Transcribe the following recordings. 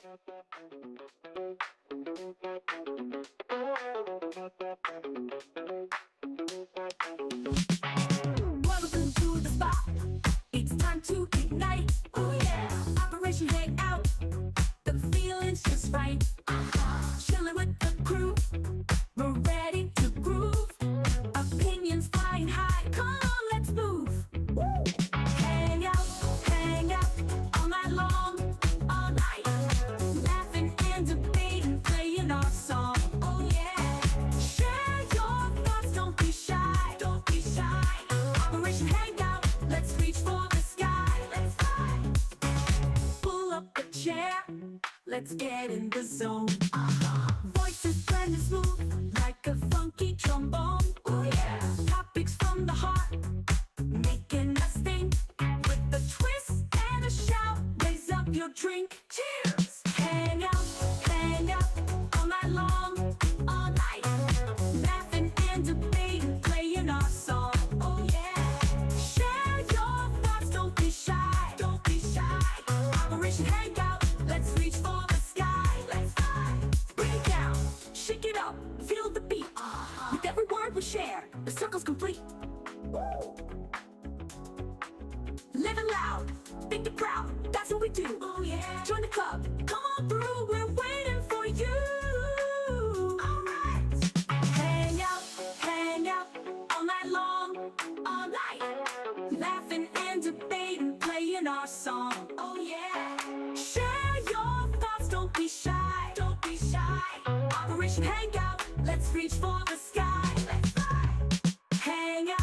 Welcome to the spot. It's time to ignite. Oh yeah. Operation Hangout. The feeling's just right. Chilling with the crew. We're ready to groove. Opinions flying high. Come on, let's move. Woo. Hang out all night long, all night. Laughing and debating, playing our song. Oh yeah. Share your thoughts, don't be shy. Don't be shy. Operation Hangout, let's reach for the sky. Let's fly. Pull up a chair, let's get in the zone. Voices blend and smooth, like a funky trombone. Oh yeah. Topics from the heart, making us think. With a twist and a shout, raise up your drink. Cheers! Hang out all night long, all night. Laughing and debating, playing our song. Oh yeah. Share your thoughts, don't be shy. Don't be shy. Operation Hangout, let's reach for the sky. Let's fly. Bring it down, shake it up, feel the beat. With every word we share, the circle's complete. Woo! Living loud, thinking proud, that's what we do. Oh yeah. Join the club, come on through, we're waiting for you. Alright. Hang out all night long, all night. Laughing and debating, playing our song. Oh yeah. Share your thoughts, don't be shy. Don't be shy. Operation Hangout, let's reach for the sky. Let's fly. Hang out.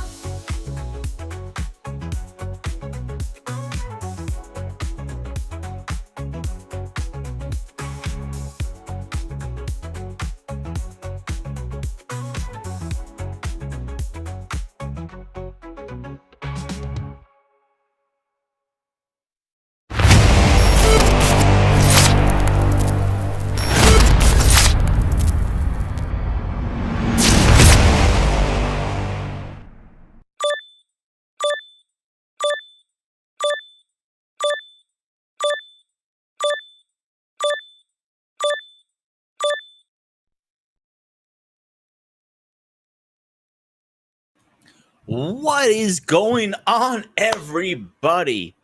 What is going on, everybody?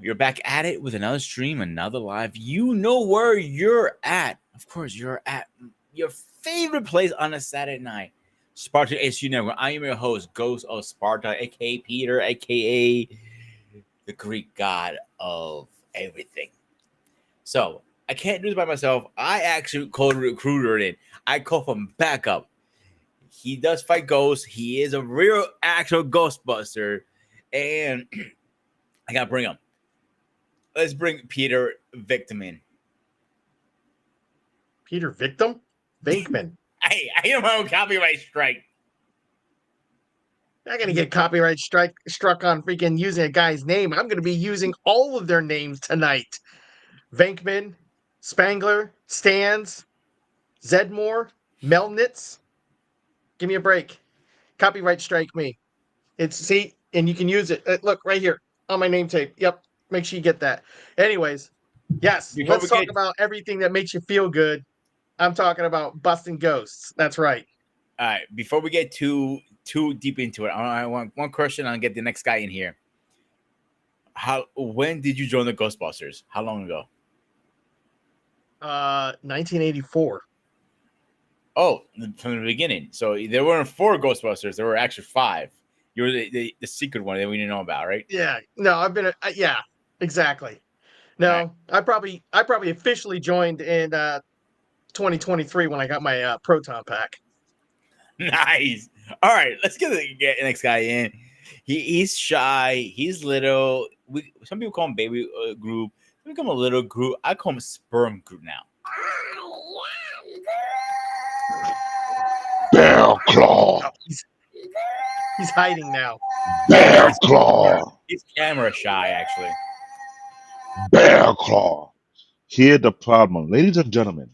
You're back at it with another stream, another live. You know where you're at. Of course, you're at your favorite place on a Saturday night, Sparta SU Network. I am your host, Ghost of Sparta, aka Peter, aka the Greek god of everything. So I can't do this by myself. I actually called a recruiter in. I call from backup. He does fight ghosts. He is a real actual Ghostbuster. And I got to bring him. Let's bring Peter Victim in. Peter Victim? Venkman. Hey, I am my own copyright strike. Not going to get copyright struck on freaking using a guy's name. I'm going to be using all of their names tonight. Venkman, Spangler, Stans, Zedmore, Melnitz. Give me a break. Copyright strike me. See, and you can use it. Look, right here on my name tape. Yep. Make sure you get that. Anyways, yes, let's talk about everything that makes you feel good. I'm talking about busting ghosts. That's right. All right. Before we get too deep into it, I want one question. I'll get the next guy in here. When did you join the Ghostbusters? How long ago? 1984. Oh, from the beginning. So there weren't 4 Ghostbusters. There were actually 5. You were the secret one that we didn't know about, right? Yeah. No, I've been. Yeah, exactly. No, right. I probably officially joined in 2023 when I got my Proton Pack. Nice. All right, let's get the next guy in. He's shy. He's little. Some people call him Baby Groot. Some people call him a little Groot. I call him Sperm Groot now. Bear Claw. Oh, he's hiding now. Bear Claw. He's camera shy, actually. Bear Claw. Here's the problem, ladies and gentlemen.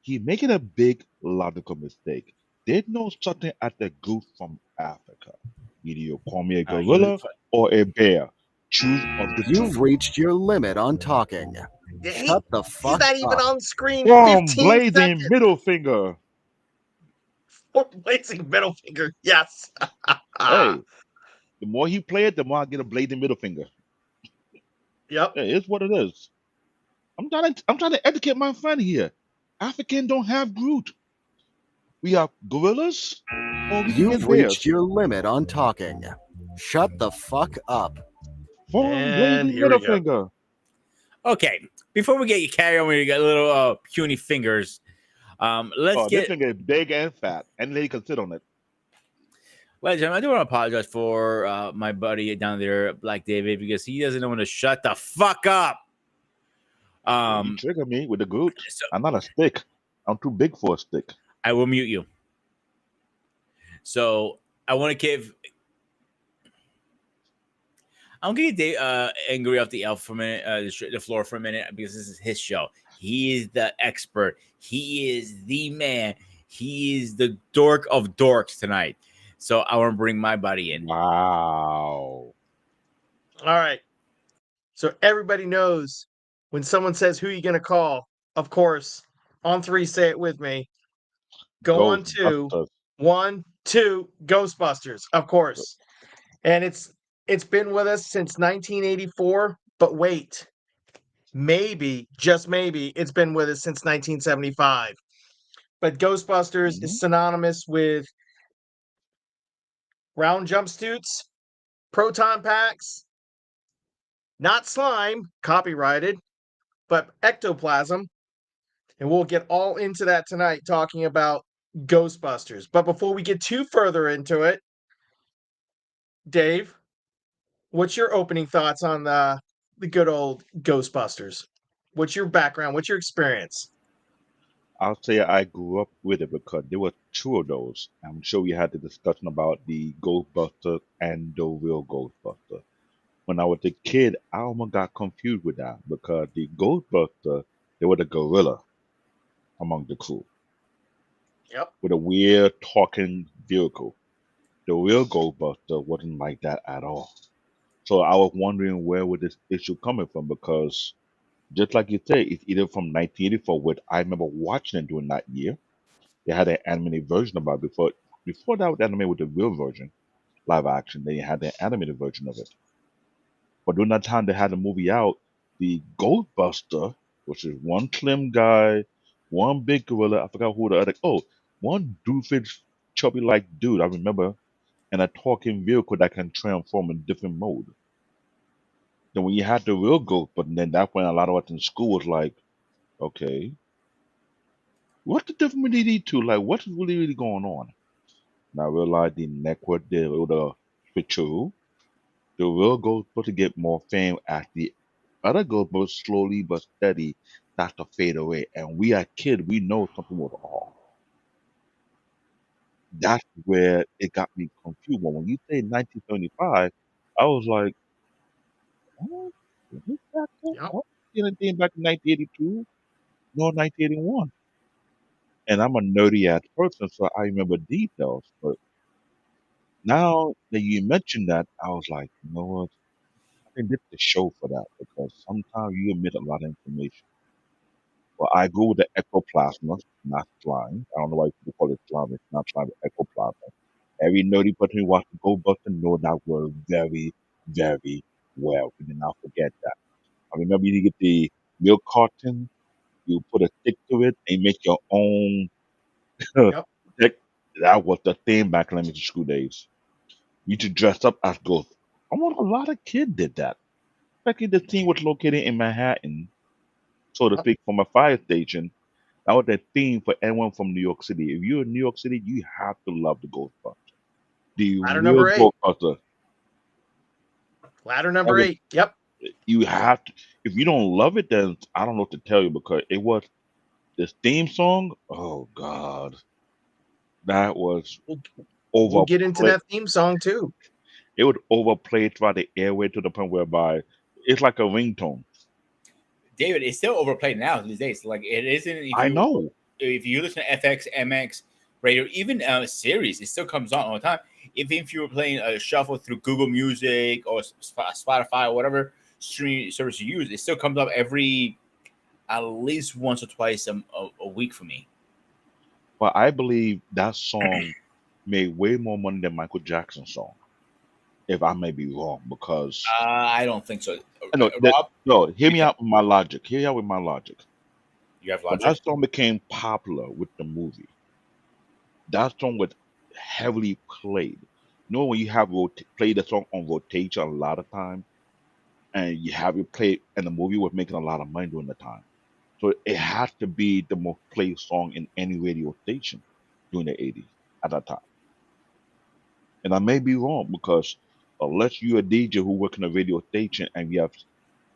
He's making a big logical mistake. There's no something at the goof from Africa. Either you call me a gorilla or a bear. Choose of the two. You've reached your limit on talking. He's Shut the fuck not even up. on screen From 15 blazing seconds. middle finger. Blazing middle finger. Yes. Hey, the more he play it, the more I get a blazing middle finger. Yep. Hey, it's what it is. I'm trying to educate my friend here. African don't have Groot. We have gorillas, or we can You've get reached bears. your limit on talking. Shut the fuck up. From And blazing here we middle go. finger. Okay, before we get you carried on with your little puny fingers, let's Oh, this get. finger is big and fat, and lady can sit on it. Ladies and gentlemen, I do want to apologize for my buddy down there, Black David, because he doesn't know when to shut the fuck up. He triggered me with the Groot. So I'm not a stick. I'm too big for a stick. I will mute you. So I want to give. I'm gonna get angry off the elf for a minute, the floor for a minute, because this is his show. He is the expert. He is the man. He is the dork of dorks tonight. So I want to bring my buddy in. Wow. All right. So everybody knows when someone says, who are you going to call? Of course, on three, say it with me. Go on two. Ghostbusters. 1, 2, Ghostbusters, of course. And it's been with us since 1984. But wait, maybe, just maybe, it's been with us since 1975. But Ghostbusters Mhm. is synonymous with round jumpsuits, proton packs, not slime, copyrighted, but ectoplasm. And we'll get all into that tonight talking about Ghostbusters. But before we get too further into it, Dave, what's your opening thoughts on the good old Ghostbusters? What's your background? What's your experience? I'll say I grew up with it because there were two of those. I'm sure we had the discussion about the Ghostbuster and the real Ghostbuster. When I was a kid, I almost got confused with that because the Ghostbuster, they were the gorilla among the crew Yep. with a weird talking vehicle. The real Ghostbuster wasn't like that at all. So I was wondering where would this issue coming from because just like you say, it's either from 1984, which I remember watching it during that year. They had an animated version about it before that was animated with the real version, live action. They had the animated version of it. But during that time, they had the movie out. The Ghostbuster, which is one slim guy, one big gorilla. I forgot who the other. Oh, one doofus, chubby like dude. I remember, and a talking vehicle that can transform in different mode. Then when you had the real ghost, but then that's when a lot of us in school was like, okay, what's the difference between these two? Like, what's really going on? And I realized the network did with the switcheroo. The real ghost supposed to get more fame as the other ghost, but slowly but steady starts to fade away. And we are kids, we know something was off. That's where it got me confused. When you say 1975, I was like, oh, is this back then? Yep. Oh, anything back in 1982? No, 1981. And I'm a nerdy ass person, so I remember details. But now that you mentioned that, I was like, you know what? I think this is the show for that because sometimes you omit a lot of information. Well, I go with the ectoplasma, not slime. I don't know why people call it slime. It's not slime, it's ectoplasma. Every nerdy person who watched the Ghostbusters know that word very, very well. We did not forget that. I remember you get the milk carton, you put a stick to it, and make your own. Yep. That that was the thing back in elementary school days. You to dress up as ghosts. Almost a lot of kids did that. Especially the team was located in Manhattan, so to Yep. speak, from a fire station. That was the theme for anyone from New York City. If you're in New York City, you have to love the Ghostbusters. The Ladder real number 8. Ghostbusters. Ladder That number was 8. Yep. you have to. If you don't love it, then I don't know what to tell you because it was this theme song. Oh God, that was We'll, we'll get into overplayed. that theme song too. It would overplay throughout the airway to the point whereby it's like a ringtone. David, it's still overplayed now these days. Like it isn't. I know. If you listen to FX, MX radio, even series, it still comes on all the time. If you were playing a shuffle through Google Music or Spotify or whatever streaming service you use, it still comes up every at least once or twice a week for me. But I believe that song made way more money than Michael Jackson's song. If I may be wrong, because I don't think so. no, Rob, no, hear you me think out with my logic. Hear me out with my logic. you have When logic? that song became popular with the movie, that song was heavily played. You know when you have play the song on rotation a lot of time, and you have it played, and the movie was making a lot of money during the time. So it has to be the most played song in any radio station during the 80s at that time. And I may be wrong because unless you're a DJ who work in a radio station and you have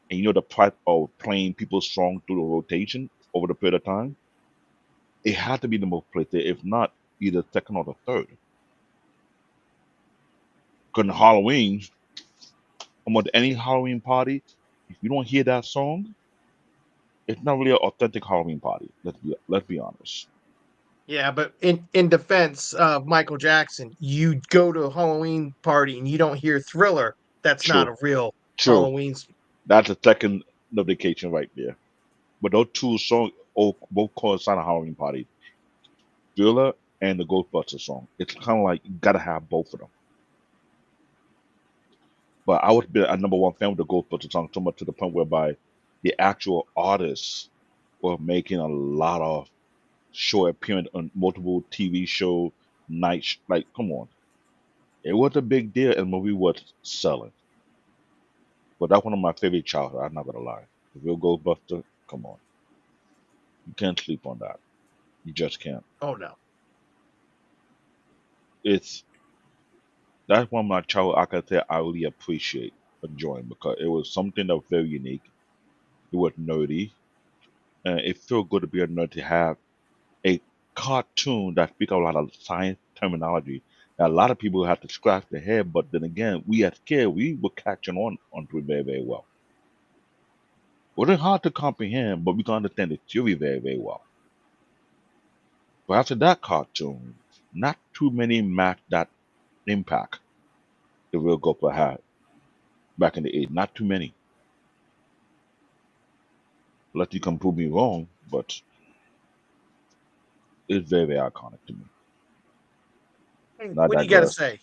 and you know the price of playing people's songs through the rotation over the period of time, it had to be the most played. If not, either second or the third. Because in Halloween, almost any Halloween party, if you don't hear that song, it's not really an authentic Halloween party. Let's be honest. Yeah, but in defense of Michael Jackson, you go to a Halloween party and you don't hear Thriller. That's not True, a real true. Halloween. That's a second notification right there. But those two songs both coincide on Halloween party. Thriller and the Ghostbusters song. It's kind of like you gotta have both of them. But I was been a number one fan with the Ghostbusters song so much to the point whereby the actual artists were making a lot of show appearance on multiple TV show nights. Like, come on, it was a big deal, and the movie was selling. But that's one of my favorite childhood. I'm not gonna lie. The real Ghostbuster, come on, you can't sleep on that. You just can't. Oh no. It's that's one of my childhood I can say I really appreciate enjoying because it was something that was very unique. It was nerdy, and it felt good to be a nerd to have a cartoon that speaks a lot of science terminology that a lot of people have to scratch their head. But then again, we as kids, we were catching on onto it very, very well. It wasn't hard to comprehend, but we can understand the theory very, very well. But after that cartoon, not too many matched that impact the real Gopher had back in the 80s. Not too many. Let you can prove me wrong, but it's very, very iconic to me. And I What do you got to digress. say?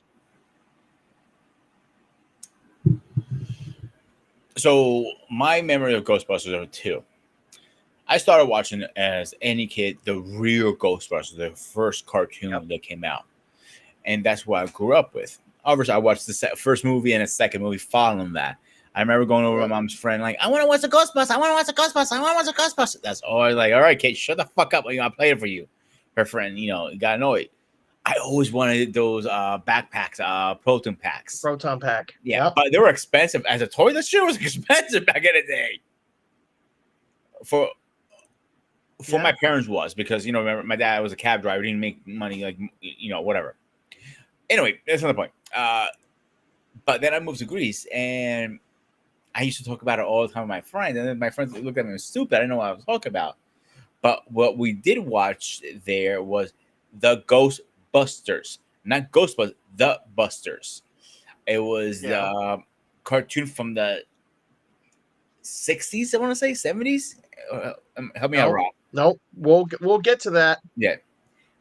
So my memory of Ghostbusters are two. I started watching as any kid the real Ghostbusters, the first cartoon Yep. that came out, and that's what I grew up with. Obviously, I watched the first movie and the second movie following that. I remember going over to my mom's friend, like, I want to watch the Ghostbusters. I want to watch the Ghostbusters. I want to watch the Ghostbusters. That's all. I was like, all right, Kate, shut the fuck up. I play it for you. Her friend, got annoyed. I always wanted those backpacks, proton packs. Proton pack. Yeah, Yep. but they were expensive as a toy. That shit was expensive back in the day. For Yeah. my parents was because remember my dad was a cab driver. He didn't make money, like whatever. Anyway, that's not the point. But then I moved to Greece, and I used to talk about it all the time with my friends. And then my friends looked at me as stupid. I didn't know what I was talking about. But what we did watch there was the Ghostbusters, not Ghostbusters, the Busters. It was the cartoon from the 60s, I want to say 70s. Help me out, Rob. Nope. We'll get to that. Yeah,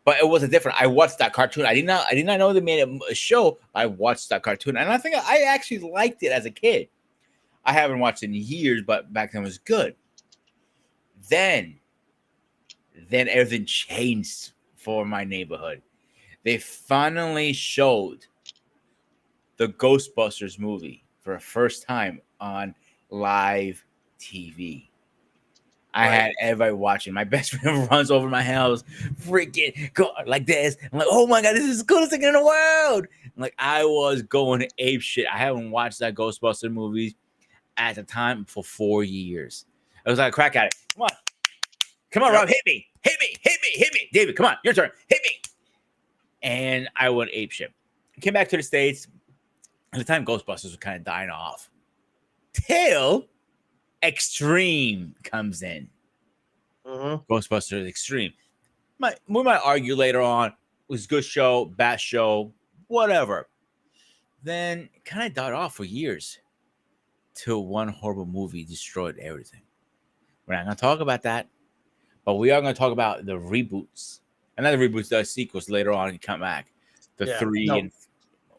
but it was a different. I watched that cartoon. I did not know they made a show. I watched that cartoon, and I think I actually liked it as a kid. I haven't watched it in years, but back then it was good. Then everything changed for my neighborhood. They finally showed the Ghostbusters movie for the first time on live TV. I had everybody watching. My best friend runs over my house, freaking go like this. I'm like, oh my god, this is the coolest thing in the world. Like, I was going ape shit. I haven't watched that Ghostbuster movie at the time for 4 years. I was like, crack at it. Come on, Rob, hit me, David. Come on, your turn, hit me. And I went ape shit. Came back to the States. At the time, Ghostbusters was kind of dying off. Till Extreme comes in. Ghostbusters Extreme. We might argue later on. It was a good show, bad show, whatever. Then it kind of died off for years till one horrible movie destroyed everything. We're not going to talk about that, but we are going to talk about the reboots. And not the reboots, the sequels later on and come back. The Yeah, 3 no. and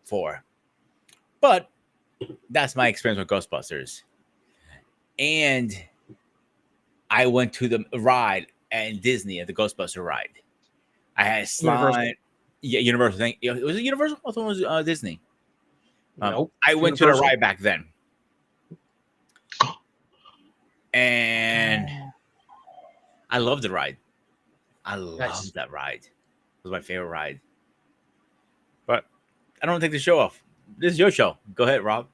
4. But that's my experience with Ghostbusters. And I went to the ride at Disney, at the Ghostbuster ride. I had slime. Universal. Yeah, Universal. Was it Universal? I thought it was Disney. Nope. I went to the Universal. ride back then. And I loved the ride. I loved that ride. It was my favorite ride. But I don't take the show off. This is your show. Go ahead, Rob.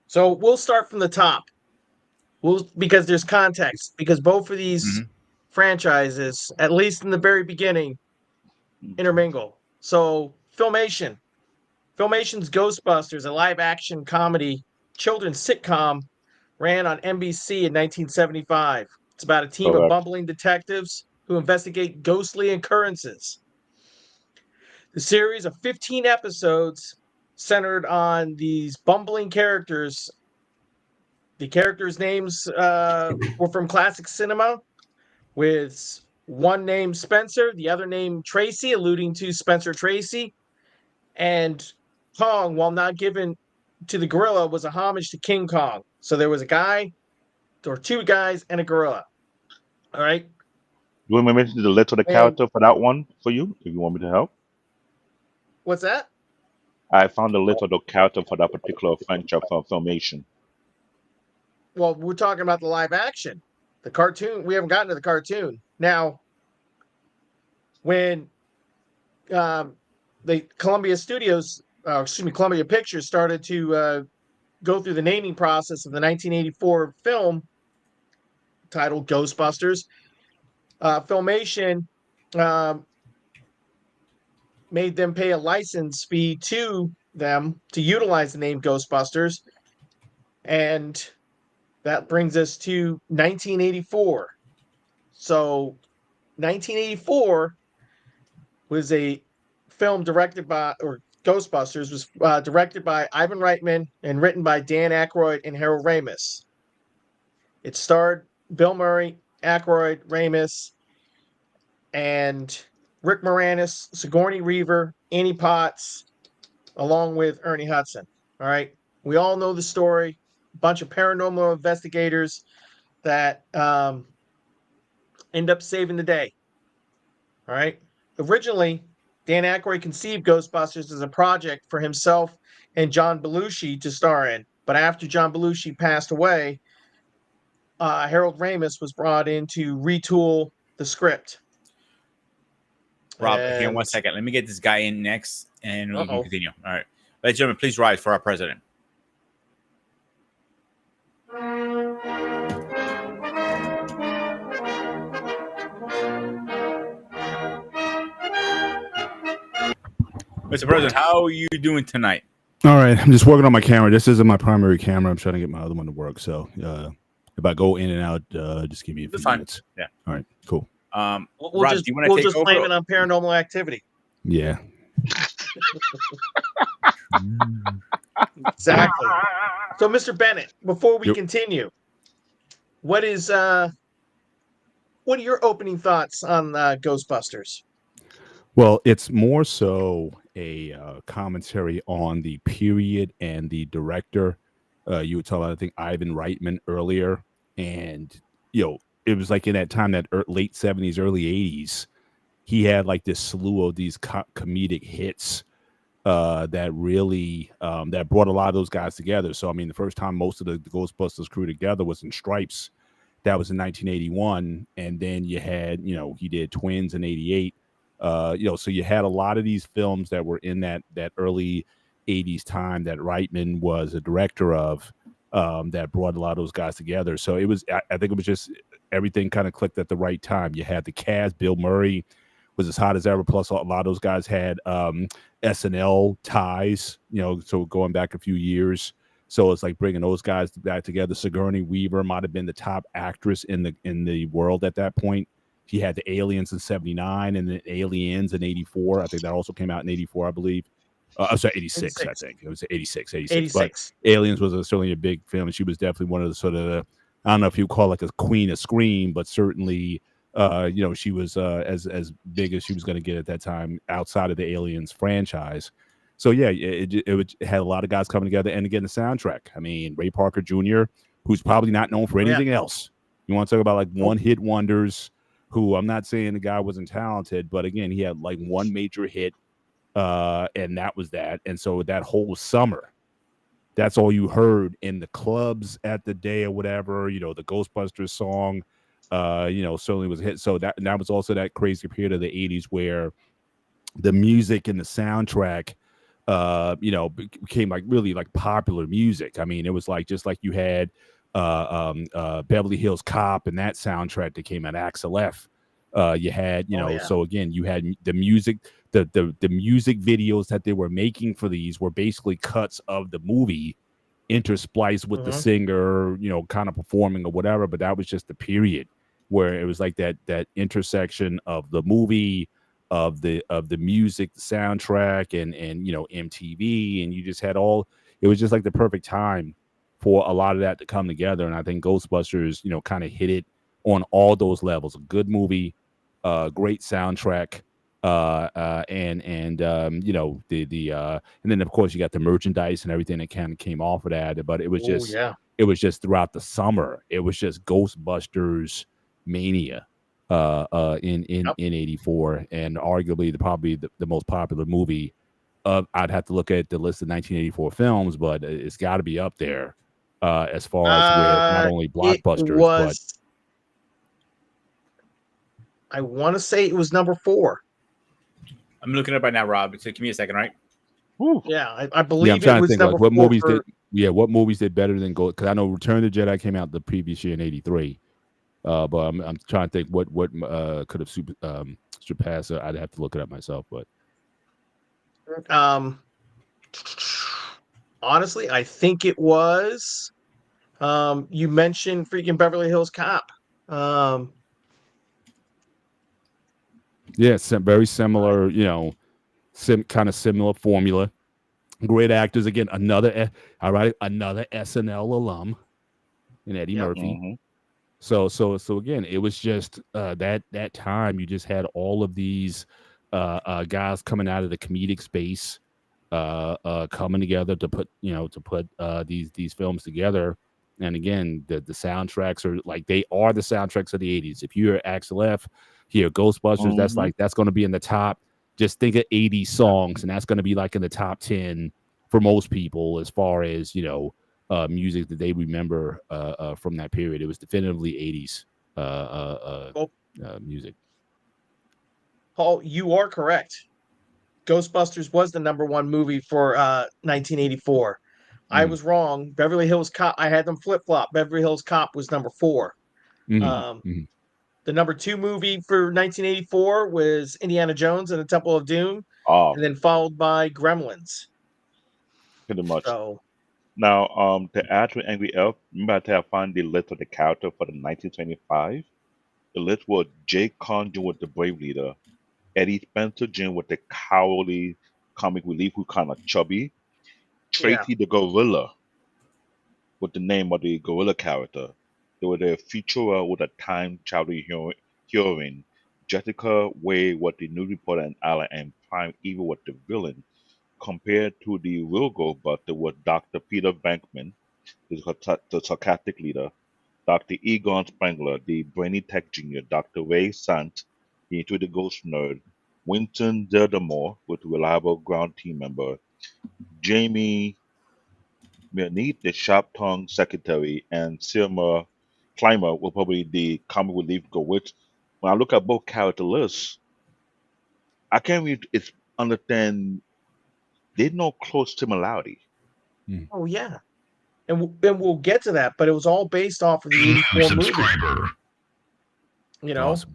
So we'll start from the top. Because there's context. Because both of these franchises, at least in the very beginning, intermingle. So Filmation's Ghostbusters, a live-action comedy children's sitcom, ran on NBC in 1975. It's about a team of bumbling detectives who investigate ghostly occurrences. The series of 15 episodes centered on these bumbling characters. The characters' names were from classic cinema, with one named Spencer, the other named Tracy, alluding to Spencer Tracy. And Kong, while not given to the gorilla, was a homage to King Kong. So there was a guy, or two guys, and a gorilla. All right. You want me to mention the letter of the character for that one for you, if you want me to help? What's that? I found the letter of the character for that particular franchise from Filmation. Well, we're talking about the live action. The cartoon, we haven't gotten to the cartoon. Now, when the Columbia Pictures started to go through the naming process of the 1984 film titled Ghostbusters, Filmation made them pay a license fee to them to utilize the name Ghostbusters. And that brings us to 1984. So 1984 was a film directed by, or Ghostbusters was directed by Ivan Reitman and written by Dan Aykroyd and Harold Ramis. It starred Bill Murray, Aykroyd, Ramis, and Rick Moranis, Sigourney Weaver, Annie Potts, along with Ernie Hudson. All right. We all know the story. A bunch of paranormal investigators that end up saving the day. All right. Originally, Dan Aykroyd conceived Ghostbusters as a project for himself and John Belushi to star in. But after John Belushi passed away, Harold Ramis was brought in to retool the script. Rob, here, 1 second. Let me get this guy in next, and we can continue. All right. Ladies and gentlemen, please rise for our president. Mr. President, how are you doing tonight? All right, I'm just working on my camera. This isn't my primary camera. I'm trying to get my other one to work. So if I go in and out, just give me a few minutes. Yeah. All right, cool. Rob, we'll do you want to take just over? blame it on Paranormal Activity. Yeah. Exactly. So, Mr. Bennett, before we continue, what are your opening thoughts on Ghostbusters? Well, it's more so a commentary on the period and the director. You were talking about, I think, Ivan Reitman earlier, and it was like in that time, that late 70s, early 80s, he had like this slew of these comedic hits that really that brought a lot of those guys together. So, I mean, the first time most of the Ghostbusters crew together was in Stripes. That was in 1981. And then you had, he did Twins in 88. So you had a lot of these films that were in that early 80s time that Reitman was a director of, that brought a lot of those guys together. So it was, I think it was just everything kind of clicked at the right time. You had the cast. Bill Murray was as hot as ever. Plus, a lot of those guys had SNL ties, so going back a few years. So it's like bringing those guys back together. Sigourney Weaver might have been the top actress in the world at that point. He had the Aliens in 79 and the Aliens in 84. I think that also came out in 84, I believe. I'm sorry, 86, I think. It was 86. But Aliens was certainly a big film, and she was definitely one of the sort of I don't know if you call like a queen of scream, but certainly, she was as big as she was going to get at that time outside of the Aliens franchise. So yeah, it had a lot of guys coming together, and again, the soundtrack. I mean, Ray Parker Jr., who's probably not known for Oh, yeah. anything else. You want to talk about like Nope. one-hit wonders? Who I'm not saying the guy wasn't talented, but again, he had like one major hit, and that was that. And so that whole summer, that's all you heard in the clubs at the day or whatever. The Ghostbusters song, certainly was a hit. So that was also that crazy period of the '80s where the music and the soundtrack, became like really like popular music. I mean, it was like just like you had Beverly Hills Cop and that soundtrack that came out, Axel F. You had, Oh, yeah. so again, you had the music, the music videos that they were making for these were basically cuts of the movie interspliced with the Mhm. singer, kind of performing or whatever. But that was just the period where it was like that intersection of the movie, of the music, the soundtrack, and MTV, and you just had all. It was just like the perfect time for a lot of that to come together. And I think Ghostbusters, kind of hit it on all those levels. A good movie, great soundtrack, and then of course you got the merchandise and everything that kind of came off of that. But it was Oh, just yeah. it was just throughout the summer. It was just Ghostbusters mania in Yep. '84, and arguably probably the most popular movie. I'd have to look at the list of 1984 films, but it's got to be up there as far as with not only It blockbusters, but was. I want to say it was number 4. I'm looking it up right now, Rob. So give me a second, right? Whew. Yeah, I yeah, I'm believe it trying to was think number like what 4 movies for. what movies did better than Ghost? Because I know Return of the Jedi came out the previous year in '83. But I'm trying to think what could have surpassed it. I'd have to look it up myself, but Um, honestly, I think it was. You mentioned freaking Beverly Hills Cop. Um, yeah, very similar. Kind of similar formula. Great actors again. Another SNL alum in Eddie Yep. Murphy. Mhm. So again, it was just that time you just had all of these guys coming out of the comedic space, coming together to put these films together. And again, the soundtracks are like they are the soundtracks of the '80s. If you're Axel F, here Ghostbusters, Mhm. that's going to be in the top. Just think of '80s songs, and that's going to be like in the top 10 for most people as far as music that they remember from that period. It was definitively '80s Well, music. Paul, you are correct. Ghostbusters was the number 1 movie for 1984. I Mhm. was wrong. Beverly Hills Cop. I had them flip flop. Beverly Hills Cop was number 4. Mhm. Um, Mhm. the number 2 movie for 1984 was Indiana Jones and the Temple of Doom, and then followed by Gremlins. Pretty much. So, Now, to add to Angry Elf, remember I found the list of the character for the 1925. The list was Jay Conn Jr. with the Brave Leader, Eddie Spencer Jr. with the cowardly comic relief who kind of chubby, yeah. Tracy the Gorilla with the name of the gorilla character. There was a feature with a time travel heroine, Jessica Way with the news reporter and ally, and Prime Evil with the villain. Compared to the real Ghostbuster was Dr. Peter Venkman, the sarcastic leader, Dr. Egon Spengler, the brainy tech junior, Dr. Ray Sant, the into the ghost nerd, Winston Zeldemore, with reliable ground team member, Jamie Meneath, the sharp-tongued secretary, and Selma Clymer were probably the comic relief go. Which, when I look at both character lists, I can't really understand. There's no close similarity. Oh yeah. And we'll get to that, but it was all based off of the '84 movie. You know. Awesome.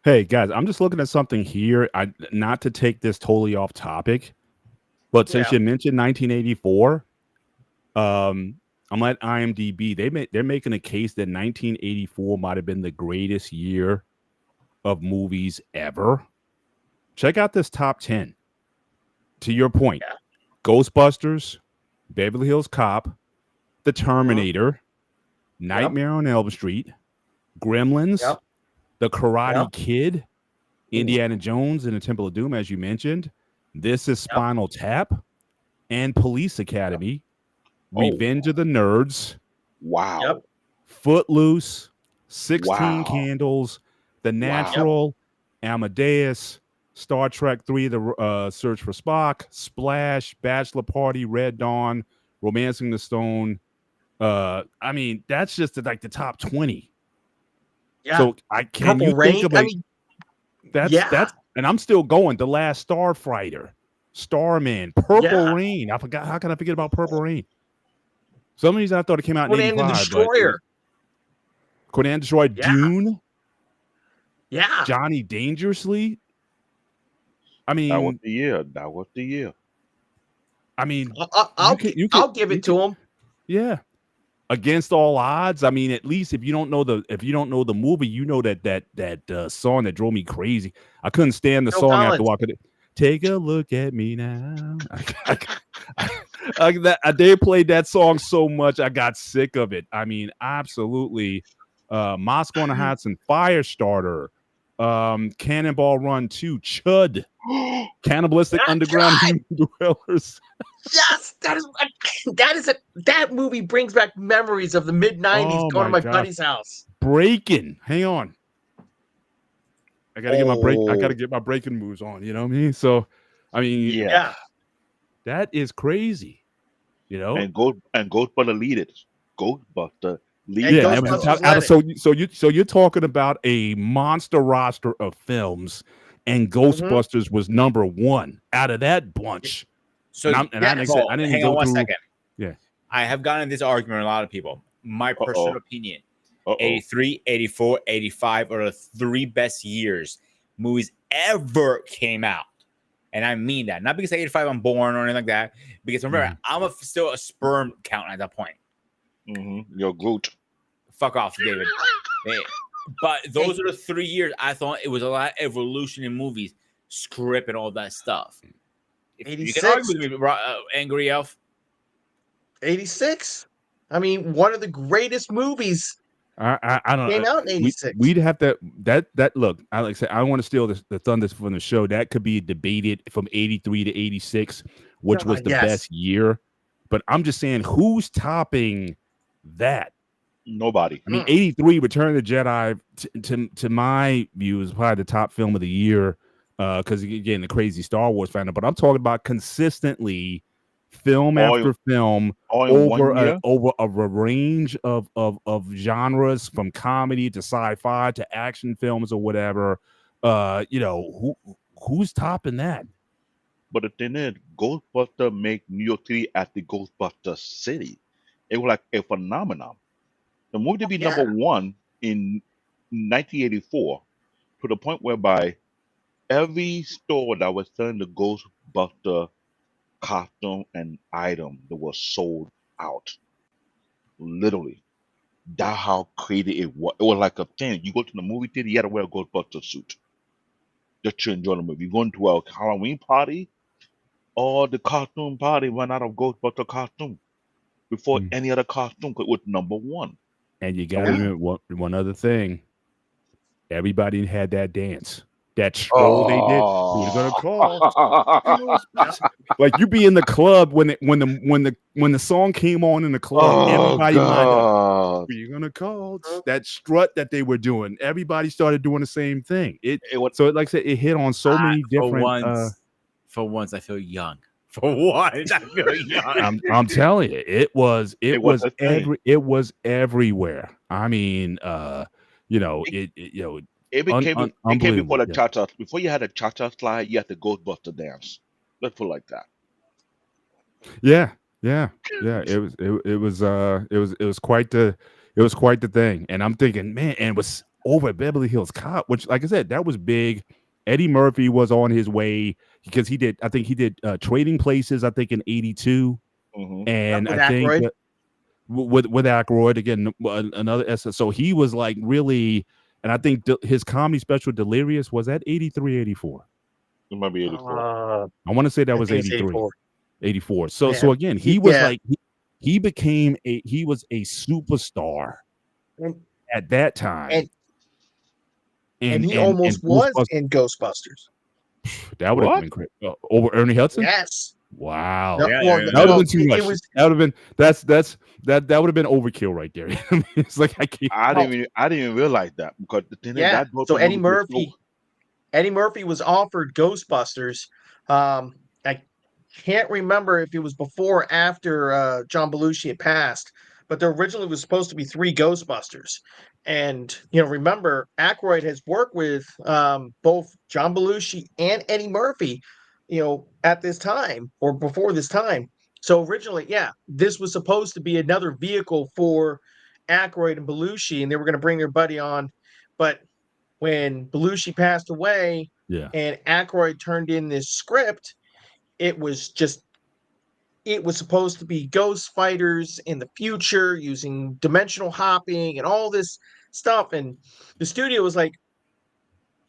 Hey guys, I'm just looking at something here. Not to take this totally off topic, but since Yeah. you mentioned 1984, I'm at IMDb. They're making a case that 1984 might have been the greatest year of movies ever. Check out this top 10. To your point, Ghostbusters, Beverly Hills Cop, The Mhm. Terminator, Nightmare on Elm Street, Gremlins, Yep. The Karate Yep. Kid, Indiana Jones and the Temple of Doom, as you mentioned. This is Spinal Tap and Police Academy, Revenge of the Nerds, Wow. Yep. Footloose, 16 Wow. Candles, The Natural, Amadeus, Star Trek 3, The Search for Spock, Splash, Bachelor Party, Red Dawn, Romancing the Stone. I mean, that's just like the top 20. Yeah. So I can Purple you Rain. think of I like mean, that's and I'm still going. The Last Starfighter, Starman, Purple Yeah. Rain. I forgot. How can I forget about Purple Rain? Some of these I thought it came out in Conan the 85, but Destroyer. Conan Destroyer, Yeah. Dune, Yeah. Johnny Dangerously. I That was mean, the year. That was the year. I'll you give can- it to him. yeah. Against All Odds. I mean, at least if you don't know the movie, you know that song that drove me crazy. I couldn't stand the Phil song Collins. after walking. Take a look at me now. They played that song so much, I got sick of it. I mean, absolutely. Moscow on the Hudson, Firestarter, Cannonball Run 2, Chud, Cannibalistic That's Underground Human Dwellers. Yes, that movie brings back memories of the mid '90s Oh going to my my gosh. buddy's house. Breaking. Hang on. I gotta get my break. I Oh. gotta get my breaking moves on. You know what I mean? So, I mean, Yeah. Yeah. that is crazy. You know? And Ghostbuster lead it. Ghostbuster lead And it. I Ghostbusters mean, so you're talking about a monster roster of films, and Ghostbusters was number one out of that bunch. So I didn't hang go on one through. second. Yeah. I have gotten in this argument with a lot of people. My personal opinion, Uh-oh. 83, 84, 85 are the three best years movies ever came out. And I mean that. Not because 85 I'm born or anything like that. Because remember, I'm still a sperm count at that point. Your Groot. Fuck off, David. But those are the 3 years I thought it was a lot of evolution in movies, script and all that stuff. If you 86. can argue with me, Angry Elf. 86. I mean, one of the greatest movies I don't came know. out in 86. We'd have to that look. I like I said, I don't want to steal the thunder from the show. That could be debated from 83 to 86, which was the best year. But I'm just saying, who's topping that? Nobody. I mean, 83 Return of the Jedi, to my view, is probably the top film of the year. Because again, the crazy Star Wars fan. But I'm talking about consistently, film after film, over a range of genres, from comedy to sci-fi to action films or whatever. Who's topping that? But the thing is, Ghostbuster make New York City at the Ghostbuster City. It was like a phenomenon. The movie to be number one in 1984, to the point whereby every store that was selling the Ghostbuster costume and item that was sold out. Literally. That's how crazy it was. It was like a thing. You go to the movie theater, you had to wear a Ghostbuster suit just to enjoy the movie. You go into a Halloween party, all the costume party ran out of Ghostbuster costume before any other costume was number one. And you got to remember one other thing. Everybody had that dance. That stroll they did. Who's gonna call? Like you be in the club when the song came on in the club. Everybody lined up. Who you gonna call? That strut that they were doing. Everybody started doing the same thing. So like I said, it hit on so many different. For once, I feel young. For once, I feel young. I'm telling you, it was everywhere. I mean, it became before the yeah. cha-cha. Before you had a cha-cha slide, you had the Ghostbuster dance. Let's put it like that. Yeah. It was quite the thing. And I'm thinking, man, and it was over at Beverly Hills Cop, which, like I said, that was big. Eddie Murphy was on his way because he did Trading Places, I think, in 82. And with I think Aykroyd. with Aykroyd again, another essence. So he was like really, and I think his comedy special Delirious was at 83, 84. It might be 84. I want to say that was 83, 84. So again, he was like he was a superstar and at that time. and he And almost was Ghostbusters, in Ghostbusters. that would have What? been great. Over Ernie Hudson? Yes. Wow. No, Yeah, well, there you That would have go. been too much. It was That would have been that would have been overkill right there. I mean, it's like I can't. I didn't even realize that because the thing is yeah. that both So the movie was so Eddie Murphy was offered Ghostbusters. I can't remember if it was before or after John Belushi had passed, but there originally was supposed to be 3 Ghostbusters. And remember, Aykroyd has worked with both John Belushi and Eddie Murphy, at this time or before this time. So originally, yeah, this was supposed to be another vehicle for Aykroyd and Belushi, and they were going to bring their buddy on, but when Belushi passed away Yeah. and Aykroyd turned in this script, it was supposed to be ghost fighters in the future using dimensional hopping and all this stuff. And the studio was like,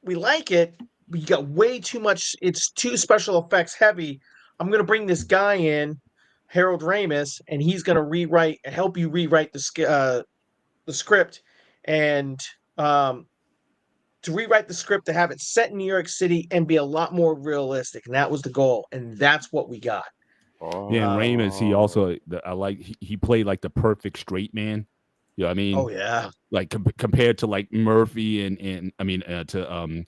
we like it, but you got way too much. It's too special effects heavy. I'm going to bring this guy in, Harold Ramis, and he's going to help you rewrite the script. And to rewrite the script to have it set in New York City and be a lot more realistic. And that was the goal. And that's what we got. Yeah, and Ramis, he Oh. also he played like the perfect straight man. You know what I mean? Oh, yeah. Like compared to like Murphy and I mean to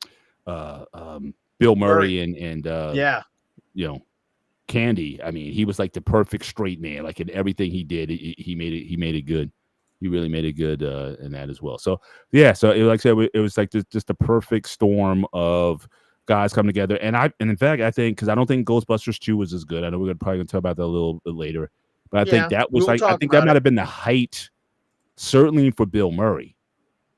Bill Murray and Yeah. Candy. I mean, he was like the perfect straight man. Like in everything he did, he made it good. He really made it good in that as well. So yeah, so like I said, it was like just the perfect storm of guys coming together. And in fact, I think because I don't think Ghostbusters 2 was as good. I know we're probably gonna talk about that a little bit later, but I think that was we'll like I talk think that about might it. have been the height, certainly for Bill Murray.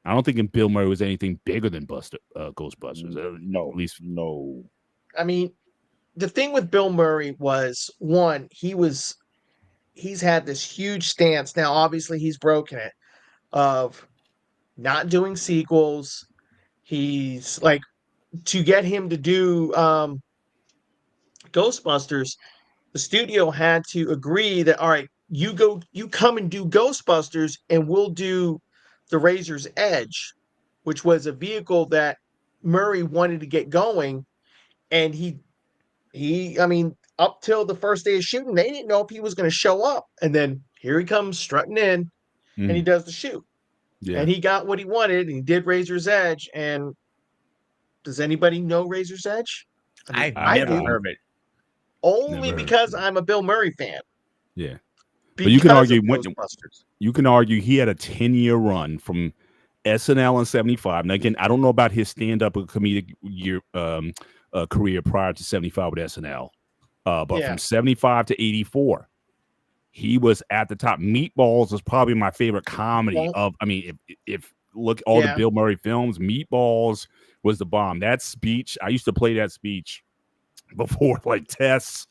I don't think Bill Murray was anything bigger than Ghostbusters. No, at least no. I mean, the thing with Bill Murray was, one, he's had this huge stance. Now, obviously, he's broken it of not doing sequels. He's like, to get him to do Ghostbusters, the studio had to agree that, all right, you come and do Ghostbusters, and we'll do the Razor's Edge, which was a vehicle that Murray wanted to get going, and I mean, up till the first day of shooting, they didn't know if he was going to show up, and then here he comes strutting in, and he does the shoot, yeah. and he got what he wanted, and he did Razor's Edge. And does anybody know Razor's Edge? I mean, I've never do. heard of it. Only Never heard because of it. I'm a Bill Murray fan. Yeah. But you can Because argue of Ghostbusters. you can argue he had a 10-year run from SNL in 75. Now again, I don't know about his stand-up or comedic career prior to 75 with SNL. But Yeah. from 75 to 84, he was at the top. Meatballs is probably my favorite comedy Well- of. I mean, if look all the Yeah. Bill Murray films, Meatballs was the bomb. That speech, I used to play that speech before like tests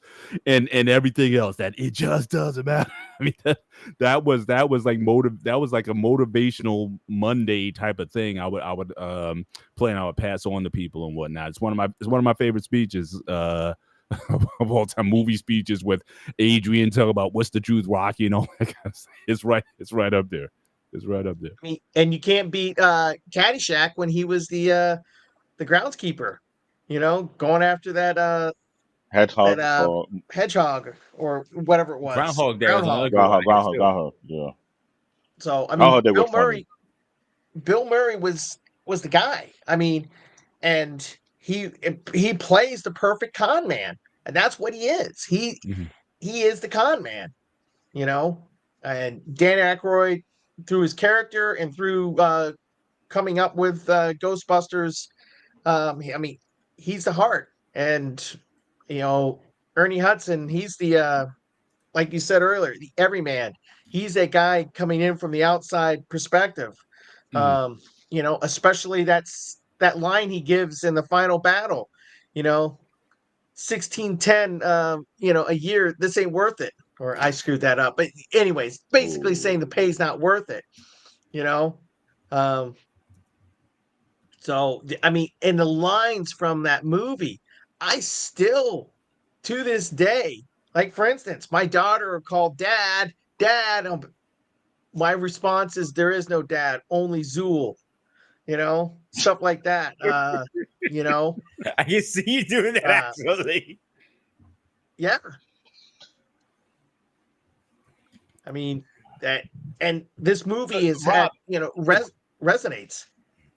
and everything else, that it just doesn't matter. I mean, that was like that was like a motivational Monday type of thing. I would play and I would pass on to people and whatnot. It's one of my favorite speeches of all time. Movie speeches with Adrian talking about what's the truth, Rocky, and all that kind of stuff. It's right up there. It's right up there. I mean, and you can't beat Caddyshack when he was the groundskeeper, going after that Hedgehog that or hedgehog or whatever it was. Groundhog Day was another good Groundhog, one, I guess, too. Groundhog, yeah. So I mean, Groundhog Day was funny. Bill Murray was the guy. I mean, and he plays the perfect con man, and that's what he is. He is the con man, And Dan Aykroyd, through his character and through coming up with Ghostbusters, I mean, he's the heart. And Ernie Hudson, he's the like you said earlier, the everyman. He's that guy coming in from the outside perspective. Especially that line he gives in the final battle, 1610, a year, this ain't worth it. Or I screwed that up. But anyways, basically saying the pay's not worth it, So, I mean, and the lines from that movie, I still, to this day, like for instance, my daughter called Dad, my response is there is no dad, only Zool. Stuff like that. You know, I can see you doing that uh, actually. yeah. I mean that, and this movie is Rob, resonates.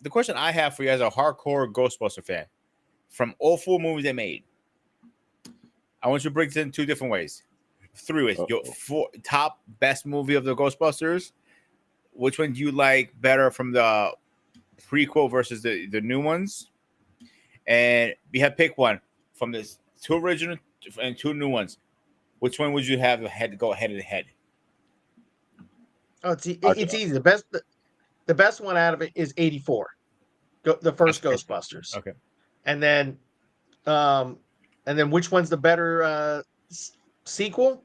the question I have for you as a hardcore Ghostbuster fan, from all four movies they made, I want you to break this in two different ways. Three ways. Your top best movie of the Ghostbusters. Which one do you like better from the prequel versus the new ones? And we have pick one from the two original and two new ones. Which one would you have had to go head to head? Oh, it's easy. The best one out of it is 84, the first Okay. Ghostbusters, Okay. and then which one's the better sequel,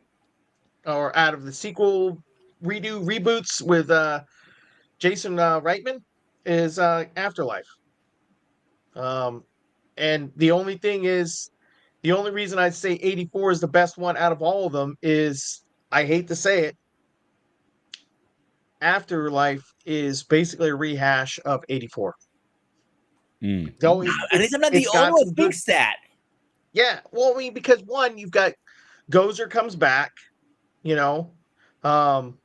or out of the sequel reboots with Jason Reitman is Afterlife. And the only thing is, the only reason I'd say 84 is the best one out of all of them is, I hate to say it, Afterlife is basically a rehash of 84. Though At least I'm not the it's only got one some who good, thinks that. yeah. Well, I mean, because one, you've got Gozer comes back, you know, um,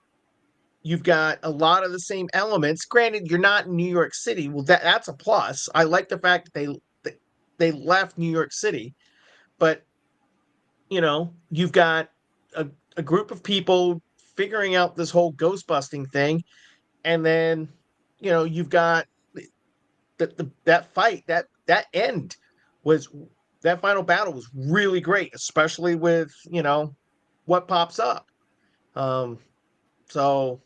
you've got a lot of the same elements. Granted, you're not in New York City. Well, that's a plus. I like the fact that they left New York City, but you've got a group of people figuring out this whole ghost busting thing, and then you've got that fight, that end was that final battle was really great, especially with what pops up. So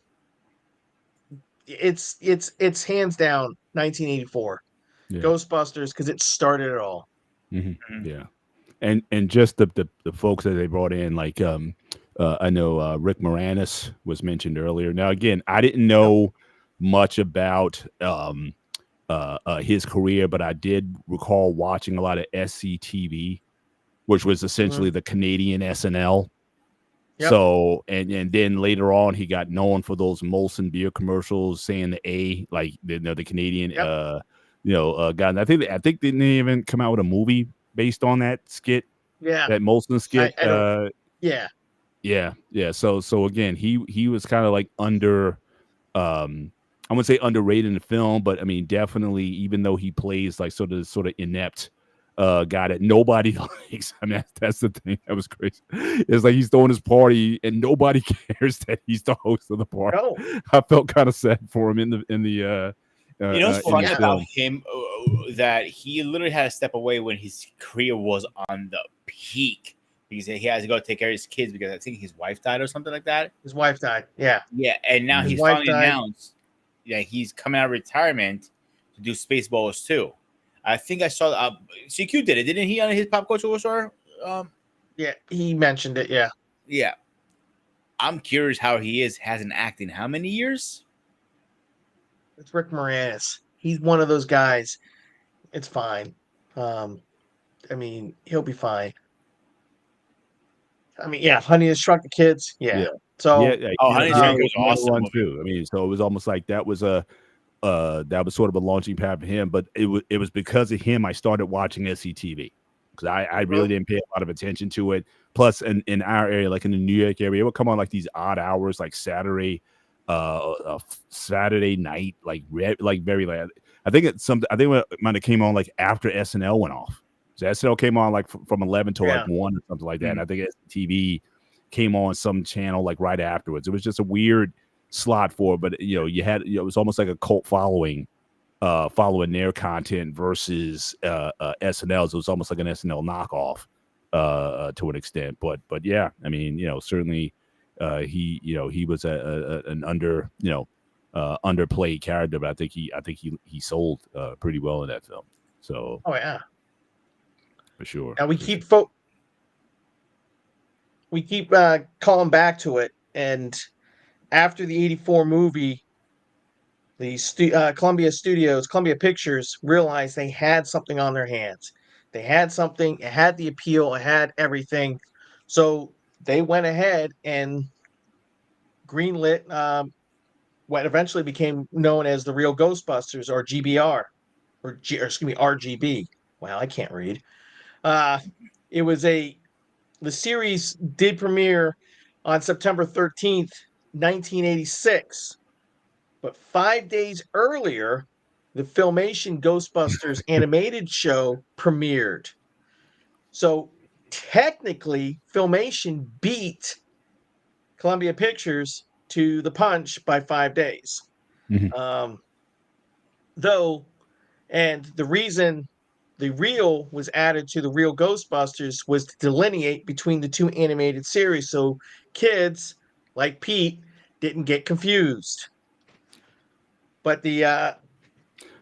it's hands down 1984 Yeah. Ghostbusters, because it started it all. Mhm. Yeah. And just the folks that they brought in, like I know Rick Moranis was mentioned earlier. Now again, I didn't know much about his career, but I did recall watching a lot of SCTV, which was essentially the Canadian SNL. Yep. So and then later on, he got known for those Molson beer commercials saying the A, like the Canadian Yep. guy. And I think they didn't even come out with a movie based on that skit, Yeah. that Molson skit. I don't. Yeah. Yeah. So again, he was kind of like under I wouldn't say underrated in the film, but I mean definitely, even though he plays like sort of inept guy that nobody likes. I mean that's the thing that was crazy. It's like he's throwing his party and nobody cares that he's the host of the party. No. I felt kind of sad for him in the You know what's in funny the about film. him? That he literally had to step away when his career was on the peak because he has to go take care of his kids because I think his wife died or something like that. His wife died. Yeah. Yeah, and now His he's wife finally died. announced that he's coming out of retirement to do Spaceballs too. I think I saw CQ did it, didn't he, on his Pop Culture Store? Yeah, he mentioned it. Yeah. Yeah. I'm curious how he hasn't acting how many years? It's Rick Moranis. He's one of those guys. It's fine. I mean, he'll be fine. I mean, yeah, Honey has Shrunk the Kids. Yeah. Yeah. So Oh, Honey that Shrunk was was another awesome one movie. too. I mean, so it was almost like that was sort of a launching pad for him, but it was because of him I started watching SCTV, because I really didn't pay a lot of attention to it. Plus, in our area, like in the New York area, it would come on like these odd hours, like Saturday night, like very late. I think it might have came on like after SNL went off. So SNL came on like from 11 to like 1 or something like that. And I think SCTV came on some channel like right afterwards. It was just a weird slot for it, but you had it was almost like a cult following following their content versus SNL's. It was almost like an SNL knockoff to an extent, but yeah, I mean, certainly he was an underplayed character, but I think he sold pretty well in that film. So oh yeah, for sure. and we keep calling back to it, and after the 84 movie, the Columbia Pictures realized they had something on their hands. They had something, it had the appeal, it had everything. So they went ahead and greenlit what eventually became known as the Real Ghostbusters, or GBR, or excuse me, RGB. Wow, I can't read. Uh, it was the series did premiere on September 13th, 1986, but 5 days earlier, the Filmation Ghostbusters animated show premiered. So technically, Filmation beat Columbia Pictures to the punch by 5 days. Mhm. Um, though, and the reason the reel was added to the Real Ghostbusters was to delineate between the two animated series, so kids like Pete didn't get confused. But the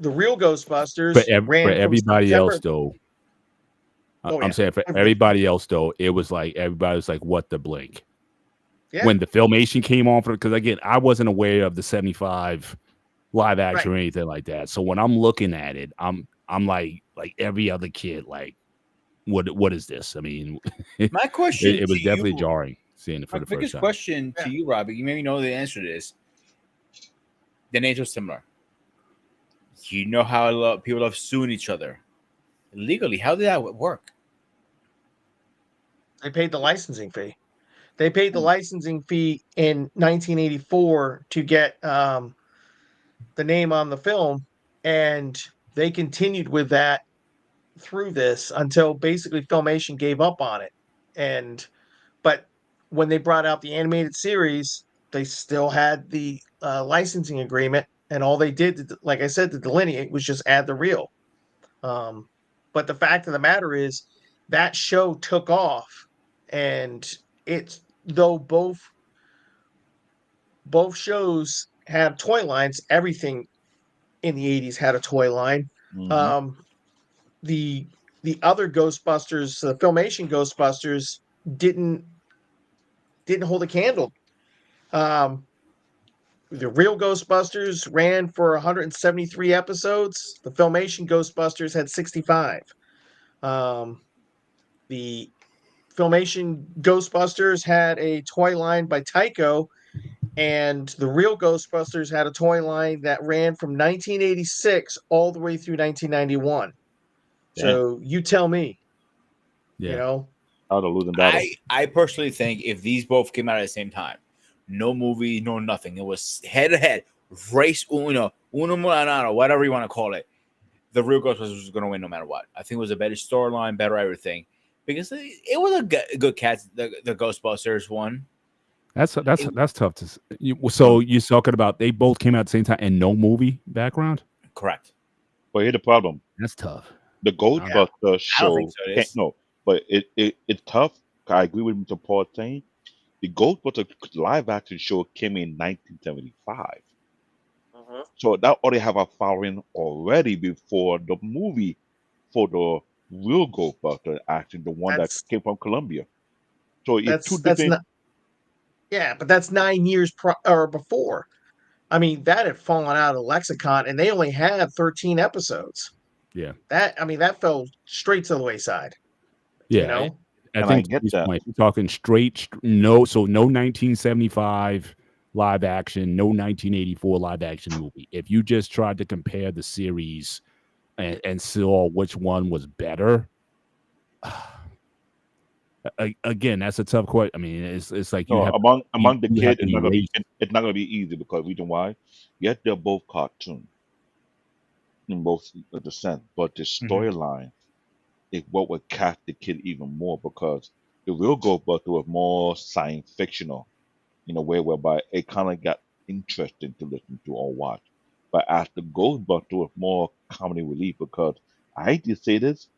Real Ghostbusters For ran from everybody else September. though, Oh I'm yeah, saying for everybody else though, it was like everybody was like, "What the blink?" yeah, When the Filmation came on for, because again, I wasn't aware of the 75 live action right. or anything like that. So when I'm looking at it, I'm like every other kid, like, what is this? I mean, My question it was to definitely you, jarring seeing it for my the first biggest time. question Yeah. to you, Robbie, you maybe know the answer to this. The names are similar. You know how people love suing each other legally. How did that work? They paid the licensing fee. They paid the licensing fee in 1984 to get the name on the film, and they continued with that through this until basically Filmation gave up on it. And but when they brought out the animated series, they still had the licensing agreement, and all they did, like I said, to delineate was just add the reel. Um, but the fact of the matter is that show took off, and it's though both shows had toy lines. Everything in the 80s had a toy line. Mm-hmm. Um, the the other Ghostbusters, the Filmation Ghostbusters, didn't didn't hold a candle. Um, the real Ghostbusters ran for 173 episodes. The Filmation Ghostbusters had 65. Um, the Filmation Ghostbusters had a toy line by Tycho, and the real Ghostbusters had a toy line that ran from 1986 all the way through 1991. Damn. So you tell me, you Yeah. know, That was a losing battle. I personally think if these both came out at the same time, no movie, no nothing. It was head to head, race uno Mulanaro, whatever you want to call it. The real Ghostbusters was going to win no matter what. I think it was a better storyline, better everything, because it was a good catch. The Ghostbusters one. That's It- tough to. So you're talking about they both came out at the same time and no movie background? correct. But here's the problem: That's tough. the yeah, Ghostbusters I don't think show so. It can't is. no, but it's tough. I agree with Mr. Paul saying the Ghostbusters live action show came in 1975, mhm. so that already have a following already before the movie for the real Ghostbusters action, the one that that's came from Colombia. So it's two that's different. not yeah, but that's 9 years or before. I mean, that had fallen out of lexicon, and they only had 13 episodes. Yeah. That I mean, that fell straight to the wayside. You Yeah. know, I And I think to get this that. point, we're talking straight, no, so no 1975 live action, no 1984 live action movie. If you just tried to compare the series and saw which one was better, again, that's a tough question. I mean, it's like No, among the you have kids, to erase. it's not gonna be easy because reason why? Yes, they're both cartoon in both of the sense, but the Mhm. storyline is what would catch the kid even more because the real Ghostbuster was more science fictional in a way whereby it kind of got interesting to listen to or watch. But as the Ghostbuster was more comedy relief because I hate to say this,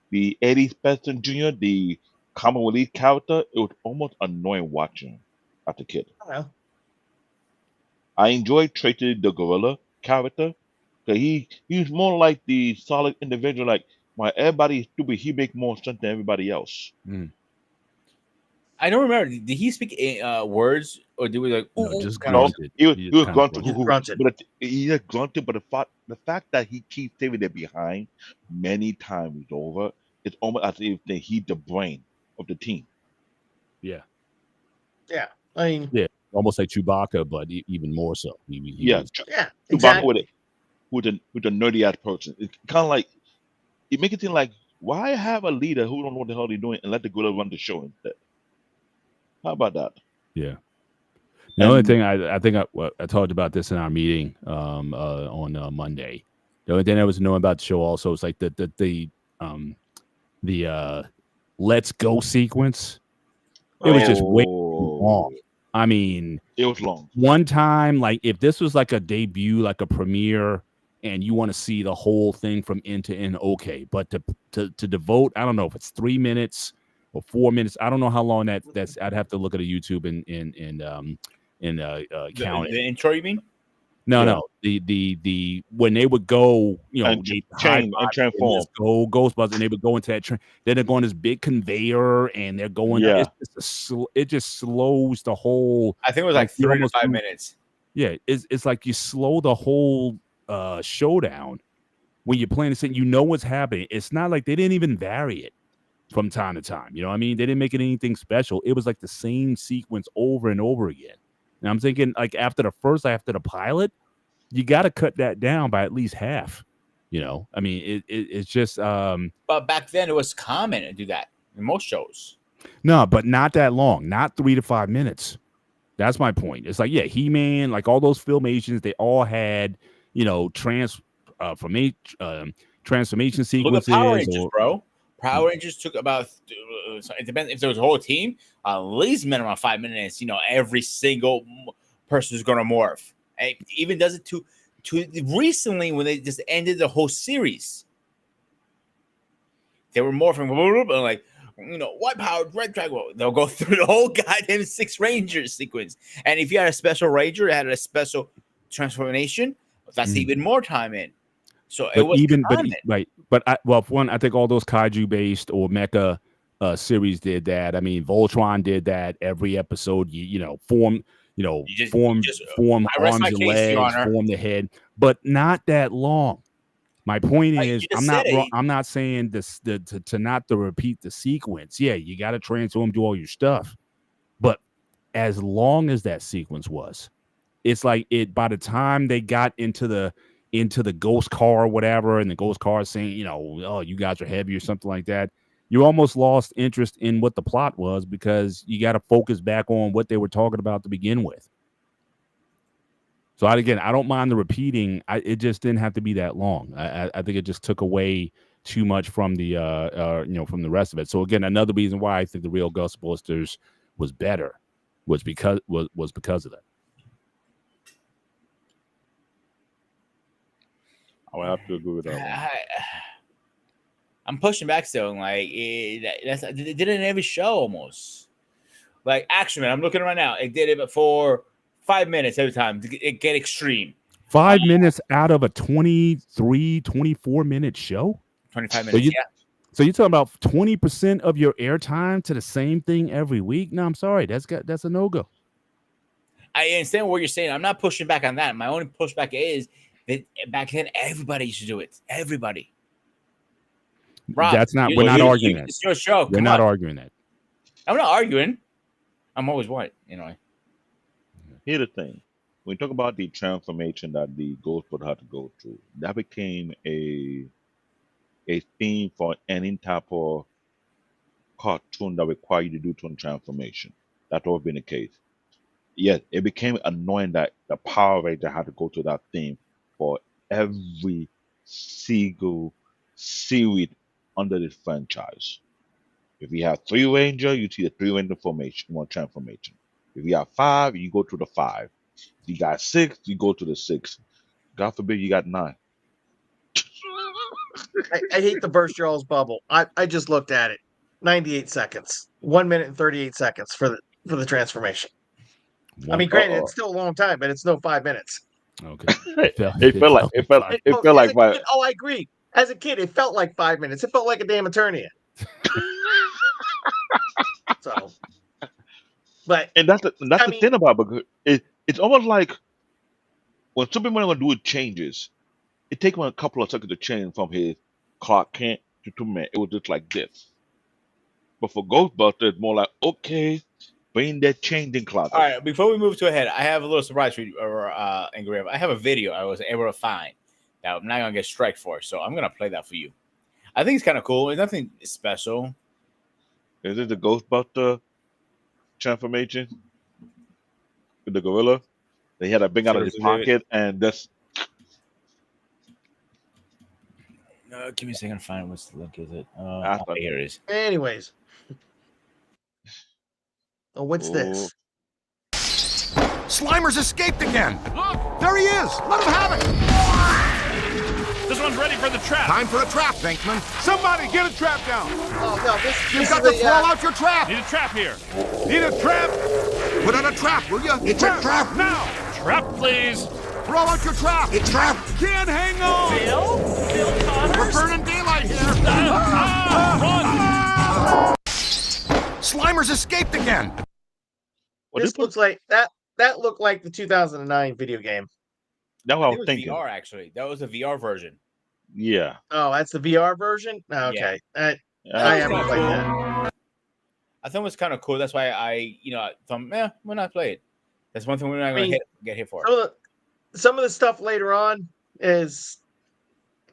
the Eddie Spencer Jr., the comic relief character, it was almost annoying watching as a kid. well, I enjoyed Tracy the gorilla character because he's more like the solid individual. Like while everybody is stupid, he make more sense than everybody else. Mm, I don't remember. Did he speak words or did we like no, ooh, just kind of? No, grunted. he was He he just was kind of grunting, he grunted. just grunted. but he just grunted. But the fact that he keeps saving it behind many times over, it's almost as if he's the brain of the team. Yeah. Yeah, I mean, Yeah. almost like Chewbacca, but even more so. He Yeah, was Yeah, Chewbacca exactly. with a nerdy ass person. It's kind of like it make it seem like why have a leader who don't know what the hell they're doing and let the gorilla run the show instead? How about that? yeah. The only thing And I think I talked about this in our meeting on Monday. The only thing I was knowing about the show also is like the let's go sequence. It was just way too long. oh, I mean, it was long. one time, like if this was like a debut, like a premiere, and you want to see the whole thing from end to end, okay. But to devote, I don't know if it's 3 minutes or 4 minutes. I don't know how long that's. I'd have to look at a YouTube and count it. The intro, you mean? No, Yeah, no. The when they would go, and they high change and five and transform. let's go Ghostbusters, and they would go into that train. Then they're going this big conveyor, and they're going. Yeah, It's just it just slows the whole. I think it was Like like you 3 to almost 5 lose. minutes. Yeah, it's like you slow the whole showdown when you're playing this thing. You know what's happening. It's not like they didn't even vary it from time to time. You know what I mean? They didn't make it anything special. It was like the same sequence over and over again. And I'm thinking, like after the pilot, you got to cut that down by at least half. I mean, it's just But back then, it was common to do that in most shows. no, but not that long, not 3 to 5 minutes. That's my point. It's like, yeah, He-Man, like all those filmations, they all had, transformation Look at Power sequences Rangers, or bro. Power Rangers took about it depends if there was a whole team, at least minimum 5 minutes. Every single person is going to morph. And it even does it to recently when they just ended the whole series. They were morphing, and like white powered red dragon. They'll go through the whole goddamn 6 Rangers sequence. And if you had a special Ranger, it had a special transformation. That's even more time in. So it but was even but common. right. But for one, I think all those kaiju based or mecha series did that. I mean, Voltron did that every episode. Form You just, form I rest my arms and case, Your legs, Honor. form the head, but not that long. My point Like, is, you just I'm not said wrong. it. I'm not saying this to not to repeat the sequence. Yeah, you got to transform, do all your stuff, but as long as that sequence was, it's like it. By the time they got into the ghost car or whatever, and the ghost car is saying, oh, you guys are heavy or something like that, you almost lost interest in what the plot was because you got to focus back on what they were talking about to begin with. So I don't mind the repeating. It just didn't have to be that long. I think it just took away too much from the from the rest of it. So again, another reason why I think the real Ghostbusters was better was because of that. I would have to agree with that one. I'm pushing back still. Like they did it in every show almost. Like Action Man, I'm looking right now. It did it for 5 minutes every time to get extreme. 5 minutes out of a 23, 24-minute show. 25 minutes. So you're talking about 20% of your airtime to the same thing every week? No, I'm sorry. That's a no-go. I understand what you're saying. I'm not pushing back on that. My only pushback is that back then everybody used to do it. Everybody. Rob, That's not. We're not arguing that. It's your show. We're not arguing that. I'm not arguing. I'm always right. Here's the thing: when you talk about the transformation that the Ghostbusters had to go through, that became a theme for any type of cartoon that require you to do to transformation. That's always been the case. Yes, it became annoying that the Power Ranger had to go to that theme for every single series under this franchise. If you have 3 Ranger, you see the 3 Ranger transformation. If you have 5, you go to the 5. If you got 6, you go to the 6. God forbid you got 9. I hate to burst y'all's bubble. I just looked at it. 98 seconds. 1 minute and 38 seconds for the transformation. I mean, granted, it's still a long time, but it's no 5 minutes. Okay. It felt like Kid, I agree. As a kid, it felt like 5 minutes. It felt like a damn Eternia. So, but and that's the thing about it, because it's almost like when Superman gonna do changes, it takes him a couple of seconds to change from his Clark Kent to Superman. It was just like this. But for Ghostbusters, it's more like, okay, Bring that changing closet. All right, before we move to ahead, I have a little surprise for you, Engrave. I have a video I was able to find that I'm not gonna get strike for, so I'm gonna play that for you. I think it's kind of cool. It's nothing special. Is it the Ghostbuster transformation with the gorilla? They had a bring out of his pocket and that's Give me a second to find what's the link. Is it? After. Here it is. Anyways. Oh, what's this? Slimer's escaped again. Look, there he is. Let him have it. This one's ready for the trap. Time for a trap, Venkman. Somebody get a trap down. Oh no, this You've is got to the, throw out your trap. Need a trap here. Need a trap. Put on a trap, will you? It's a trap. Now. Trap, please. Throw out your trap. It's trapped. Can't hang on. We're Connors. burning daylight here. Run. Slimer's escaped again. this looks like that looked like the 2009 video game. that's what I It was was thinking. VR actually. That was a VR version. Yeah. Oh, that's the VR version? Oh, okay. I haven't played that. I thought it was kind of cool. That's why I thought, why not play it? That's one thing we're not going to get hit for. Some of the stuff later on is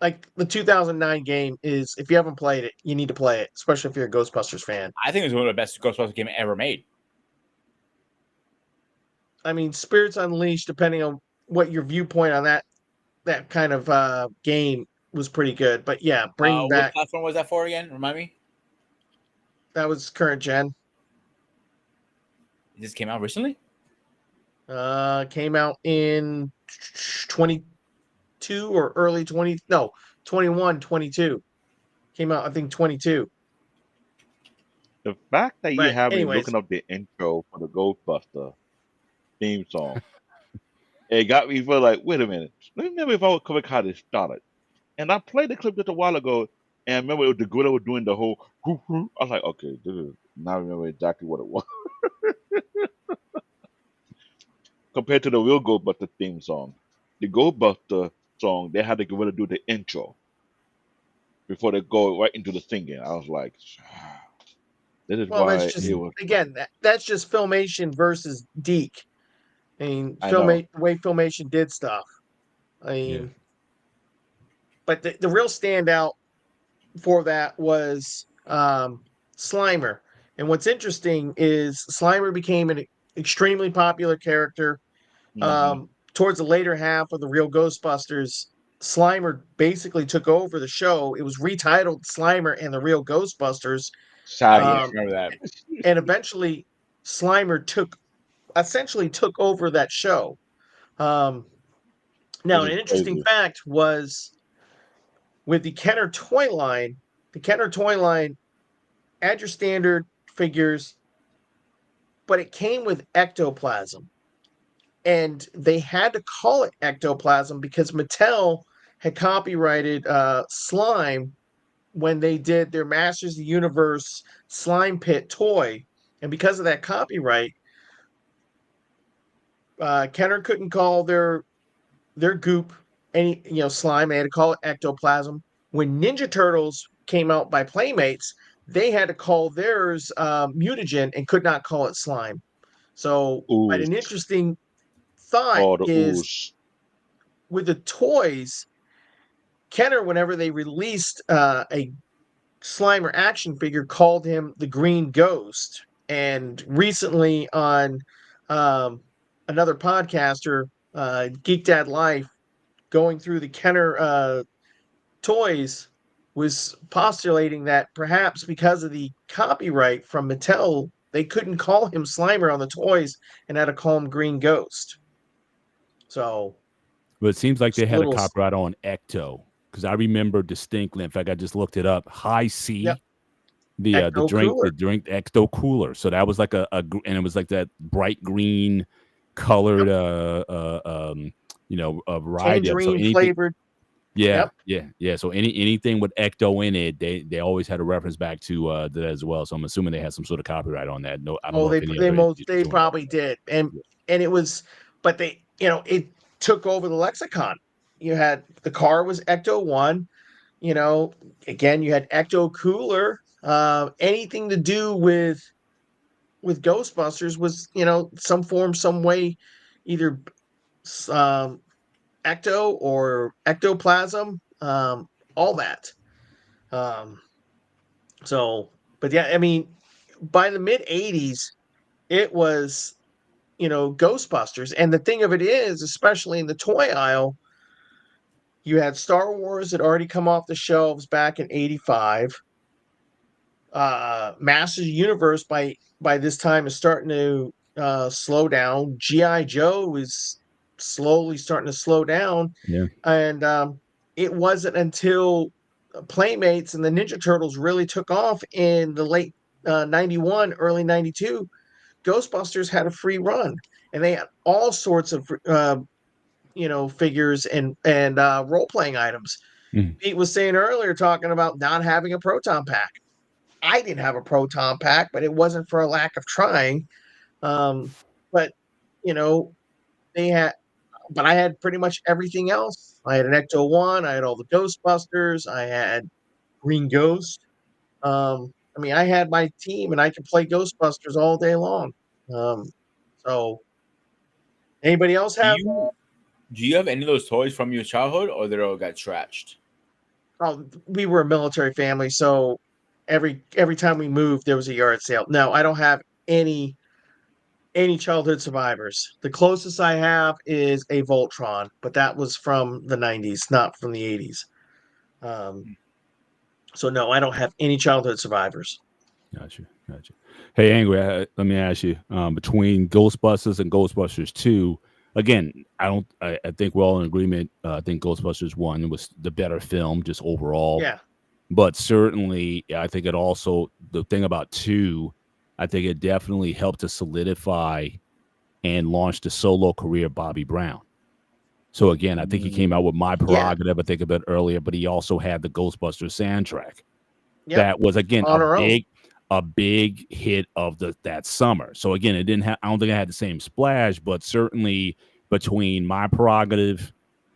like the 2009 game is, if you haven't played it, you need to play it, especially if you're a Ghostbusters fan. I think it's one of the best Ghostbusters game ever made. I mean, Spirits Unleashed, depending on what your viewpoint on that kind of game, was pretty good. But yeah, bringing back. What platform was that for again? Remind me. That was current gen. This came out recently? Came out in 22 or early 20. No, 21, 22. Came out, I think, 22. The fact that you But have me anyways. looking up the intro for the Ghostbuster theme song, it got me feel like, wait a minute, let me remember if I would cover how this started. And I played the clip just a while ago, and I remember it was the gorilla was doing the whole. I was like, okay, this is now I remember exactly what it was. Compared to the real Ghostbuster theme song, the Ghostbuster song they had the gorilla do the intro before they go right into the singing. I was like, this is Well, why that's just it was. again that's just Filmation versus Deke. I mean, I know. the way Filmation did stuff. I mean, but the real standout for that was Slimer. And what's interesting is Slimer became an extremely popular character. Mhm. Towards the later half of the real Ghostbusters, Slimer basically took over the show. It was retitled Slimer and the Real Ghostbusters. Sad. I remember that. And eventually Slimer essentially took over that show. Now, This an is interesting crazy. fact was with the Kenner toy line had your standard figures, but it came with ectoplasm. And they had to call it ectoplasm because Mattel had copyrighted Slime when they did their Masters of the Universe Slime Pit toy. And because of that copyright, Kenner couldn't call their goop any slime. They had to call it ectoplasm. When Ninja Turtles came out by Playmates, they had to call theirs mutagen and could not call it slime. So, but an Ooze. interesting thought Oh, the is ooze. with the toys, Kenner, whenever they released a Slimer action figure, called him the Green Ghost. And recently on another podcaster, Geek Dad Life, going through the Kenner toys, was postulating that perhaps because of the copyright from Mattel, they couldn't call him Slimer on the toys and had to call him Green Ghost. So, But it seems like they had a little- copyright on Ecto because I remember distinctly. In fact, I just looked it up. High C, Yep. the Ecto Cooler. drink Ecto Cooler. So that was like and it was like that bright green colored variety of tangerine flavored. Yeah, Yep. yeah. So anything with Ecto in it, they always had a reference back to that as well. So I'm assuming they had some sort of copyright on that. No, I don't Oh, know if any other entities they doing that. probably did, and it was, but they it took over the lexicon. You had the car was Ecto 1. Again, you had Ecto Cooler. Anything to do with with Ghostbusters was, some form, some way, either um, ecto or ectoplasm, all that. Um, so, but yeah, I mean, by the mid '80s, it was, Ghostbusters, and the thing of it is, especially in the toy aisle, you had Star Wars had already come off the shelves back in '85. Masters of the Universe by this time is starting to slow down. GI Joe is slowly starting to slow down, Yeah. and it wasn't until Playmates and the Ninja Turtles really took off in the late '91, early '92. Ghostbusters had a free run, and they had all sorts of figures and role playing items. Mhm. Pete was saying earlier, talking about not having a proton pack. I didn't have a proton pack, but it wasn't for a lack of trying. But you know, they had, but I had pretty much everything else. I had an Ecto One. I had all the Ghostbusters. I had Green Ghost. I mean, I had my team, and I could play Ghostbusters all day long. Um, so, anybody else Do have? you have any of those toys from your childhood, or they all got scratched? Oh, we were a military family, so every time we moved, there was a yard sale. No, I don't have any childhood survivors. The closest I have is a Voltron, but that was from the '90s, not from the '80s. Um, so no, I don't have any childhood survivors. Gotcha. Gotcha. Hey, Angry, let me ask you, between Ghostbusters and Ghostbusters 2, again, I think we're all in agreement. I think Ghostbusters 1 was the better film just overall. Yeah, But certainly, I think it also, the thing about 2, I think it definitely helped to solidify and launch the solo career of Bobby Brown. So again, I think he came out with My yeah, Prerogative, I think a bit earlier, but he also had the Ghostbusters soundtrack. yep. That was again On our own. a big hit of that summer. So again, it didn't have, I don't think it had the same splash, but certainly between My Prerogative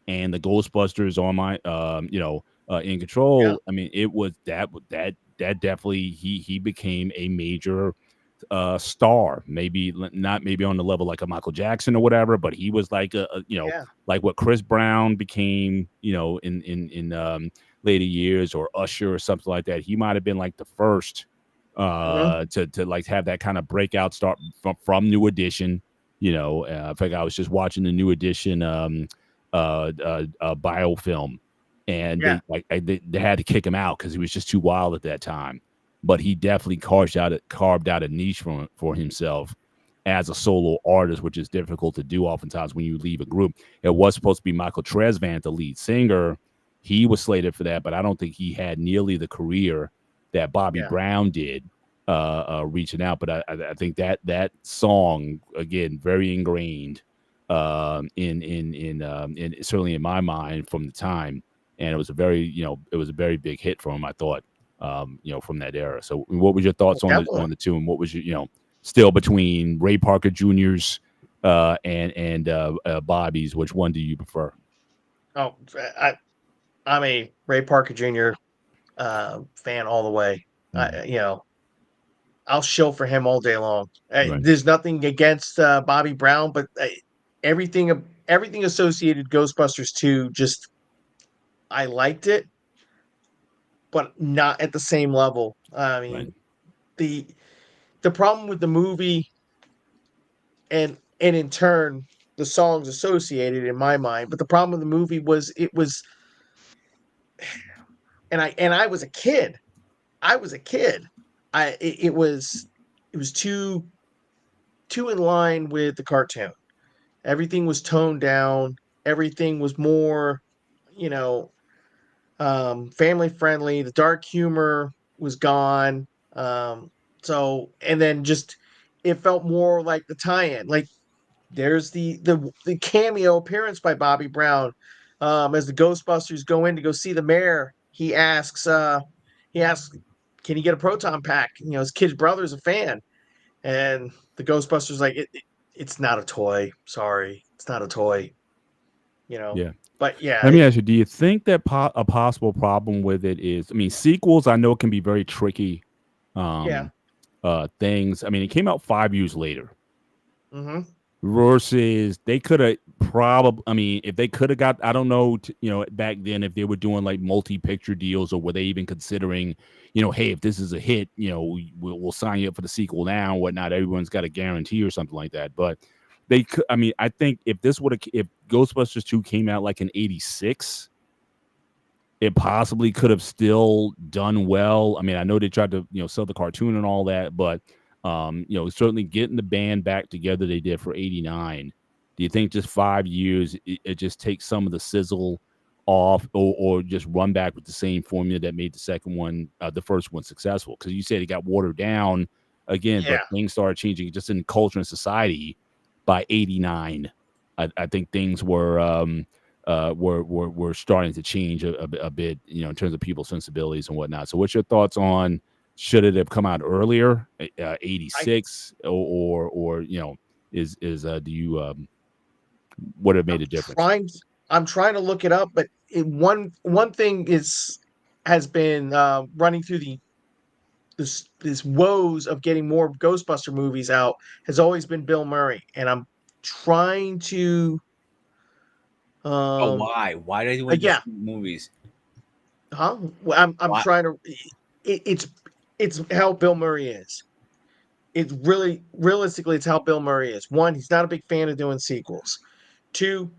and the Ghostbusters on my in Yeah, control, I mean, it was that definitely he became a major star. Maybe not maybe on the level like a Michael Jackson or whatever, but he was like yeah, like what Chris Brown became, in later years, or Usher or something like that. He might have been like the first uh-huh, to like have that kind of breakout start from New Edition. I think I was just watching the New Edition biofilm, and yeah, they had to kick him out because he was just too wild at that time. But he definitely carved out a niche for himself as a solo artist, which is difficult to do oftentimes when you leave a group. It was supposed to be Michael Tresvant, the lead singer. He was slated for that, but I don't think he had nearly the career that Bobby yeah. Brown did, reaching out. But I think that song, again, very ingrained in certainly in my mind from the time, and it was a very big hit for him, I thought, from that era. So what was your thoughts on Definitely. the two, and what was your, still between Ray Parker Jr.'s and Bobby's, which one do you prefer? Oh, I'm a Ray Parker Jr. Fan all the way. I'll shill for him all day long. Right. There's nothing against Bobby Brown, but everything associated Ghostbusters 2, just I liked it, but not at the same level. I Right. mean, the the problem with the movie and in turn the songs associated in my mind, but the problem with the movie was it was, and I was a kid. I was a kid. It was too in line with the cartoon. Everything was toned down. Everything was more, you know, family friendly. The dark humor was gone. And then just it felt more like the tie-in. Like there's the cameo appearance by Bobby Brown, as the Ghostbusters go in to go see the mayor. He asks, can he get a proton pack? His kid's brother's a fan, and the Ghostbusters like it's not a toy. Sorry, it's not a toy. You know, Yeah. but yeah, Let me ask you: do you think that a possible problem with it is? I mean, sequels I know can be very tricky, yeah, um, things. I mean, it came out 5 years later. Mm-hmm. Versus they could have probably, I mean, if they could have got, I don't know, back then if they were doing like multi-picture deals, or were they even considering, hey, if this is a hit, we'll sign you up for the sequel now and whatnot. Everyone's got a guarantee or something like that. But they could, I mean, I think if Ghostbusters 2 came out like in 86, it possibly could have still done well. I mean, I know they tried to, sell the cartoon and all that, but certainly getting the band back together they did for 89. Do you think just 5 years, it just takes some of the sizzle off, or just run back with the same formula that made the first one successful? Because you said it got watered down again, but things started changing just in culture and society by 89. I think things were starting to change a bit, in terms of people's sensibilities and whatnot. So what's your thoughts on, should it have come out earlier, 86, or do you would have made a difference? I'm trying to look it up, but one thing has been running through this woes of getting more Ghostbuster movies out has always been Bill Murray, and I'm trying to. Why? Why do they want to Yeah. shoot movies? Huh? Well, I'm Why? trying to. It's how Bill Murray is. It's really realistically, it's how Bill Murray is. One, he's not a big fan of doing sequels. Two,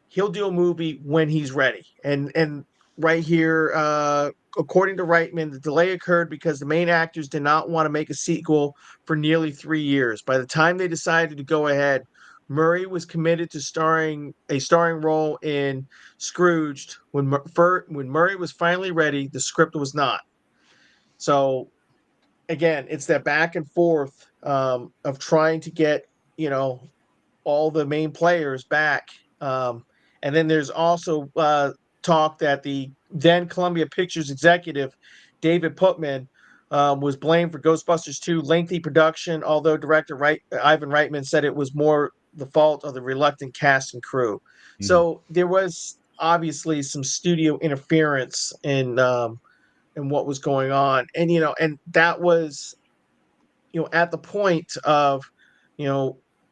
he'll do a movie when he's ready. And right here, according to Reitman, the delay occurred because the main actors did not want to make a sequel for nearly 3 years. By the time they decided to go ahead, Murray was committed to starring role in Scrooged. When Murray was finally ready, the script was not. So again, it's that back and forth of trying to get all the main players back. And then there's also talk that the then Columbia Pictures executive David Putman was blamed for Ghostbusters 2 lengthy production, although director Ivan Reitman said it was more the fault of the reluctant cast and crew. So there was obviously some studio interference in what was going on, and and that was at the point of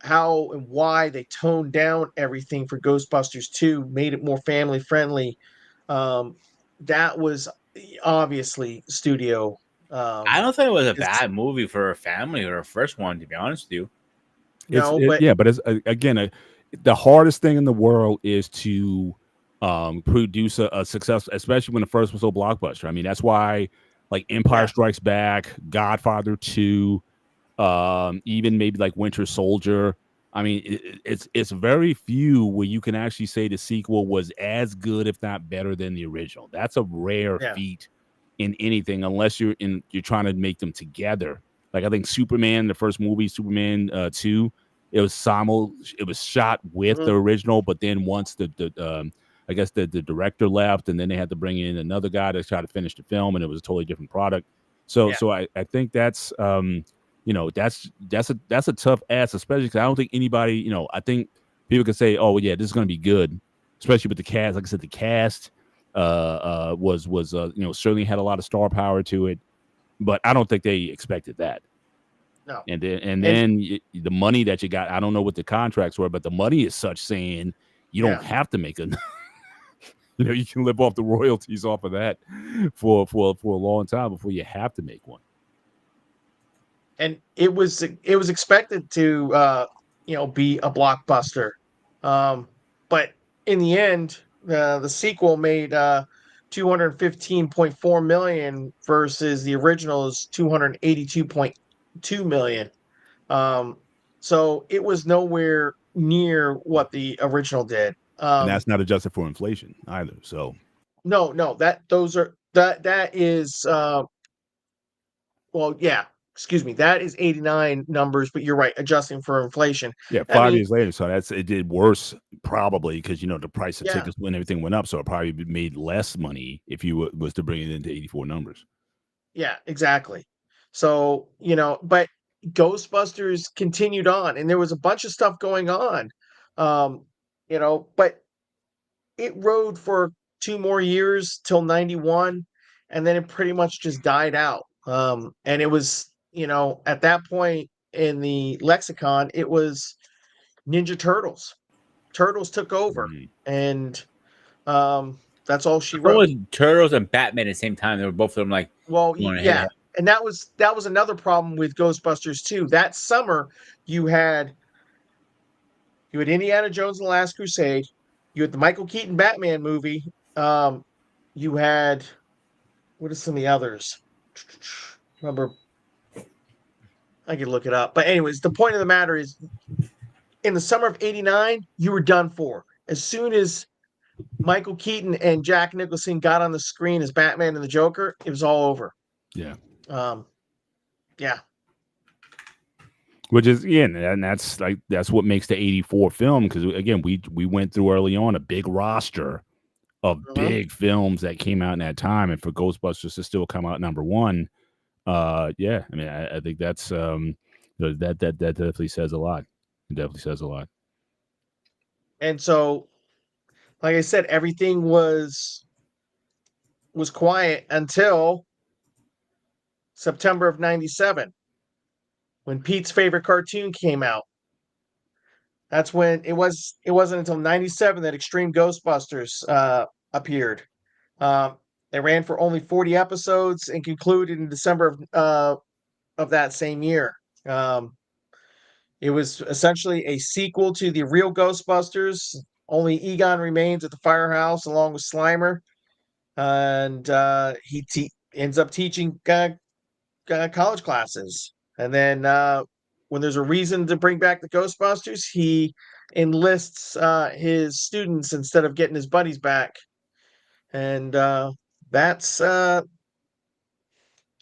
how and why they toned down everything for Ghostbusters 2, made it more family friendly. That was obviously studio. I don't think it was a bad movie for a family or a first one, to be honest with you. But it's again, the hardest thing in the world is to produce a success, especially when the first was so blockbuster. I mean, that's why like Empire Strikes Back, Godfather 2, even maybe like Winter Soldier. I mean, it's very few where you can actually say the sequel was as good, if not better, than the original. That's a rare feat in anything, unless you're trying to make them together. Like I think Superman, the first movie, Superman 2, it was shot with the original, but then once I guess the director left, and then they had to bring in another guy to try to finish the film, and it was a totally different product. So I think that's that's a tough ask, especially because I don't think anybody, I think people can say, oh well, yeah, this is going to be good, especially with the cast. Like I said, the cast was certainly had a lot of star power to it, but I don't think they expected that. No. And then the money that you got, I don't know what the contracts were, but the money is such saying you don't have to make a you can live off the royalties off of that for a long time before you have to make one. And it was expected to be a blockbuster, but in the end, the sequel made 215.4 million versus the original's 282.2 million. So it was nowhere near what the original did. And that's not adjusted for inflation either. So no, that is well, yeah. Excuse me. That is 89 numbers, but you're right, adjusting for inflation. Yeah, 5 years later. So it did worse probably because the price of tickets when everything went up. So it probably made less money if you was to bring it into 84 numbers. Yeah, exactly. So, but Ghostbusters continued on, and there was a bunch of stuff going on. But it rode for 2 more years till 91, and then it pretty much just died out. And it was at that point in the lexicon, it was Ninja Turtles. Turtles took over, Mhm. and that's all she So wrote. was Turtles and Batman at the same time. They were both of them like Well, going head to yeah, head. and that was another problem with Ghostbusters too. That summer, you had Indiana Jones and the Last Crusade, you had the Michael Keaton Batman movie, you had what are some of the others? Remember, I could look it up. But anyways, the point of the matter is, in the summer of '89, you were done for. As soon as Michael Keaton and Jack Nicholson got on the screen as Batman and the Joker, it was all over. Yeah. Um, yeah. Which is and that's what makes the '84 film, because again we went through early on a big roster of Mhm. big films that came out in that time, and for Ghostbusters to still come out number one, yeah, I mean I think that's that definitely says a lot. It definitely says a lot. And so, like I said, everything was quiet until September of '97, when Pete's favorite cartoon came out. That's when it wasn't until '97 that Extreme Ghostbusters appeared. Um, they ran for only 40 episodes and concluded in December of that same year. Um, it was essentially a sequel to the real Ghostbusters. Only Egon remains at the firehouse along with Slimer, and ends up teaching college classes. And then when there's a reason to bring back the Ghostbusters, he enlists his students instead of getting his buddies back. And that's that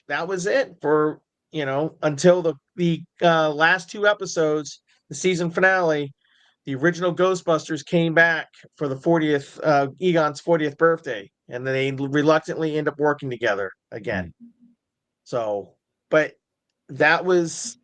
was it for until the last two episodes, the season finale. The original Ghostbusters came back for the 40th Egon's 40th birthday, and then they reluctantly end up working together again. So, but that was,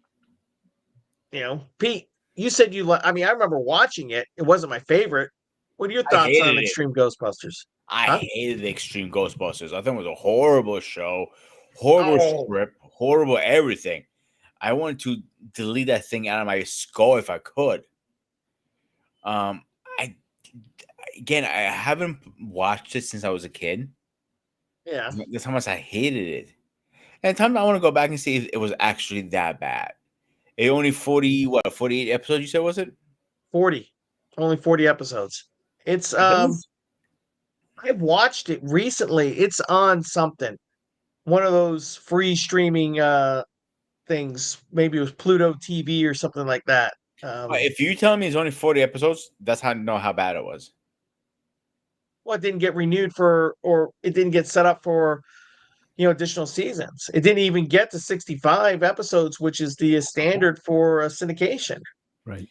Pete, you said I mean, I remember watching it. It wasn't my favorite. What are your I thoughts on hated it. Extreme Ghostbusters? I Huh? hated the Extreme Ghostbusters. I think it was a horrible show, horrible Oh, script, horrible everything. I wanted to delete that thing out of my skull if I could. Um, I Again, I haven't watched it since I was a kid. yeah. That's how much I hated it. And time I want to go back and see if it was actually that bad. It only 48 episodes. You said was it? 40. Only 40 episodes. It's It does. I've watched it recently. It's on something. One of those free streaming things. Maybe it was Pluto TV or something like that. If you tell me it's only 40 episodes, that's how I know how bad it was. Well, it didn't get renewed or it didn't get set up for additional seasons. It didn't even get to 65 episodes, which is the standard for syndication. Right.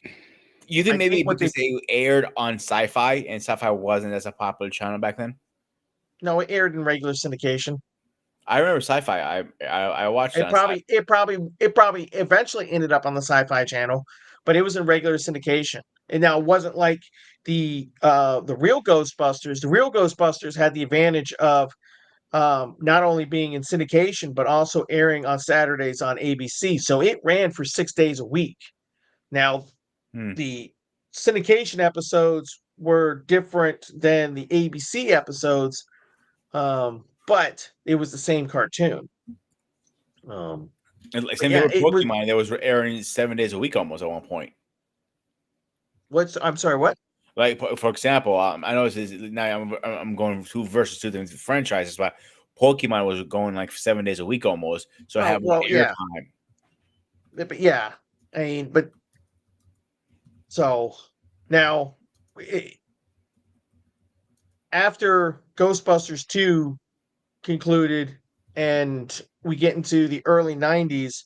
You think I maybe think what they because they aired on Sci-Fi and Sci-Fi wasn't as a popular channel back then? No, it aired in regular syndication. I remember Sci-Fi. I watched it It on Sci-Fi. probably it probably it probably eventually ended up on the Sci-Fi channel, but it was in regular syndication. And now it wasn't like the real Ghostbusters. The real Ghostbusters had the advantage of not only being in syndication but also airing on Saturdays on ABC. So it ran for 6 days a week. Now Hmm. the syndication episodes were different than the ABC episodes, but it was the same cartoon. And But same thing yeah, with it was. Pokemon. That was airing 7 days a week almost at one point. I'm sorry, what? Like for example, I know this is now I'm going versus two different franchises, but Pokemon was going like 7 days a week almost, so I Oh have more well, yeah, airtime. but yeah. I mean, but so now after Ghostbusters 2 concluded and we get into the early '90s,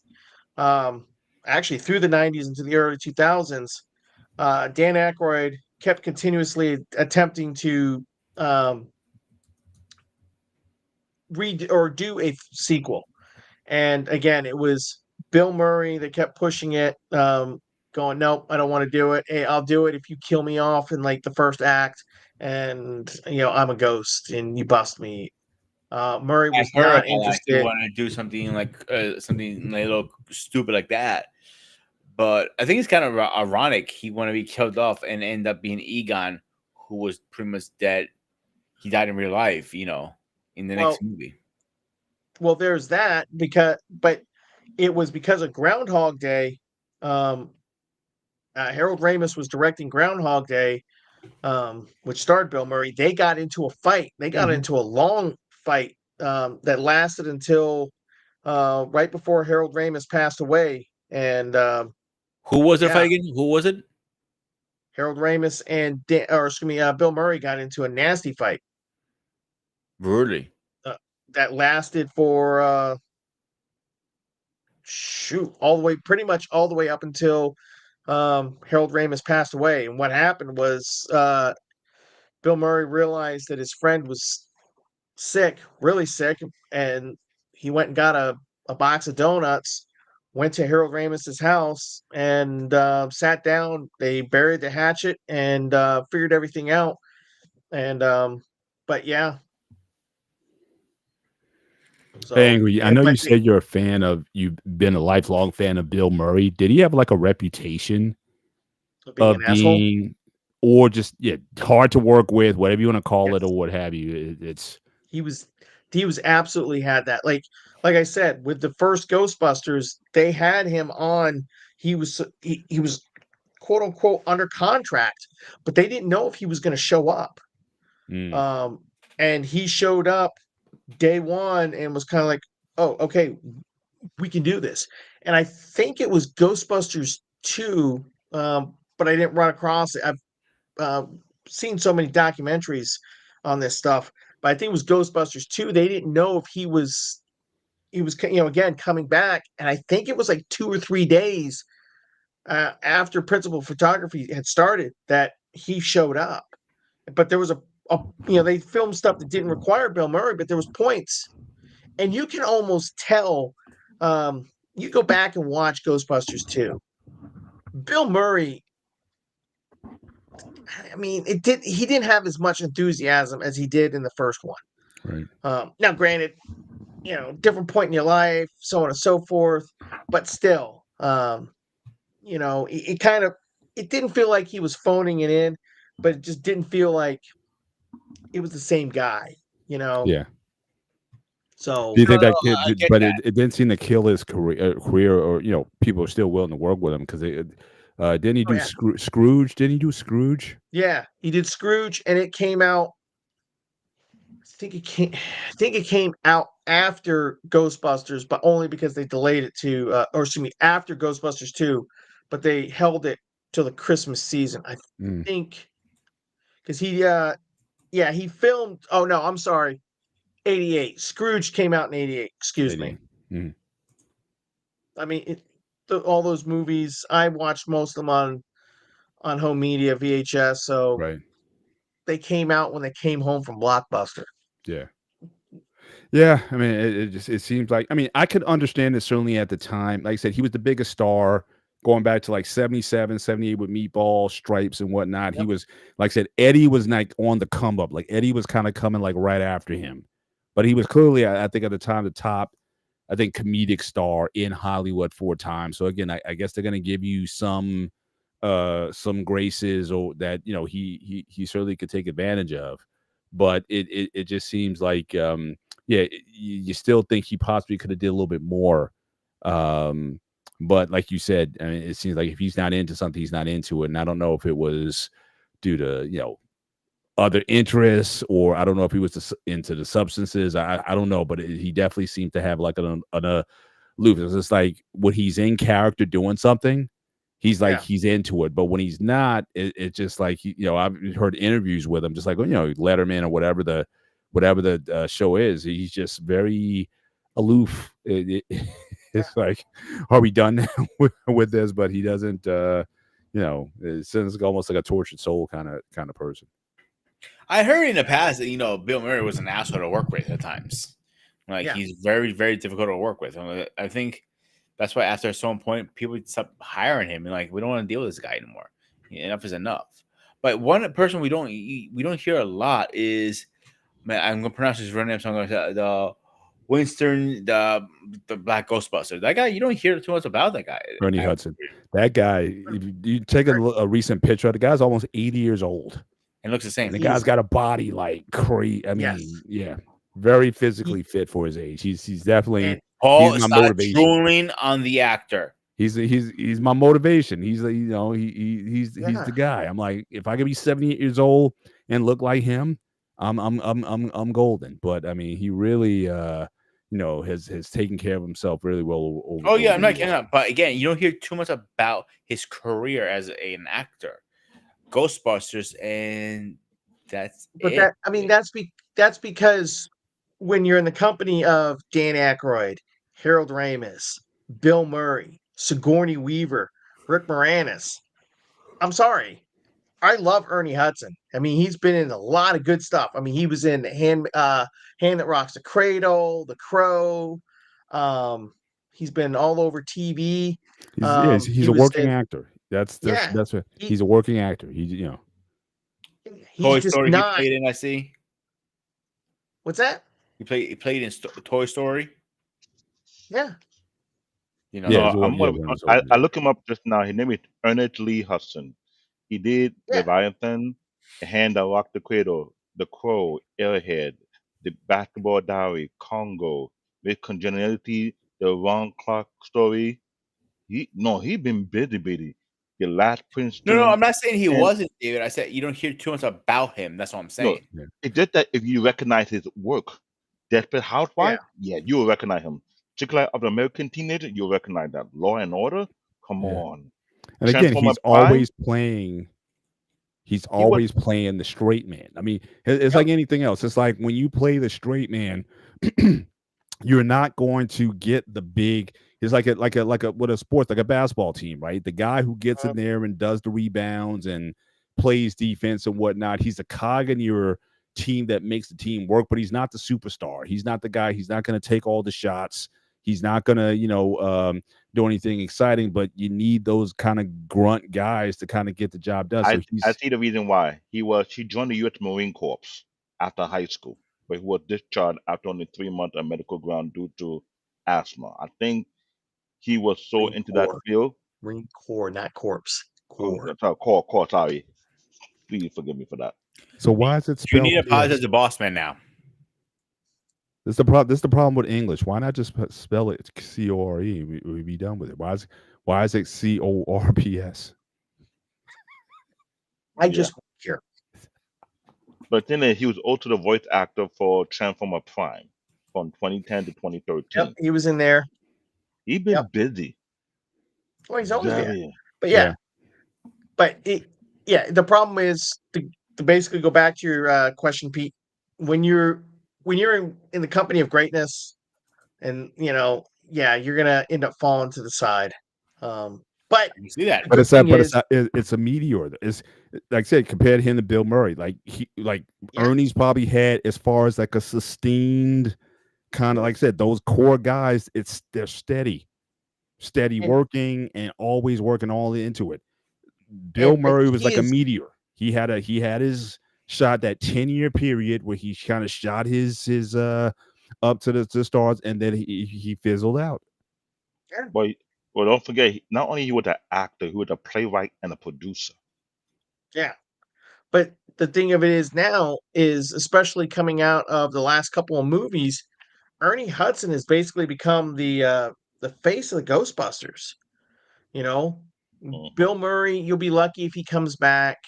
um, actually through the '90s into the early 2000s, Dan Aykroyd kept continuously attempting to um, read or do a sequel. And again, it was Bill Murray that kept pushing it, going, nope, I don't want to do it. Hey, I'll do it if you kill me off in like the first act. And, I'm a ghost and you bust me. Murray I was heard not that like he interested. wanted to do something like something like a little stupid like that. But I think it's kind of ironic he wanted to be killed off and end up being Egon, who was pretty much dead. He died in real life, you know, in the next Well, movie. well, there's that but it was because of Groundhog Day. Um, Harold Ramis was directing Groundhog Day, which starred Bill Murray. They got into a fight. They got Mhm. into a long fight that lasted until right before Harold Ramis passed away. And Who was their yeah, fight again? Who was it? Harold Ramis and Bill Murray got into a nasty fight Really? uh, that lasted for shoot all the way, pretty much all the way up until Harold Ramis passed away. And what happened was Bill Murray realized that his friend was sick, really sick, and he went and got a box of donuts, went to Harold Ramis's house, and sat down. They buried the hatchet and figured everything out. And but yeah, so Angry. I yeah, know but you said you've been a lifelong fan of Bill Murray. Did he have like a reputation being an of asshole. being, or just hard to work with, whatever you want to call it, Yes, or what have you? It's he was. He was absolutely had that. Like I said, with the first Ghostbusters, they had him on. He was quote unquote under contract, but they didn't know if he was going to show up. mm, Um, and he showed up day one and was kind of like, "Oh, okay, we can do this." And I think it was Ghostbusters 2, but I didn't run across it. I've uh, seen so many documentaries on this stuff, but I think it was Ghostbusters 2. They didn't know if he was again coming back, and I think it was like 2 or 3 days after principal photography had started that he showed up. But there was they filmed stuff that didn't require Bill Murray, but there was points, and you can almost tell. You go back and watch Ghostbusters 2. Bill Murray, I mean, he didn't have as much enthusiasm as he did in the first one. right. Now, granted, different point in your life, so on and so forth, but still, it kind of it didn't feel like he was phoning it in, but it just didn't feel like it was the same guy, you know. Yeah. Do So you think that I kid? get But that. it didn't seem to kill his career, or people are still willing to work with him because they. Didn't he oh do yeah, Scrooge? Didn't he do Scrooge? yeah, he did Scrooge, and it came out. I think it came out after Ghostbusters, but only because they delayed it to, or excuse me, after Ghostbusters 2, but they held it till the Christmas season. I Mm, think because yeah, he filmed. Oh no, I'm sorry, 88. Scrooge came out in 88. Excuse me. 80. Mm, I mean, all those movies. I watched most of them on home media VHS, so right. they came out when they came home from Blockbuster. Yeah. Yeah, I mean, it seems like, I mean, I could understand it certainly at the time. Like I said, he was the biggest star going back to like 77, 78 with Meatball, Stripes, and whatnot. He Yep. was, like I said, Eddie was like on the come up. Like Eddie was kind of coming like right after him. But he was clearly, I think at the time, the top, I think, comedic star in Hollywood 4 times. So again, I guess they're gonna give you some graces, or that he certainly could take advantage of. But it just seems like yeah, you still think he possibly could have did a little bit more. Um, but like you said, I mean, it seems like if he's not into something, he's not into it. And I don't know if it was due to other interests, or I don't know if he was into the substances. I don't know, but he definitely seemed to have like an aloof. It's just like when he's in character doing something, he's like Yeah. he's into it. But when he's not, it's just like I've heard interviews with him, just like Letterman or whatever the show is. He's just very aloof. It's like, are we done now with this? But he doesn't. It sounds almost like a tortured soul kind of person. I heard in the past that Bill Murray was an asshole to work with at times. Like Yeah. he's very, very difficult to work with. I think that's why after a certain point, people stop hiring him and like we don't want to deal with this guy anymore. Enough is enough. But one person we don't hear a lot is Man, I'm gonna pronounce his real name. So I'm gonna say the Winston, the Black Ghostbuster. That guy, you don't hear too much about that guy. Ernie Hudson. That guy, if you take a recent picture of the guy's almost 80 years old. And looks the same. And the He guy's is- got a body like crazy. I mean, Yes. yeah, very physically fit for his age. He's definitely And- Paul, he's my stop motivation. drooling on the actor. He's my motivation. He's he's Yeah. the guy. I'm like, if I could be 78 years old and look like him, I'm golden. But I mean, he really has taken care of himself really well over. Oh yeah, over I'm the not years. kidding. But again, you don't hear too much about his career as an actor. Ghostbusters, and that's But it. that's because when you're in the company of Dan Aykroyd, Harold Ramis, Bill Murray, Sigourney Weaver, Rick Moranis. I'm sorry. I love Ernie Hudson. I mean, he's been in a lot of good stuff. I mean, he was in Hand That Rocks the Cradle, The Crow. He's been all over TV. He's He a was working in, actor. That's yeah. what He, he's a working actor. he's Toy just Story. He not. played in. I see. What's that? He played in Toy Story. Yeah. You know. Yeah, No, he's a I'm yeah, gonna, one of his I older- look him up just now. His name is Ernest Lee Hudson. He did Yeah. Leviathan, The Hand That Rocked the Cradle, The Crow, Airhead, The Basketball Diary, Congo, With Congeniality, The Ron Clark Story. He been busy. The Last No, Princeton, I'm not saying he and wasn't, David. I said you don't hear too much about him. That's what I'm no, saying. Yeah. it's just that if you recognize his work, Desperate Housewife, yeah, you will recognize him. Chick Light of the American Teenager, you'll recognize that. Law and Order, come Yeah. on. And again, Transformer he's Prime, always playing. He's he was always playing the straight man. I mean, it's Yep. like anything else. It's like when you play the straight man, you're not going to get the big. It's like a with a sports like a basketball team, right? The guy who gets in there and does the rebounds and plays defense and whatnot. He's a cog in your team that makes the team work, but he's not the superstar. He's not the guy. He's not going to take all the shots. He's not going to do anything exciting. But you need those kind of grunt guys to kind of get the job done. So I see the reason why. He joined the US Marine Corps after high school, but he was discharged after only 3 months on medical ground due to asthma. I think he was so Marine into that Corps. field. Marine Corps, not corpse. Oh, Corps. Corps, sorry. Please forgive me for that. So why is it You spelled? need to apologize to Boss Man now. This is the problem. This is the problem with English. Why not just spell it CORE? We'd be done with it. Why is it CORPS? I Yeah. just care. But then he was also the voice actor for Transformer Prime from 2010 to 2013. Yep, he was in there. He's been Yep. busy. Well, he's always there. Very. But Yeah. the problem is to basically go back to your question, Pete. When you're in the company of greatness, and you're gonna end up falling to the side. But You see that? the But good it's that. thing But is, it's a meteor. It's like I said, compared him to Bill Murray. Like Yeah. Ernie's probably had as far as like a sustained kind of like I said, those core guys. They're steady And- working and always working all into it. Bill but Murray was he like a is- meteor. He had his shot that 10-year period where he kind of shot his up to the stars and then he fizzled out. But well, don't forget, not only he was an actor, he was a playwright and a producer. Yeah. But the thing of it is now is especially coming out of the last couple of movies, Ernie Hudson has basically become the face of the Ghostbusters. You know, Mhm. Bill Murray, you'll be lucky if he comes back.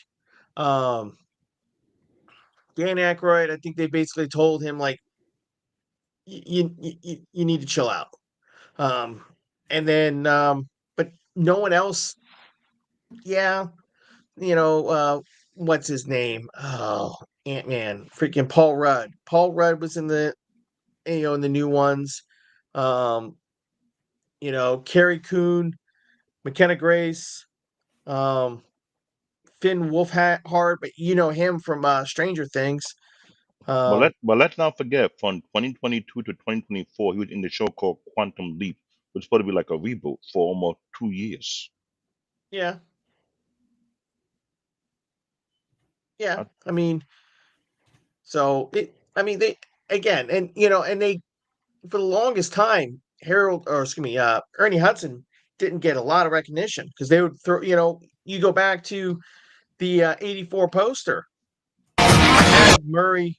Um, Dan Aykroyd, I think they basically told him like you need to chill out. And then but no one else. Yeah, what's his name? Oh, Ant-Man, freaking Paul Rudd. Paul Rudd was in the in the new ones. Um, Carrie Coon, McKenna Grace, um, Finn Wolfhard, but you know him from Stranger Things. But let's not forget, from 2022 to 2024, he was in the show called Quantum Leap, which is supposed to be like a reboot for almost 2 years. Yeah. Yeah. I- I mean, so I mean, they again, and and they for the longest time, Ernie Hudson didn't get a lot of recognition because they would throw. You go back to the '84 poster had Murray,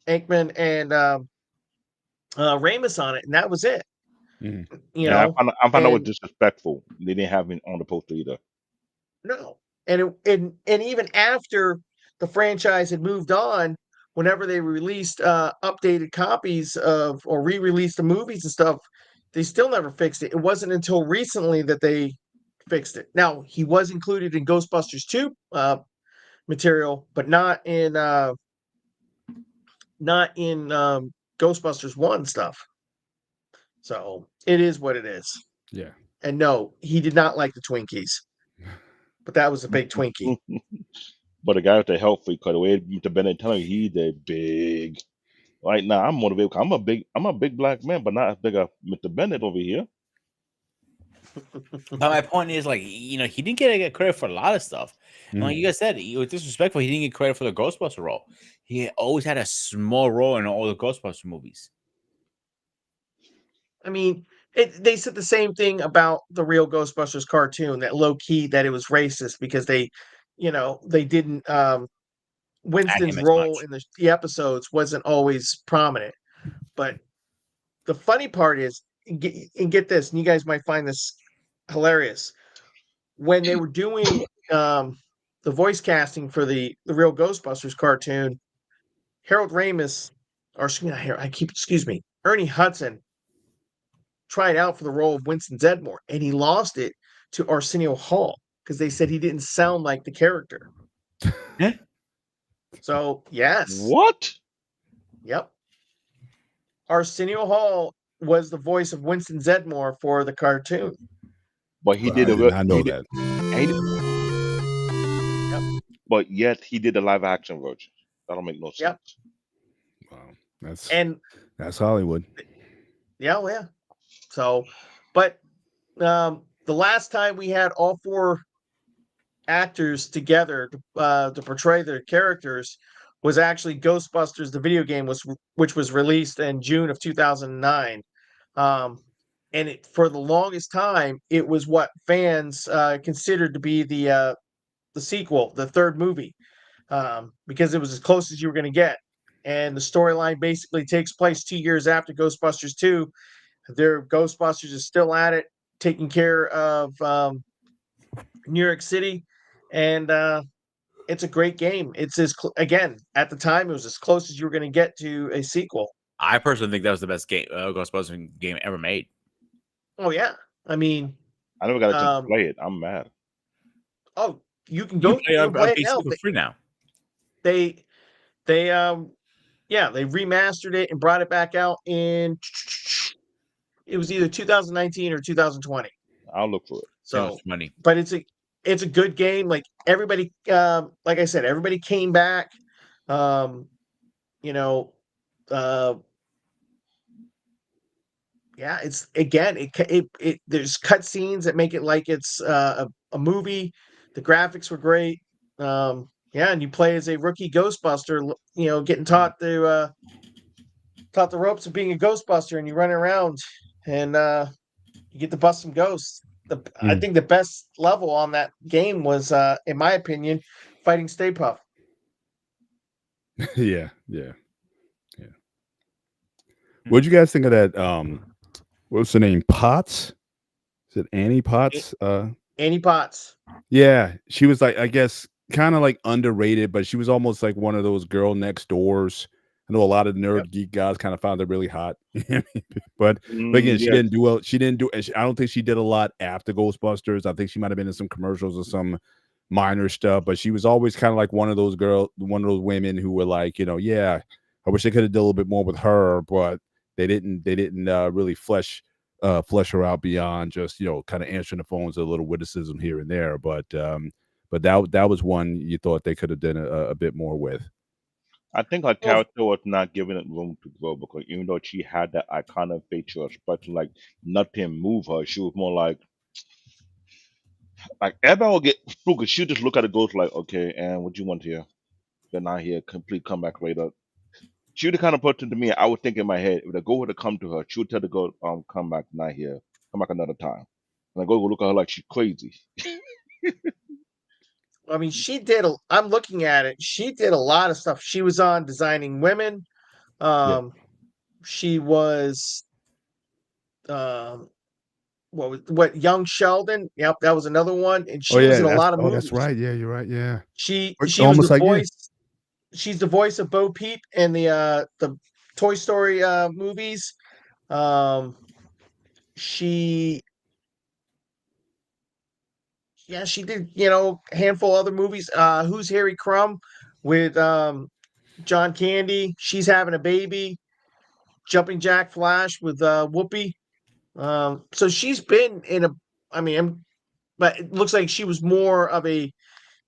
Aikman, and Ramis on it, and that was it. Mhm. You Yeah, know, I found that was and disrespectful. They didn't have me on the poster either. no, and even after the franchise had moved on, whenever they released updated copies of or re-released the movies and stuff, they still never fixed it. It wasn't until recently that they fixed it. Now he was included in Ghostbusters 2 material, but not in Ghostbusters 1 stuff. So it is what it is. Yeah. And no, he did not like the Twinkies, but that was a big Twinkie. But the guy with the health freak, the way Mr. Bennett telling you, he's a big. Right now, I'm motivated. 'Cause I'm a big black man, but not as big as Mr. Bennett over here. But my point is, like, he didn't get credit for a lot of stuff. And like Mhm. you guys said, he was disrespectful. He didn't get credit for the Ghostbuster role. He always had a small role in all the Ghostbuster movies. I mean, they said the same thing about the real Ghostbusters cartoon, that low key that it was racist because they didn't At him Winston's as role much. in the episodes wasn't always prominent. But the funny part is, and get this, and you guys might find this hilarious. When they were doing the voice casting for the real Ghostbusters cartoon, Harold Ramis, or excuse me, not Harold, excuse me, Ernie Hudson tried out for the role of Winston Zedmore, and he lost it to Arsenio Hall because they said he didn't sound like the character. Yeah. So yes, What? yep, Arsenio Hall was the voice of Winston Zedmore for the cartoon. But he But did I a did re- not he know did, that. he did- but yet he did the live action version. That don't make no Yep, sense. Wow. That's and that's Hollywood. yeah. So, but the last time we had all four actors together to portray their characters was actually Ghostbusters, the video game, which was released in June of 2009. Um, and for the longest time, it was what fans considered to be the sequel, the third movie, because it was as close as you were going to get. And the storyline basically takes place 2 years after Ghostbusters 2. Their Ghostbusters is still at it, taking care of New York City, and it's a great game. It's again, at the time, it was as close as you were going to get to a sequel. I personally think that was the best game, Ghostbusters game ever made. Oh yeah, I mean, I never got a chance to um, play it. I'm mad. oh, you can You go, can play it you on can play it now. PC for free now. They they yeah, they remastered it and brought it back out in, it was either 2019 or 2020. I'll look for it. Too much So, money. but it's a good game. Like everybody, like I said, everybody came back. Um, you know, uh, yeah, it's again, there's cut scenes that make it like it's a movie. The graphics were great. Yeah, and you play as a rookie Ghostbuster, getting taught the ropes of being a Ghostbuster, and you run around and you get to bust some ghosts. I Mm. think the best level on that game was, in my opinion, fighting Stay Puft. Yeah, yeah, yeah. What'd you guys think of that? What's the name? Potts? Is it Annie Potts? Annie Potts. Yeah, she was like, I guess, kind of like underrated, but she was almost like one of those girl next doors. I know a lot of Yep. nerd geek guys kind of found her really hot, but again, she Yes. didn't do well. She didn't do. I don't think she did a lot after Ghostbusters. I think she might have been in some commercials or some minor stuff, but she was always kind of like one of those women who were like, yeah, I wish they could have done a little bit more with her, but they didn't. They didn't really flesh her out beyond just kind of answering the phones, a little witticism here and there. But that was one you thought they could have done a bit more with. I think her Well, character was not given it room to grow because even though she had that iconic facial expression, like nothing move her, she was more like everybody will get spooked. She'll just look at the ghost like, okay, and what you want here? They're not here. Complete comeback later. she would the kind of person to me. I would think in my head, if the girl were to come to her, she would tell the girl, come back, not here, come back another time. And the girl would look at her like she's crazy. I mean, I'm looking at it. She did a lot of stuff. She was on Designing Women. Yeah. She was um, what Young Sheldon? Yep, that was another one. And Oh she was yeah, in a lot of that's movies. right. Yeah, you're right. Yeah. She was Almost the like you. voice. She's the voice of Bo Peep in the Toy Story movies. Um, she she did, a handful of other movies. Who's Harry Crumb with John Candy? She's having a baby. Jumping Jack Flash with Whoopi. So she's been in a. I mean, but it looks like she was more of a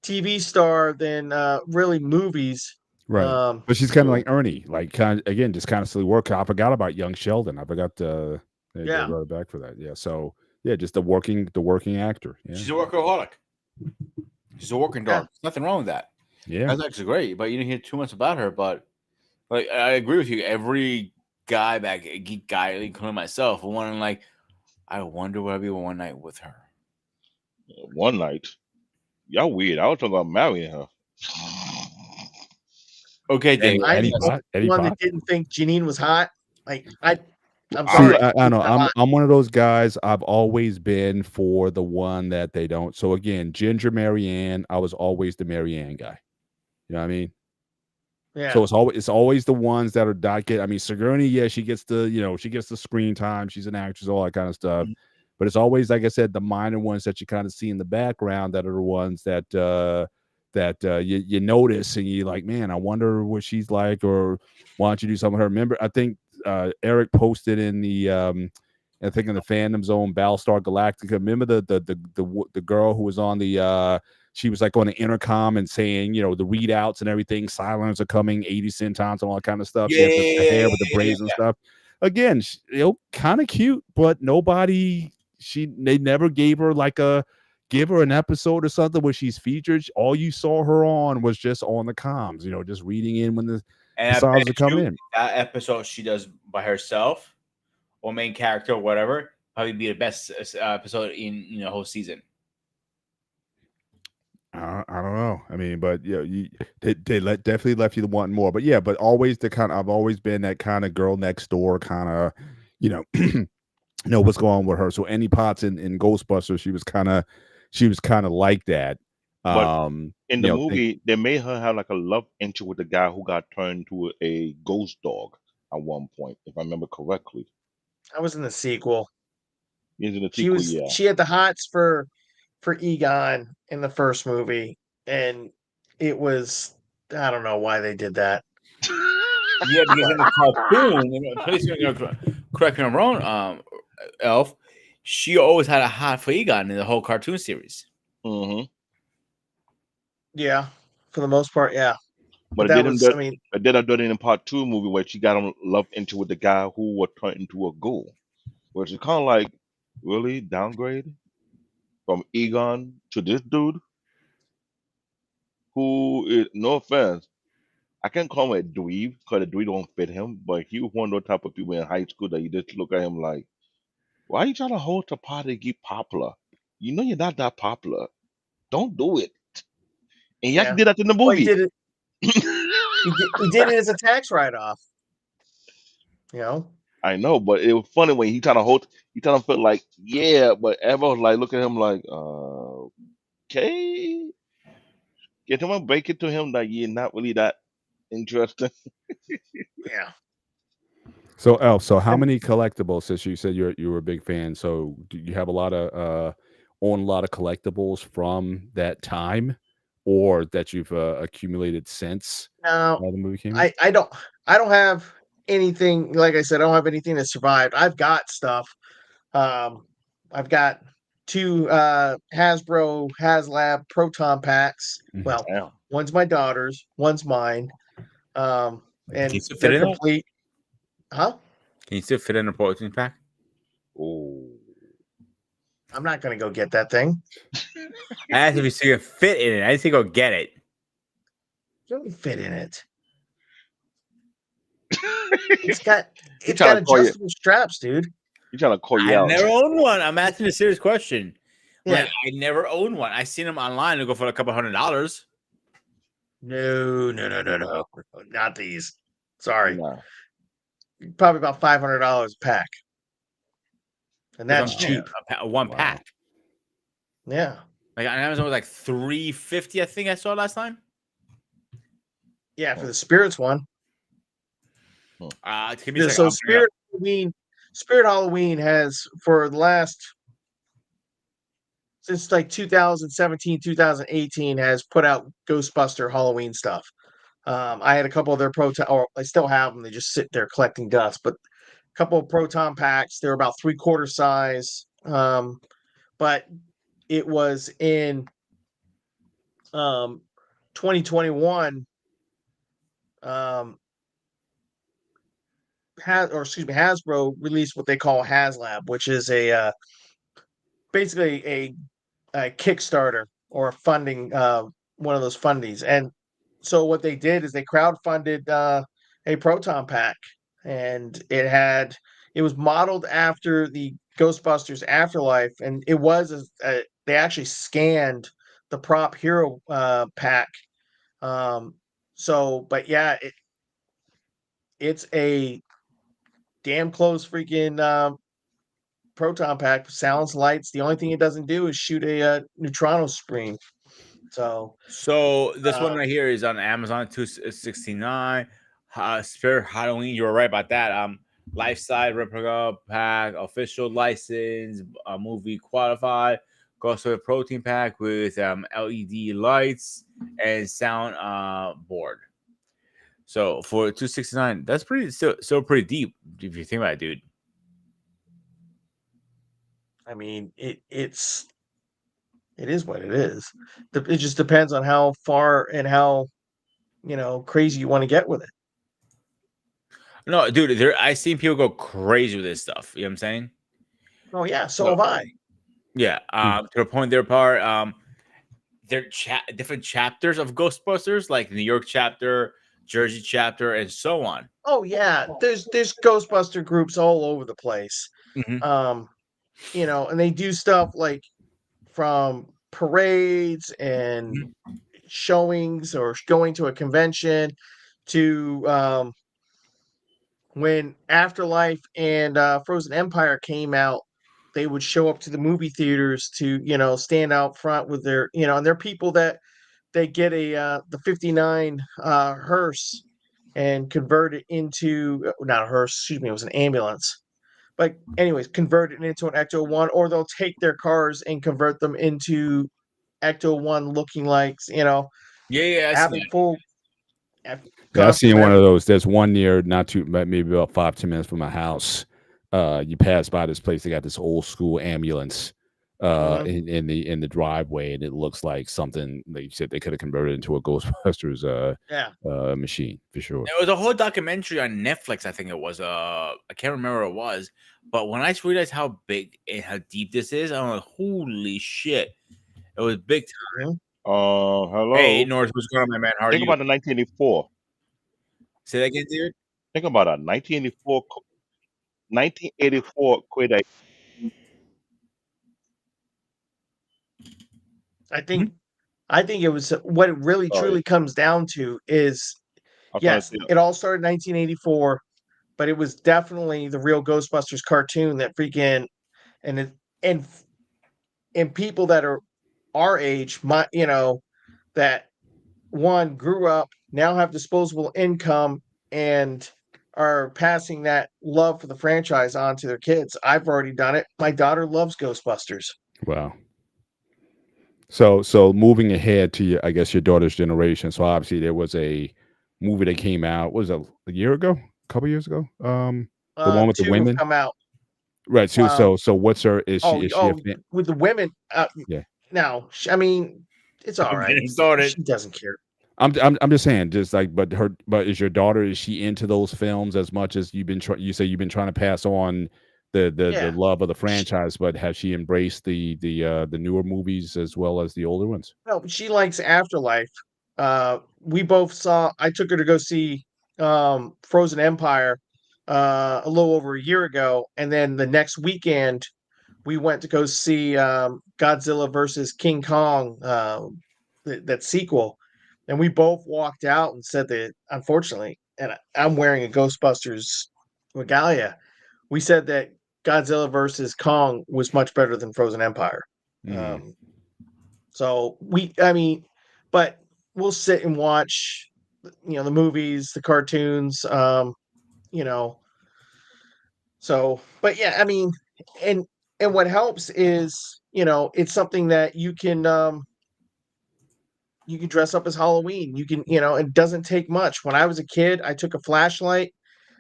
TV star than really movies. Right. But she's kind of like Ernie, like kind of, again, just kind of silly work. I forgot about Young Sheldon. I forgot they Yeah. brought it back for that. Yeah. So yeah, just the working actor. Yeah. She's a workaholic. She's a working dog. There's nothing wrong with that. Yeah. That's actually great. But you didn't hear too much about her. But like, I agree with you. Every guy geek guy, including myself, wanting like, I wonder what I'd be one night with her. One night, y'all weird. I was talking about marrying her. Okay, Dave. I'm Eddie the Pot? Eddie one Pot? that didn't think Janine was hot. Like I'm See, sorry. I know I'm one of those guys. I've always been for the one that they don't. So again, Ginger Marianne, I was always the Marianne guy. You know what I mean? Yeah. So it's always the ones that are not get. I mean, Sigourney, yeah, she gets the screen time. She's an actress, all that kind of stuff. But it's always, like I said, the minor ones that you kind of see in the background that are the ones that you notice and you're like, man, I wonder what she's like, or why don't you do something with her? Remember, I think Eric posted in the I think in the fandom zone, Battlestar Galactica. Remember the girl who was on the she was like on the intercom and saying, the readouts and everything, silence are coming 80 centons and all that kind of stuff. She had the hair with the braids and stuff. Again, kind of cute, but they never gave her give her an episode or something where she's featured. All you saw her on was just on the comms, just reading in when the songs are coming in. That episode she does by herself or main character or whatever, probably be the best episode in the whole season. I don't know. I mean, but they definitely left you wanting more. But yeah, but always I've always been that kind of girl next door kind of, know what's going on with her. So Annie Potts in Ghostbusters, she was kind of like that. But in the movie, they made her have like a love interest with the guy who got turned to a ghost dog at one point, if I remember correctly. I was in the sequel. He's in the sequel, yeah. She had the hots for Egon in the first movie, and it was, I don't know why they did that. Yeah, because in the cartoon, please correct me if I'm wrong, Elf, she always had a hot for Egon in the whole cartoon series. Mm-hmm. Yeah, for the most part, yeah. But then I did it in part 2 movie where she got him love into with the guy who was turned into a ghoul, which is kind of like really downgrade from Egon to this dude who is, no offense, I can't call him a dweeb because the dweeb don't fit him, but he was one of those type of people in high school that you just look at him like, why are you trying to hold the party to get popular? You know you're not that popular. Don't do it. And he actually did that in the movie. Well, he did it. he did it as a tax write-off. I know, but it was funny when he trying to feel like, yeah, but everyone was like, look at him like, okay. Get him and break it to him that you're not really that interesting. Yeah. So Elf, how many collectibles, since you said you were a big fan, so do you have a lot of collectibles from that time or that you've accumulated since No, the movie came out? I don't have anything, like I said, I don't have anything that survived. I've got stuff. I've got 2 Hasbro HasLab Proton packs. Mhm. Well, Damn. one's my daughter's, one's mine. And Can you still fit they're in it? complete. Huh? Can you still fit in a protein pack? Oh. I'm not gonna go get that thing. I asked if you still fit in it. I didn't say go get it. You don't fit in it. It's got He trying to call you. adjustable straps, dude. He trying to call you I out. never owned one. I'm asking a serious question. Yeah. Like, I never owned one. I seen them online and go for a couple $100. No. Not these. Sorry. Nah. Probably about $500 a pack. And That's that's what I'm saying, cheap. one Wow. pack. Yeah. Like on Amazon was like $350. I think I saw last time. Yeah, for the spirits one. Give me a second. So I'll bring it up. Spirit Halloween has for the last since like 2017, 2018 has put out Ghostbuster Halloween stuff. I had a couple of their proton, or I still have them. They just sit there collecting dust. But a couple of proton packs. They're about 3/4 size. But it was in 2021. Hasbro released what they call HasLab, which is basically a Kickstarter or a funding one of those fundies. And so what they did is they crowdfunded a proton pack, and it was modeled after the Ghostbusters Afterlife, and it was they actually scanned the prop hero pack. But yeah, it's a damn close freaking proton pack. Sounds, lights. The only thing it doesn't do is shoot a neutrino stream. So This one right here is on Amazon, $269. Spirit Halloween. You were right about that. Life size replica pack, official license, movie qualified, goes with a protein pack with LED lights and sound board. So for $269, that's still pretty deep if you think about it, dude. I mean, it is what it is. It just depends on how far and how crazy you want to get with it. No, dude, I seen people go crazy with this stuff. You know what I'm saying? Oh yeah, so have I. Yeah. To the point, they're part. They're different chapters of Ghostbusters, like New York chapter, Jersey chapter, and so on. Oh yeah, there's Ghostbuster groups all over the place. Mhm. And they do stuff like from parades and showings or going to a convention to when Afterlife and Frozen Empire came out, they would show up to the movie theaters to stand out front with their and they're people that they get the 59 hearse and convert it into not a hearse, excuse me, it was an ambulance. But anyways, convert it into an Ecto One, or they'll take their cars and convert them into Ecto One looking like Yeah, having full. Yeah, I've costume seen and one of everything. those. There's one near not too, but maybe about 5-10 minutes from my house. You pass by this place. They got this old school ambulance Mhm. in the driveway, and it looks like something they said they could have converted into a Ghostbusters Yeah. machine for sure. There was a whole documentary on Netflix. I think it was. I can't remember what it was. But when I realized how big and how deep this is, I'm like, holy shit! It was big time. Hello. Hey, North, what's going on, my man? How are Think you? about the 1984. Say that again, dude. Think about a 1984 Quid. I think it was what it really Sorry, truly comes down to is I was trying to yes, say. it all started in 1984, but it was definitely the real Ghostbusters cartoon that freaking and it and and people that are our age, that one grew up, now have disposable income and are passing that love for the franchise on to their kids. I've already done it. My daughter loves Ghostbusters. Wow. So moving ahead to I guess your daughter's generation. So obviously there was a movie that came out. What was it, a year ago? A couple years ago? The one with the 2 have women, come out. right? So what's her? Is Oh, she a fan? with the women. Yeah. No, I mean, it's all Don't get right. him started. She doesn't care. I'm just saying, just like, but is your daughter, is she into those films as much as you say you've been trying to pass on the Yeah. love of the franchise, but has she embraced the newer movies as well as the older ones? No, she likes Afterlife. We both saw. I took her to go see Frozen Empire a little over a year ago, and then the next weekend we went to go see Godzilla versus King Kong, that sequel, and we both walked out and said that unfortunately, and I'm wearing a Ghostbusters regalia. We said that Godzilla versus Kong was much better than Frozen Empire. Mm. So I mean, but we'll sit and watch, the movies, the cartoons, you know. So, but yeah, I mean, and and what helps is, it's something that you can dress up as Halloween. You can, it doesn't take much. When I was a kid, I took a flashlight,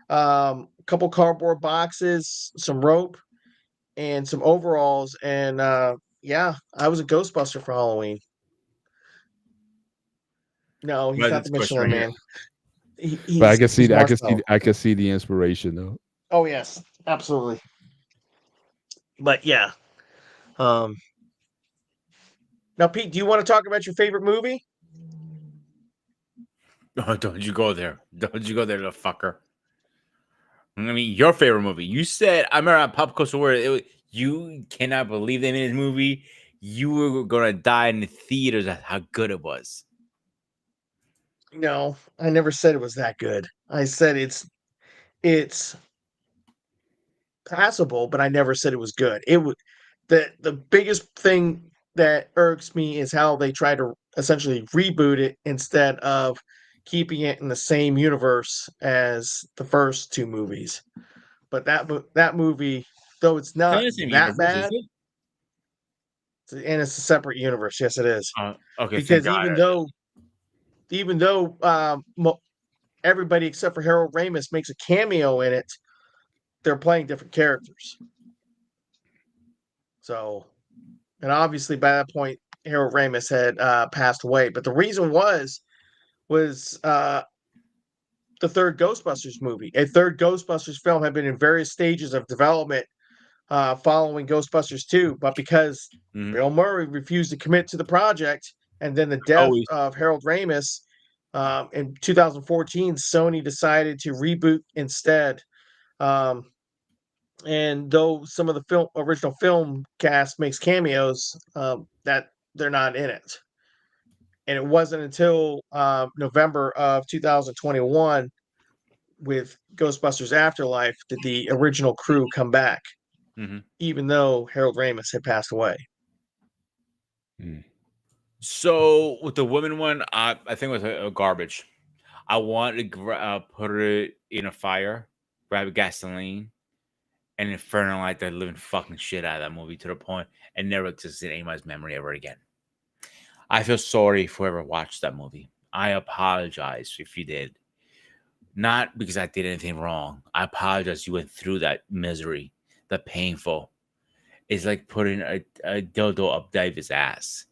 a couple cardboard boxes, some rope, and some overalls, and yeah, I was a Ghostbuster for Halloween. No, he's But not this the question Michelin right here. Man. But I He's Marshmallow. can see the inspiration though. Oh yes, absolutely. But yeah. Um Now Pete, do you want to talk about your favorite movie? Oh, don't you go there. Don't you go there, little fucker. I mean, your favorite movie. You said, I remember on Pop Culture World, you cannot believe they made this movie. You were going to die in the theaters at how good it was. No, I never said it was that good. I said it's passable, but I never said it was good. It would the biggest thing that irks me is how they try to essentially reboot it instead of keeping it in the same universe as the first two movies. But that movie, though it's It's not not the same that universe, is bad, it? and it's a separate universe. Yes, it is. Okay, thank Because God. even though everybody except for Harold Ramis makes a cameo in it, they're playing different characters. So, and obviously by that point, Harold Ramis had passed away. But the reason was the third Ghostbusters movie. A third Ghostbusters film had been in various stages of development following Ghostbusters 2, but because Mhm. Bill Murray refused to commit to the project, and then the death Always. of Harold Ramis in 2014, Sony decided to reboot instead. Um, and though some of the original film cast makes cameos, that they're not in it. And it wasn't until November of 2021 with Ghostbusters Afterlife did the original crew come back, Mhm. even though Harold Ramis had passed away. So with the women one, I think it was a garbage. I wanted to put it in a fire, grab gasoline, and infernalize the living fucking shit out of that movie to the point it never existed in anybody's memory ever again. I feel sorry for whoever watched that movie. I apologize if you did. Not because I did anything wrong. I apologize you went through that misery, the painful. It's like putting a dildo up David's ass.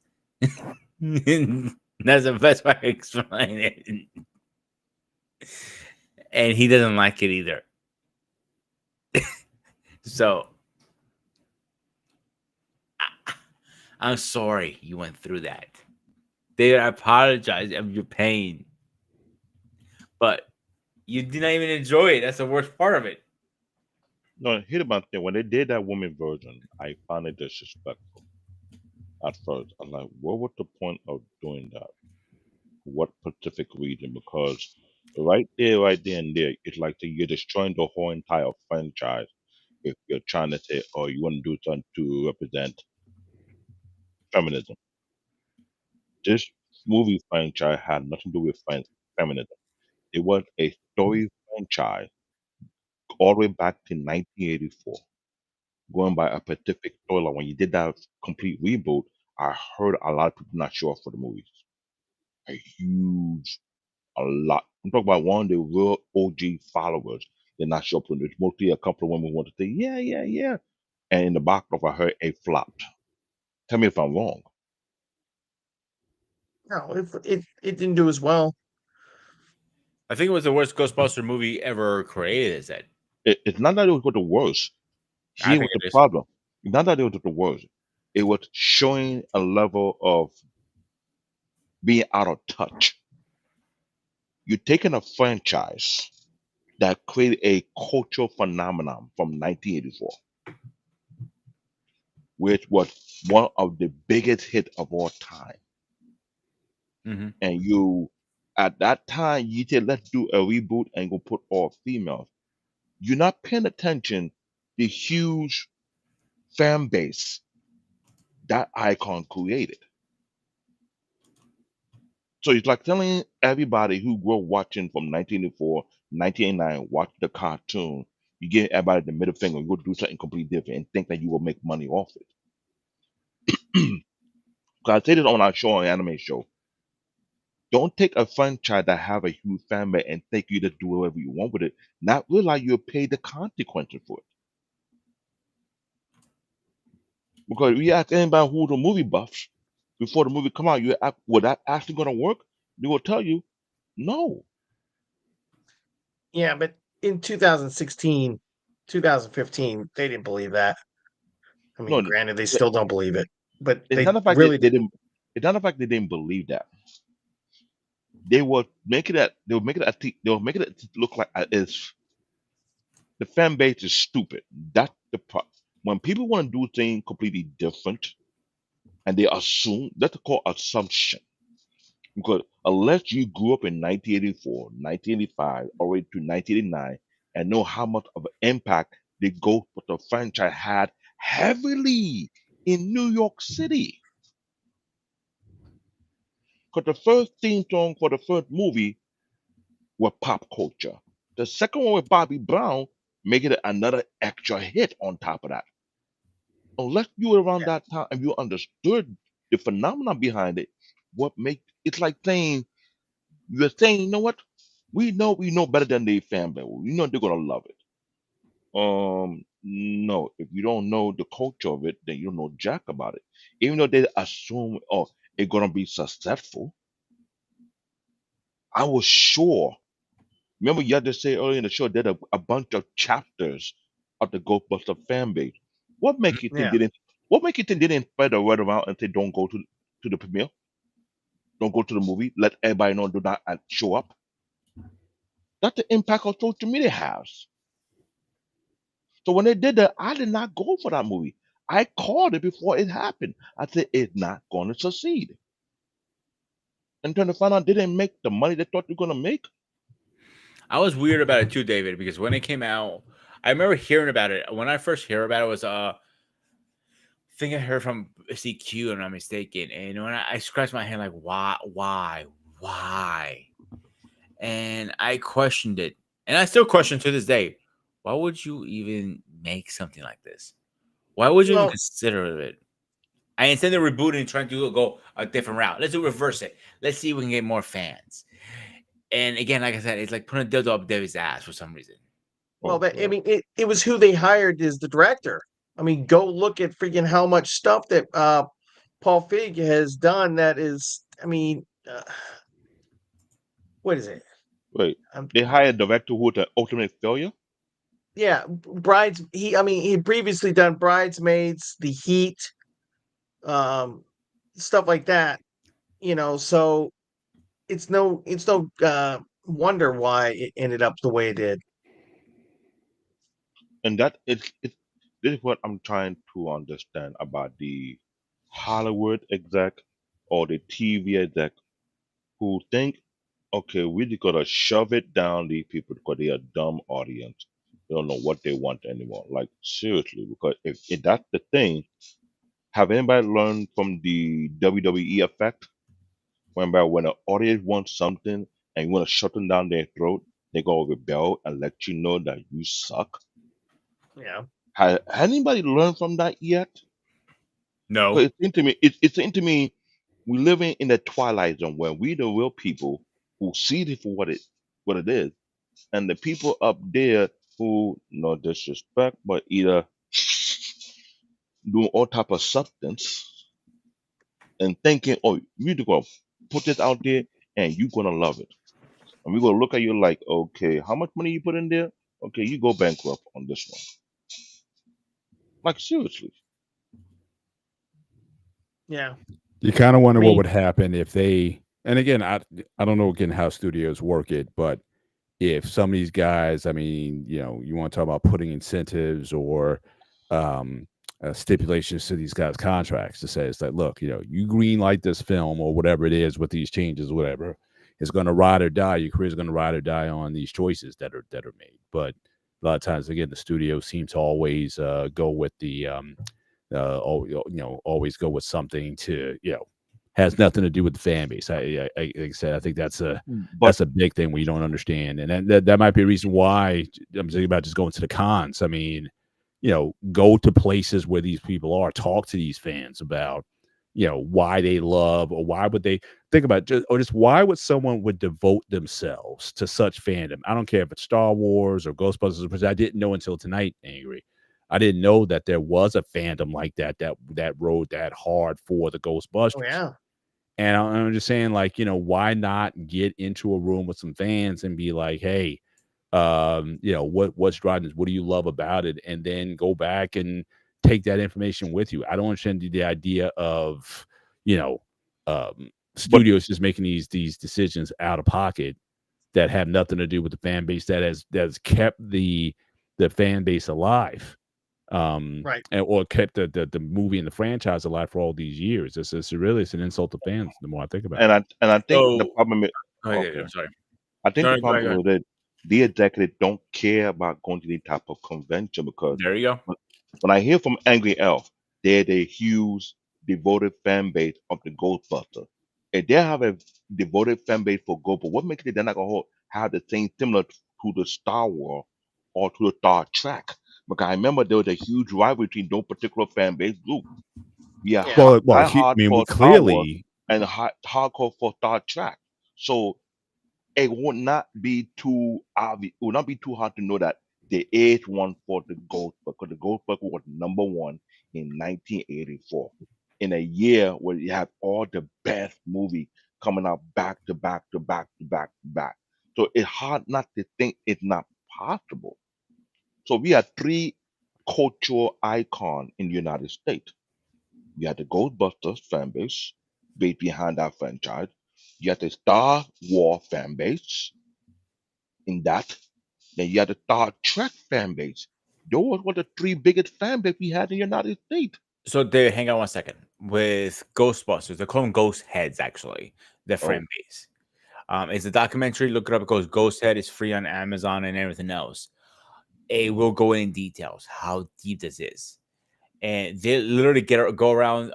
That's the best way to explain it. And he doesn't like it either. So I'm sorry you went through that. David, I apologize of your pain. But you did not even enjoy it. That's the worst part of it. No, here's my thing. When they did that woman version, I found it disrespectful at first. I'm like, what was the point of doing that? What specific reason? Because right there and there, it's like you're destroying the whole entire franchise if you're trying to say, oh, you want to do something to represent feminism. This movie franchise had nothing to do with feminism. It was a story franchise all the way back to 1984, going by a specific storyline. When you did that complete reboot, I heard a lot of people not show up for the movies. A huge, a lot. I'm talking about one of the real OG followers did not show up. There's mostly a couple of women who want to say, yeah, yeah, yeah. And in the box office, I heard it flopped. Tell me if I'm wrong. No, it didn't do as well. I think it was the worst Ghostbuster movie ever created, is it? It's not that it was the worst. I Here think was the it is. problem. Not that it was the worst. It was showing a level of being out of touch. You're taking a franchise that created a cultural phenomenon from 1984, which was one of the biggest hits of all time. Hmm. And you, at that time, you said, let's do a reboot and go put all females. You're not paying attention the huge fan base that icon created. So it's like telling everybody who grew up watching from 1984, 1989, watch the cartoon, you give everybody the middle finger, you go do something completely different and think that you will make money off it. Because I say this on our show, an anime show. Don't take a franchise that have a huge fan base and think you just do whatever you want with it. Not realize you'll pay the consequences for it. Because we ask anybody who's a movie buffs before the movie come out, you ask, will that actually going to work? They will tell you, no, Yeah, but in 2016, 2015, they didn't believe that. I mean, no. granted, they still don't believe it, but It's they not the fact that really they didn't. didn't. It's not the fact they didn't believe that. They were making that. They were making it. They were making it look like it's the fan base is stupid. That's the part. When people want to do things completely different and they assume, that's called assumption. Because unless you grew up in 1984, 1985, all the way to 1989, and know how much of an impact the Ghostbusters franchise had heavily in New York City. Because the first theme song for the first movie was pop culture. The second one with Bobby Brown making it another extra hit on top of that. Unless you were around Yeah, that time and you understood the phenomenon behind it, what make it's like saying you're saying, you know what? We know better than the fan base. We know they're gonna love it. No, if you don't know the culture of it, then you don't know jack about it. Even though they assume, oh, it's gonna be successful, I was sure. Remember, you had to say earlier in the show that a bunch of chapters of the Ghostbuster fan base. What make you think yeah, they didn't? What make you think they didn't spread the word around and say don't go to the premiere, don't go to the movie, let everybody know do not show up? That's the impact of social media has. So when they did that, I did not go for that movie. I called it before it happened. I said it's not going to succeed. And then to find out they didn't make the money they thought they were going to make. I was weird about it too, David, because when it came out, I remember hearing about it. When I first heard about it, was I think I heard from CQ, if I'm not mistaken. And when I scratched my head, like, why? And I questioned it, and I still question to this day. Why would you even make something like this? Why would you even well, consider it? I instead of rebooting and trying to go a different route. Let's do reverse it. Let's see if we can get more fans. And again, like I said, it's like putting a dildo up David's ass for some reason. Oh, I God. mean, it was who they hired as the director. I mean, go look at freaking how much stuff that Paul Feig has done. That is, I mean, what is it? Wait. Um, They hired a director who was an ultimate failure? yeah, brides. I mean, he had previously done Bridesmaids, The Heat, um, stuff like that. So it's no wonder why it ended up the way it did. And that it's this is what I'm trying to understand about the Hollywood exec or the TV exec who think, okay, we just gotta shove it down these people because they are dumb audience. They don't know what they want anymore. Like seriously, because if that's the thing, have anybody learned from the WWE effect? Whereby when an audience wants something and you want to shut them down their throat, they go rebel and let you know that you suck. Yeah. Has anybody learned from that yet? No. Because it seems to me, it seems to me, we're living in the twilight zone where we the real people who see it for what it is, and the people up there who, no disrespect, but either doing all type of substance and thinking, oh, you gonna put this out there and you gonna love it, and we're gonna look at you like, okay, how much money you put in there? Okay, you go bankrupt on this one. Like seriously, Yeah. You kind of I wonder what mean, would happen if they And again, I don't know again how studios work it, but if some of these guys, I mean, you want to talk about putting incentives or um, stipulations to these guys' contracts to say it's like, look, you green light this film or whatever it is with these changes, whatever, it's going to ride or die. Your career's going to ride or die on these choices that are made. But a lot of times, again, the studios seem to always go with the, always go with something to, has nothing to do with the fan base. Like I said, I think that's a But big thing we don't understand, and that might be a reason why I'm thinking about just going to the cons. I mean, go to places where these people are, talk to these fans about, why they love or why would they think about just why would someone would devote themselves to such fandom. I don't care if it's Star Wars or Ghostbusters, because I didn't know until tonight, Angry. I didn't know that there was a fandom like that rode that hard for the Oh Ghostbusters. yeah. And I'm just saying, like, why not get into a room with some fans and be like, hey, what's driving this? What do you love about it? And then go back and take that information with you. I don't understand the idea of, but studios just making these decisions out of pocket that have nothing to do with the fan base that has kept the fan base alive. Right. Or kept the movie and the franchise alive for all these years. It's an insult to fans. The more I think about it. and I think the So, problem is oh, yeah, okay. I'm sorry. I think No, the no, go ahead, problem with it, the executive don't care about going to the type of convention because There you go. when when I hear from Angry Elf, they're the huge devoted fan base of the Ghostbusters. If they have a devoted fan base for Ghostbusters, what makes it they're not gonna have the thing similar to the Star Wars or to the Star Trek? Because I remember there was a huge rivalry between those particular fan base groups. We are Yeah. Well, die hard I mean, we for Star Wars clearly, and hardcore for Star Trek. So it would not be too obvious. It would not be too hard to know that the eighth one for the Ghost because the Ghostbuster was number one in 1984. In a year where you have all the best movies coming out back to back to back to back to back. So it's hard not to think it's not possible. So we have three cultural icons in the United States. You have the Ghostbusters fan base based behind that franchise. You have the Star Wars fan base in that. Then you have the Star Trek fan base. Those were the three biggest fan base we had in the United States. So, David, hang on one second. With Ghostbusters, they call them Ghost Heads, actually, the Oh, friend base. It's a documentary. Look it up. It goes Ghost Head. It's free on Amazon and everything else. It will go in details how deep this is. And they literally go around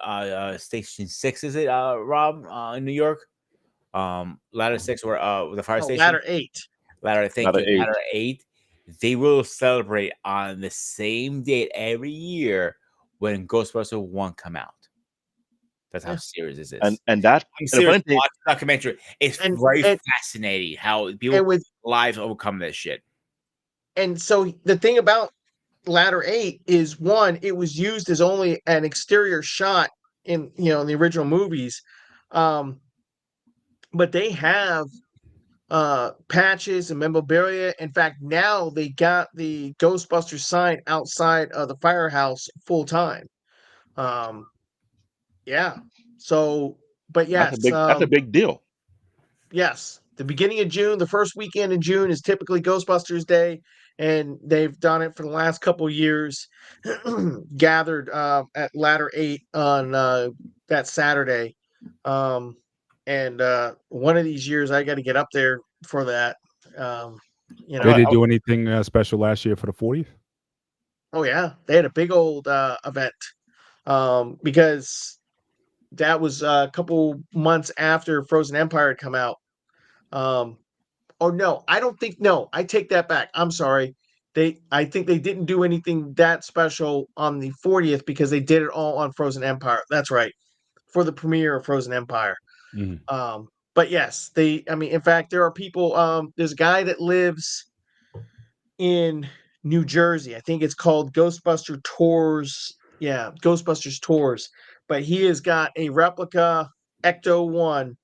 station 6, is it, Rob, in New York? Ladder 6, where the fire Oh, station. ladder 8. Ladder, thank not an you. eight. Ladder 8. They will celebrate on the same date every year when Ghostbuster 1 come out. That's how Yeah. serious this And is. and that I'm and the serious. funny thing, Watch the documentary. It's And very and fascinating how people and with lives overcome this shit. and so the thing about ladder 8 is one, it was used as only an exterior shot in the original movies. Um, but they have patches and memorabilia. In fact, now they got the Ghostbusters sign outside of the firehouse full time. Um, yeah. So, but yes, that's a big deal. yes, the beginning of June, the first weekend in June is typically Ghostbusters Day, and they've done it for the last couple years. Gathered at Ladder 8 on that Saturday, um, and one of these years I got to get up there for that. Um, you they know, did do anything special last year for the 40th? oh yeah, they had a big old event because that was a couple months after Frozen Empire had come out. Um, Oh no, I don't think no, I take that back. I'm sorry. I think they didn't do anything that special on the 40th because they did it all on Frozen Empire. That's right. For the premiere of Frozen Empire. Mhm. But yes, in fact there are people there's a guy that lives in New Jersey. I think it's called Ghostbuster Tours. Yeah, Ghostbusters Tours. But he has got a replica Ecto 1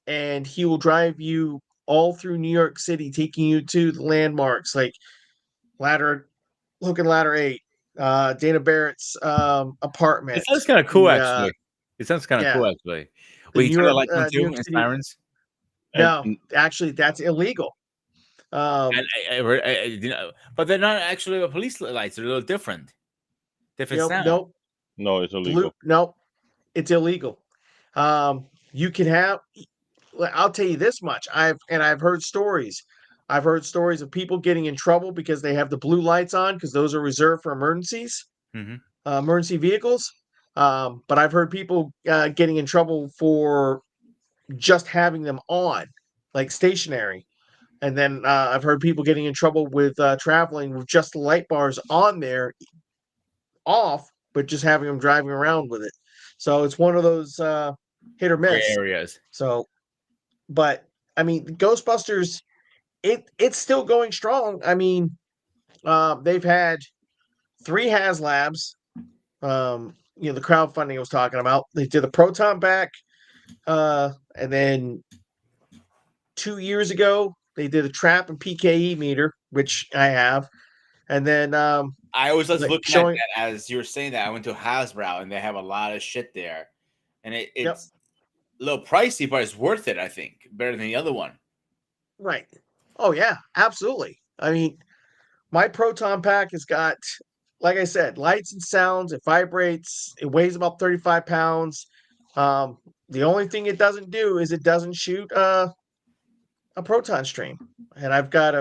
and he will drive you all through New York City, taking you to the landmarks like ladder, looking ladder 8, Dana Barrett's It apartment. sounds kind of cool, The actually. It sounds kind of yeah, cool, actually. The Wait, you New turn the York, lights on New too York in City. sirens? No, and actually, that's illegal. And you know, but they're not actually police lights. They're a little different. Different sound. Nope, no, it's blue, illegal. nope, it's illegal. You can have. I'll tell you this much. I've heard stories. I've heard stories of people getting in trouble because they have the blue lights on because those are reserved for emergencies, Mm-hmm. emergency vehicles. But I've heard people getting in trouble for just having them on, like stationary. And then I've heard people getting in trouble with traveling with just the light bars on there, off, but just having them driving around with it. So it's one of those hit or Gray miss. areas. So, but I mean, Ghostbusters, it's still going strong. I mean, they've had 3 HasLabs. The crowdfunding I was talking about. They did the proton pack, and then 2 years ago they did a trap and PKE meter, which I have, and then I was just like looking at showing. that as you were saying that. I went to Hasbro and they have a lot of shit there, and Yep. it's a little pricey, but it's worth it. I think better than the other one. Right. Oh yeah, absolutely. I mean, my proton pack has got, like I said, lights and sounds. It vibrates. It weighs about 35 pounds. The only thing it doesn't do is it doesn't shoot a proton stream. And I've got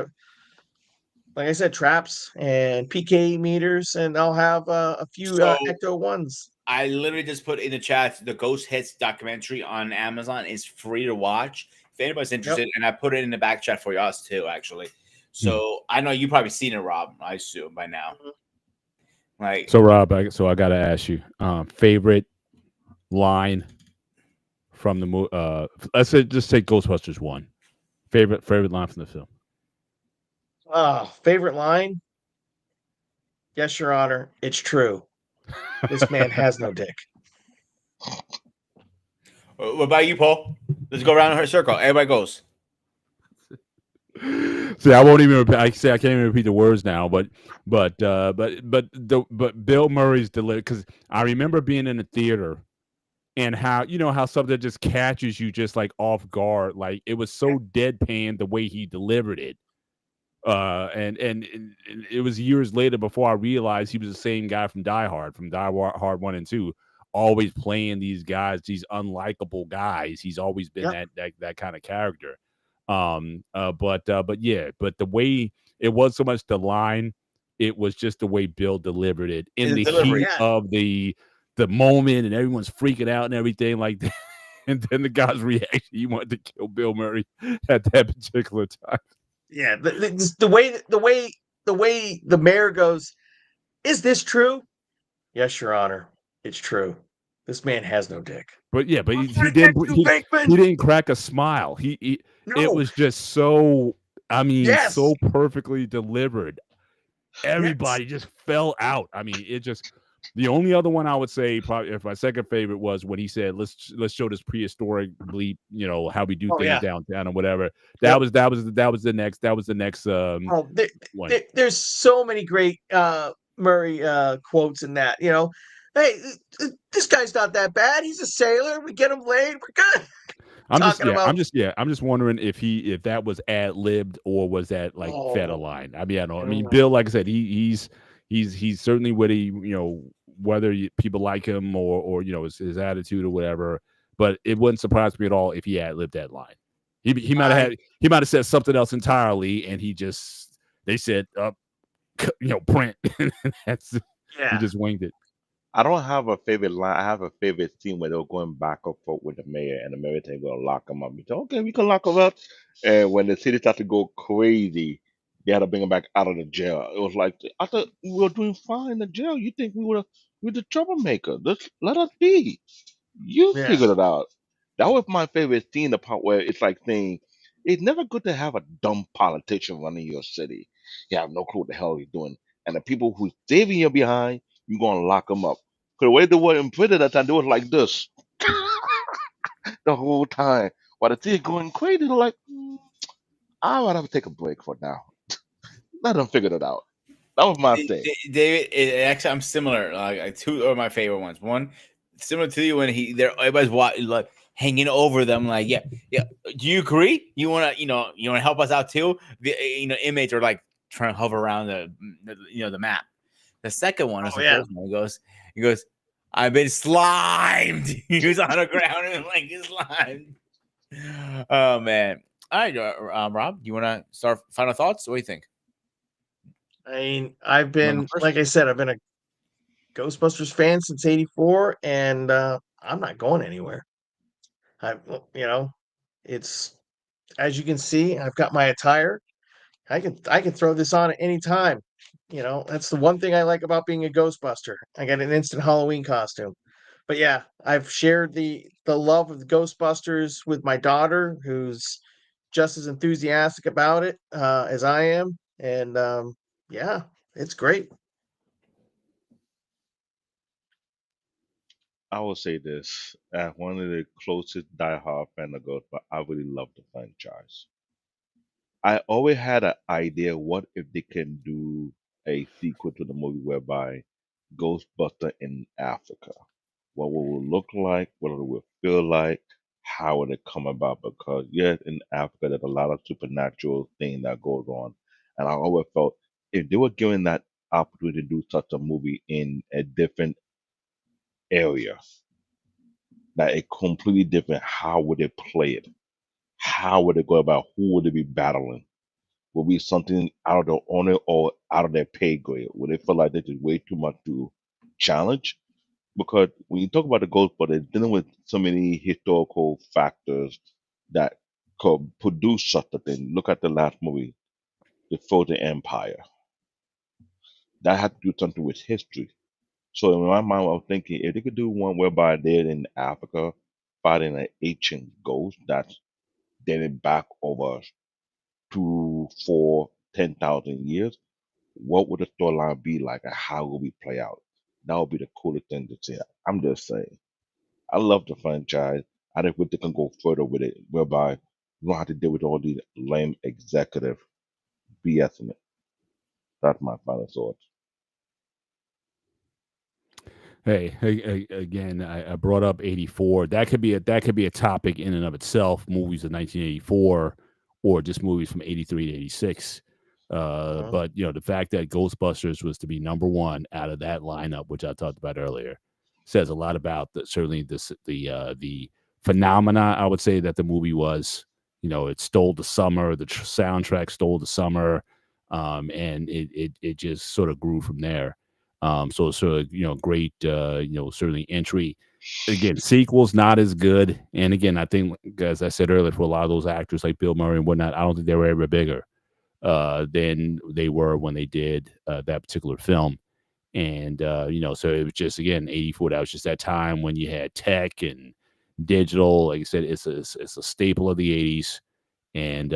like I said, traps and PK meters, and I'll have a few So Ecto ones. I literally just put in the chat the Ghost Hits documentary on Amazon is free to watch if anybody's interested, and I put it in the back chat for us too, actually. So I know you probably seen it, Rob. I assume by now. Like, So Rob, I got to ask you, favorite line from the movie. Let's say just take Ghostbusters 1. Favorite line from the film. Favorite line? Yes, Your Honor, it's true. This man has no dick. what about you, Paul? Let's go around her circle. Everybody goes. See, I won't even. I can't even repeat the words now. But Bill Murray's delivery, because I remember being in the theater and how something just catches you just like off guard. Like it was so deadpan the way he delivered it. And it was years later before I realized he was the same guy from Die Hard 1 and 2, always playing these guys, these unlikable guys. He's always been that kind of character. But the way it was so much the line, it was just the way Bill delivered it in the heat of the moment, and everyone's freaking out and everything like that. And then the guy's reaction, he wanted to kill Bill Murray at that particular time. Yeah, the way the mayor goes, is this true? Yes, Your Honor, it's true. This man has no dick. But yeah, but he didn't crack a smile. It was just so, I mean, so perfectly delivered. Everybody just fell out. I mean, it just, the only other one I would say, probably, if my second favorite, was when he said, let's show this prehistoric bleep, how we do things downtown or whatever. That was the next one. There's so many great Murray quotes in that. Hey, this guy's not that bad. He's a sailor. We get him laid. We're good. I'm just wondering if that was ad-libbed or was that like fed a line. I mean, I don't know. I mean, Bill, like I said, he's certainly witty, whether people like him or his attitude or whatever. But it wouldn't surprise me at all if he ad-libbed that line. He might have said something else entirely, and they said print. He just winged it. I don't have a favorite line. I have a favorite scene where they were going back and forth with the mayor, and the mayor said, "We'll lock him up." He said, "Okay, we can lock him up." And when the city started to go crazy, they had to bring him back out of the jail. It was like, I thought we were doing fine in the jail. You think we're the troublemaker? Let us be. You figured it out. That was my favorite scene. The part where it's like saying, it's never good to have a dumb politician running your city. You have no clue what the hell he's doing, and the people who's saving you behind, you're gonna lock them up. Because the way they were in prison that time, they was like this the whole time. While the thing going crazy, they're like, I'd rather take a break for now. Let them figure it out. That was my thing. David, actually, I'm similar. Like two are my favorite ones. One, similar to you when everybody's watching. Like hanging over them. Like, yeah, yeah. Do you agree? You wanna help us out too? The inmates are like trying to hover around the map. The second one is Oh the yeah. first one. He goes, I've been slimed. He was on the ground and like he's slimed. Oh man. All right, Rob, you want to start final thoughts? What do you think? I mean, I've You wanna go been, first? like I said, I've been a Ghostbusters fan since '84, and I'm not going anywhere. I, you know, it's as you can see, I've got my attire. I can throw this on at any time. That's the one thing I like about being a Ghostbuster. I got an instant Halloween costume. But yeah, I've shared the love of the Ghostbusters with my daughter, who's just as enthusiastic about it as I am, and yeah, it's great. I will say this: as one of the closest diehard fan of Ghost, but I really love the franchise. I always had an idea: what if they can do a sequel to the movie whereby Ghostbuster in Africa? What will it look like? What it will feel like? How would it come about? Because yes, in Africa, there's a lot of supernatural thing that goes on, and I always felt if they were given that opportunity to do such a movie in a different area, that a completely different, how would they play it? How would it go about? Who would they be battling? Would be something out of their owner or out of their pay grade? Would they feel like this is way too much to challenge? Because when you talk about the Ghost, but it's dealing with so many historical factors that could produce such a thing. Look at the last movie, The Frozen Empire. That had to do something with history. So in my mind, I was thinking if they could do one whereby they're in Africa fighting an ancient ghost that's dating back over 2, 4, 10,000 years, what would the storyline be like and how would we play out? That would be the coolest thing to see. I'm just saying. I love the franchise. I just wish they can go further with it, whereby you don't have to deal with all these lame executive BS in it. That's my final thought. Hey, again, I brought up '84. That could be a topic in and of itself. Movies of 1984, or just movies from '83 to '86. Mhm. But the fact that Ghostbusters was to be number one out of that lineup, which I talked about earlier, says a lot about certainly the phenomena. I would say that the movie was. It stole the summer. The soundtrack stole the summer, and it just sort of grew from there. So it's sort of great, certainly entry. Again, sequels not as good, and again, I think as I said earlier, for a lot of those actors like Bill Murray and whatnot, I don't think they were ever bigger than they were when they did that particular film. And so it was just again '84. That was just that time when you had tech and digital. Like I said, it's a staple of the '80s, and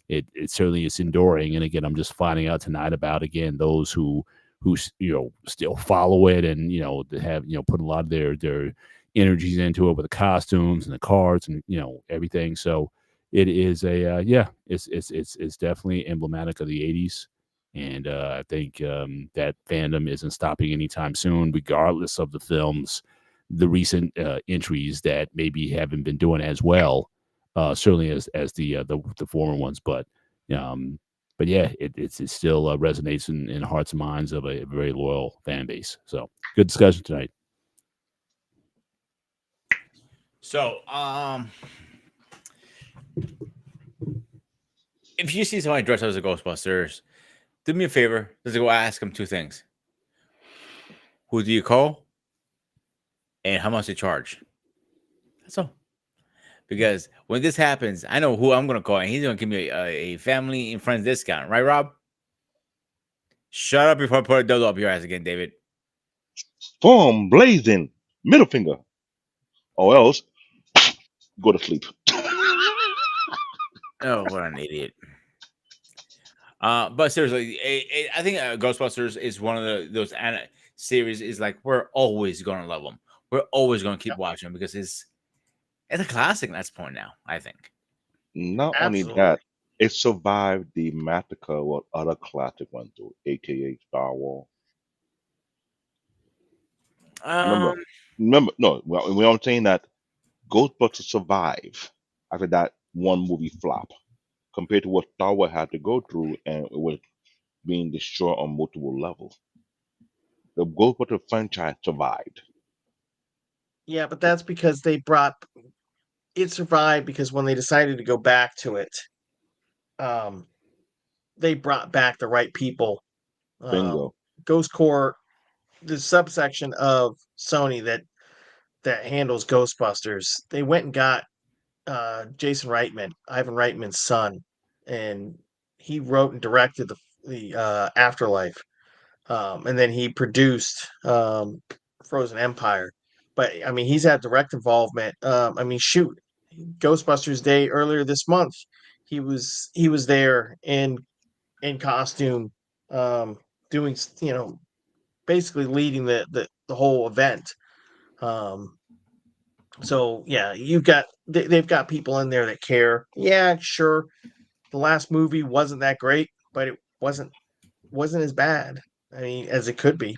it certainly is enduring. And again, I'm just finding out tonight about again those who still follow it, and they have put a lot of their energies into it with the costumes and the cards and everything. So it is it's definitely emblematic of the '80s. And I think that fandom isn't stopping anytime soon, regardless of the films, the recent entries that maybe haven't been doing as well, certainly as the former ones. Um, but yeah, it still resonates in hearts and minds of a very loyal fan base. So good discussion tonight. So, if you see somebody dressed up as a Ghostbusters, do me a favor. Let's go ask them two things: who do you call, and how much they charge. That's all. Because when this happens, I know who I'm gonna call, and he's gonna give me a family and friends discount, right, Rob? Shut up before I put a dildo up your ass again, David. Storm blazing, middle finger, or else go to sleep. Oh, what an idiot. But seriously, I think Ghostbusters is one of those series. Is like we're always gonna love them. We're always gonna keep watching them because it's a classic at this point now. I think. Not only Absolutely. that, it survived the massacre what other classic went through, aka Star Wars. Um, Remember, remember, no, well, I'm saying that Ghostbusters survive after that one movie flop compared to what Star Wars had to go through, and it was being destroyed on multiple levels. The Ghostbusters franchise survived. Yeah, but that's because it survived because when they decided to go back to it, um, they brought back the right people. Um, Bingo. Ghost Corps, the subsection of Sony that handles Ghostbusters, they went and got Jason Reitman, Ivan Reitman's son, and he wrote and directed the Afterlife, and then he produced Frozen Empire. But I mean, he's had direct involvement. I mean, shoot, Ghostbusters Day earlier this month, he was there in costume, um, doing basically leading the whole event. Um, so yeah, they've got people in there that care. Yeah, sure, the last movie wasn't that great, but it wasn't as bad. I mean, as it could be.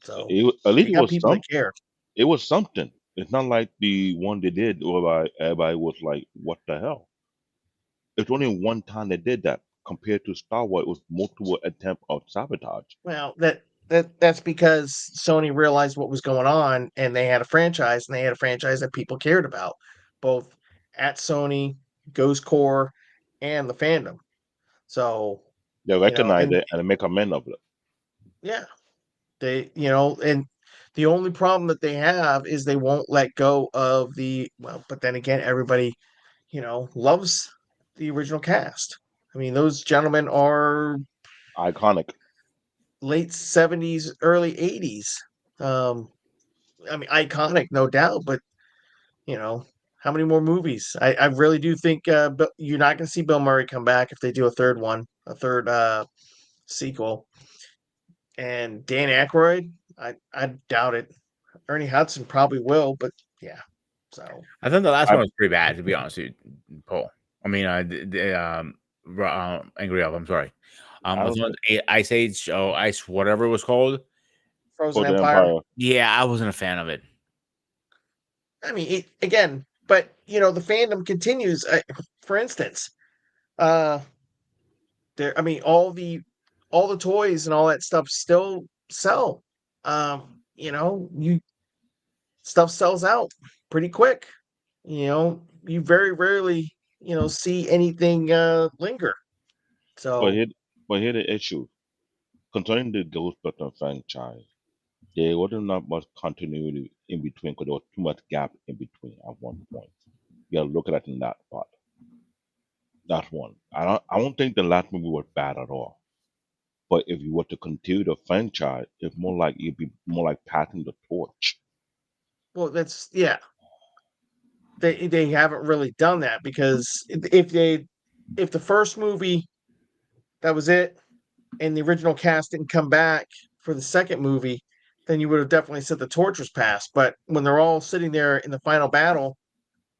So At least they it got was people that some. care. It was something. It's not like the one they did where everybody was like, "What the hell?" It's only one time they did that. Compared to Star Wars, it was multiple attempt of sabotage. Well, that's because Sony realized what was going on, and they had a franchise, and they had a franchise that people cared about, both at Sony, Ghost Core, and the fandom. So, They recognize and it and they make amend of it. yeah, and the only problem that they have is they won't let go of but then again, everybody, loves the original cast. I mean, those gentlemen are Iconic. late 70s, early 80s. Um, I mean, iconic, no doubt, but you know, how many more movies? I really do think you're not going to see Bill Murray come back if they do a third sequel. And Dan Aykroyd, I doubt it. Ernie Hudson probably will, but yeah. So I think the last I one was pretty bad, to be honest with you, Paul. I mean, Angry Elf. I'm sorry. I Was was one Ice Age, Ice, whatever it was called. Frozen for the Empire. Empire. Yeah, I wasn't a fan of it. I mean, again, but the fandom continues. For instance, uh, there. I mean, all the toys and all that stuff still sell. You stuff sells out pretty quick. You very rarely see anything linger. But So here, but here the issue concerning the Ghostbusters franchise. There wasn't not much continuity in between because there was too much gap in between at one point. You gotta look at it in that part. That's one. I don't think the last movie was bad at all. But if you were to continue the franchise, it's more like it'd be more like passing the torch. well, that's yeah. They haven't really done that because if the first movie that was it and the original cast didn't come back for the second movie, then you would have definitely said the torch was passed. But when they're all sitting there in the final battle,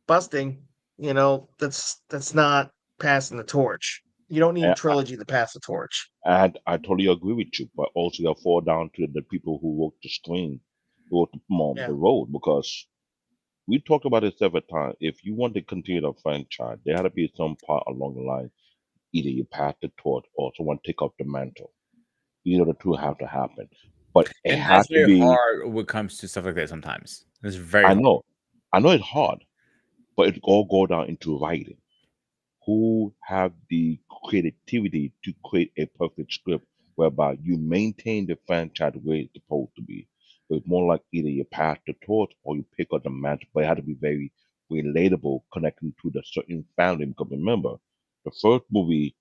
busting, that's not passing the torch. You don't need a And trilogy to pass the torch. I totally agree with you, but also you fall down to the people who wrote the screen, who wrote the Yeah. road, because we talked about it several times. If you want to continue the franchise, there had to be some part along the line. Either you pass the torch or someone take up the mantle. Either the two have to happen. But it And had that's to very be. hard when it comes to stuff like that sometimes. It's very I hard. know, I know it's hard, but it all go down into writing. Who have the creativity to create a perfect script whereby you maintain the franchise the way it's supposed to be. So it's more like either you pass the torch or you pick up the mantle, but it had to be very relatable, connecting to the certain family. Because remember, the first movie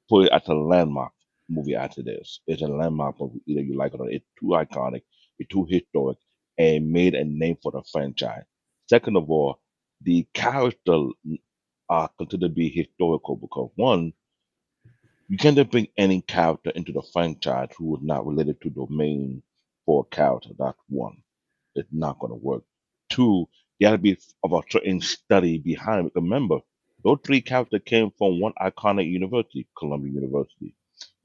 put it as a landmark movie after this. It's a landmark movie, either you like it or not. It's too iconic, it's too historic, and made a name for the franchise. Second of all, the character are considered to be historical because one, you can't just bring any character into the franchise who is not related to the main four characters. That's one. It's not going to work. Two, there has to be of a certain study behind it. Remember, those three characters came from one iconic university, Columbia University.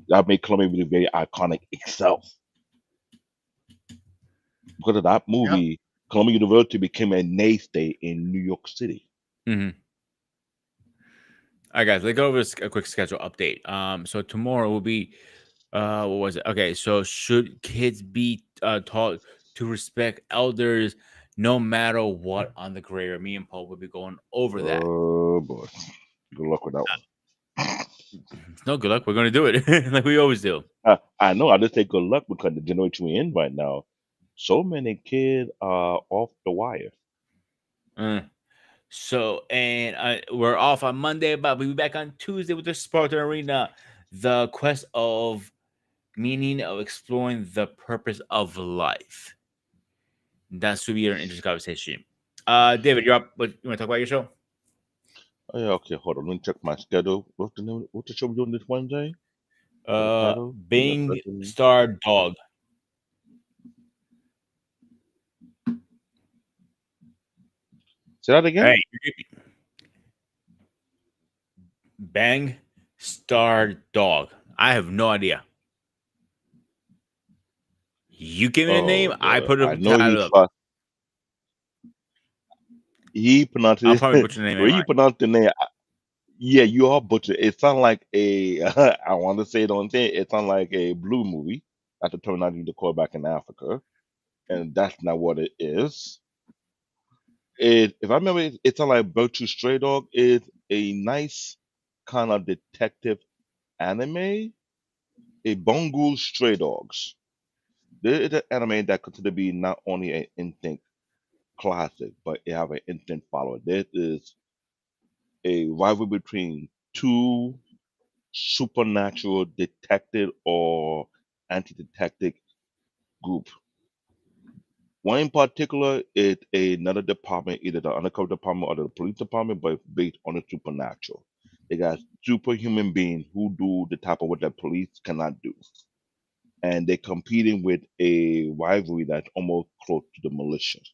That made Columbia really very iconic itself. Because of that Yep. movie, Columbia University became a naysay in New York City. Mm-hmm. All right, guys, let's go over a quick schedule update. So tomorrow will be, what was it? Okay, so should kids be taught to respect elders no matter what on the career? Me and Paul will be going over that. Oh boy, good luck with that one. No good luck. We're going to do it like we always do. I know. I just say good luck because the generation we're in right now, so many kids are off the wire. Mm. So, and we're off on Monday, but we'll be back on Tuesday with the Spartan Arena. The quest of meaning of exploring the purpose of life. That should be an interesting conversation. David, you're up. What you want to talk about your show? Oh, yeah, okay, hold on. Let me check my schedule. What's the name? What's the show we're doing this Wednesday? The title? Bing Star Dog. Say that again. Hey, Bang Star Dog. I have no idea. You give me a name, I boy, put a I know you title up. trust. He pronounced I'll it. probably butcher the name. Where you pronounce the name? Yeah, you are butcher. It sounds like a. I want to say it on thing. It sounds like a blue movie. That's the terminology to call back in Africa, and that's not what it is. If I remember, it sounds like Virtue Stray Dog is a nice kind of detective anime. A Bungu Stray Dogs. There is an anime that considered to be not only an instant classic, but it have an instant follower. There is a rivalry between two supernatural detective or anti-detective group. One in particular is another department, either the undercover department or the police department, but based on the supernatural. They got superhuman beings who do the type of what the police cannot do. And they're competing with a rivalry that's almost close to the malicious.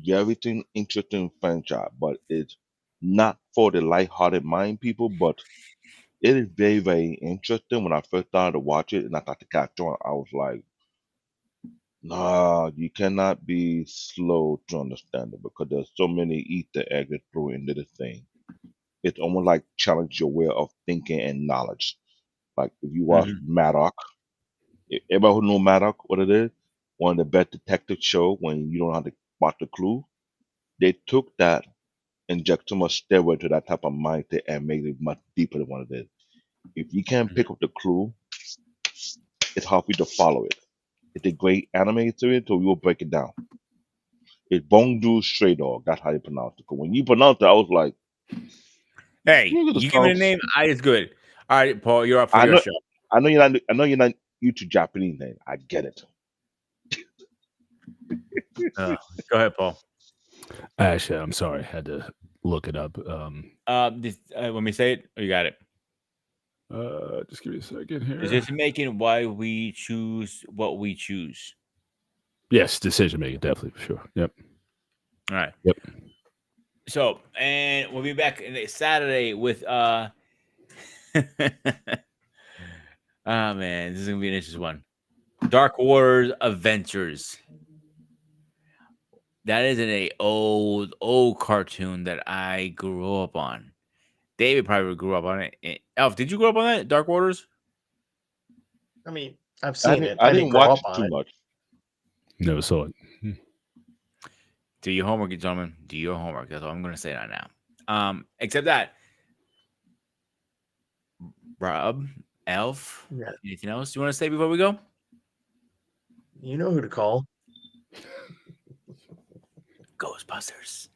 Everything interesting franchise, but it's not for the light-hearted mind people, but it is very, very interesting. When I first started to watch it and I got to catch on, I was like, nah, you cannot be slow to understand it because there's so many Easter eggs that throw into the thing. It's almost like challenge your way of thinking and knowledge. Like if you watch Maddox, everybody who know Maddox, what it is, one of the best detective show when you don't have to watch the clue. They took that, inject so much steroid to that type of mindset and made it much deeper than what it is. If you can't pick up the clue, it's hard for you to follow it. It's a great anime series, so we will break it down. It's Bongdu Stray Dog. That's how you pronounce it. 'Cause when you pronounce it, I was like, Hey, you you give me a name, it's good. All right, Paul, you're up for I your know, show. I know you're not used to Japanese name. I get it. Go ahead, Paul. Actually, I'm sorry, I had to look it up. When we say it, you got it. Just give me a second here. Decision making, why we choose what we choose. Yes, decision making, definitely for sure. Yep. All right. Yep. So, and we'll be back Saturday with oh man, this is gonna be an interesting one. Dark Waters Adventures. That is an old cartoon that I grew up on. David probably grew up on it. Elf, did you grow up on that? Dark Waters? I mean, I've seen it. I I didn't didn't grow watch up on too it. much. Never saw it. Do your homework, gentlemen. Do your homework. That's all I'm going to say right now. Except that, Rob, Elf, Yeah. anything else you want to say before we go? You know who to call. Ghostbusters.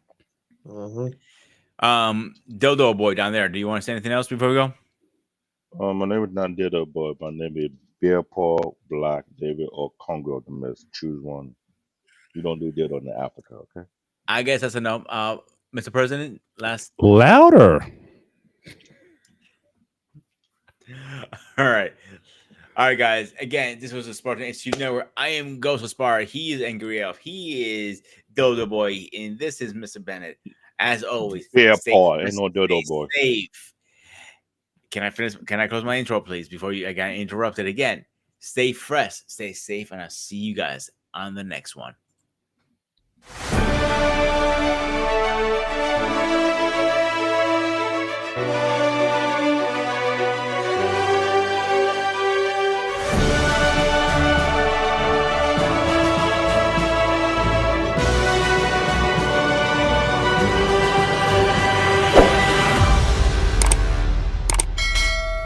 Mm-hmm. Dodo boy down there. Do you want to say anything else before we go? My name is not Ditto Boy. My name is Bear Paw, Black, David, or Congo the Mist. Choose one. You don't do Ditto in Africa, okay? I guess that's a no. Mr. President, last. Louder. All right. All right, guys. Again, this was a Spartan Institute Network. I am Ghost Aspar. He is Angry Elf. He is Dodo Boy. And this is Mr. Bennett. As always, Bear stay Paw, safe, ain't no Dodo stay Boy. safe. Can I finish? Can I close my intro, please, before I got interrupted again? Stay fresh, stay safe, and I'll see you guys on the next one.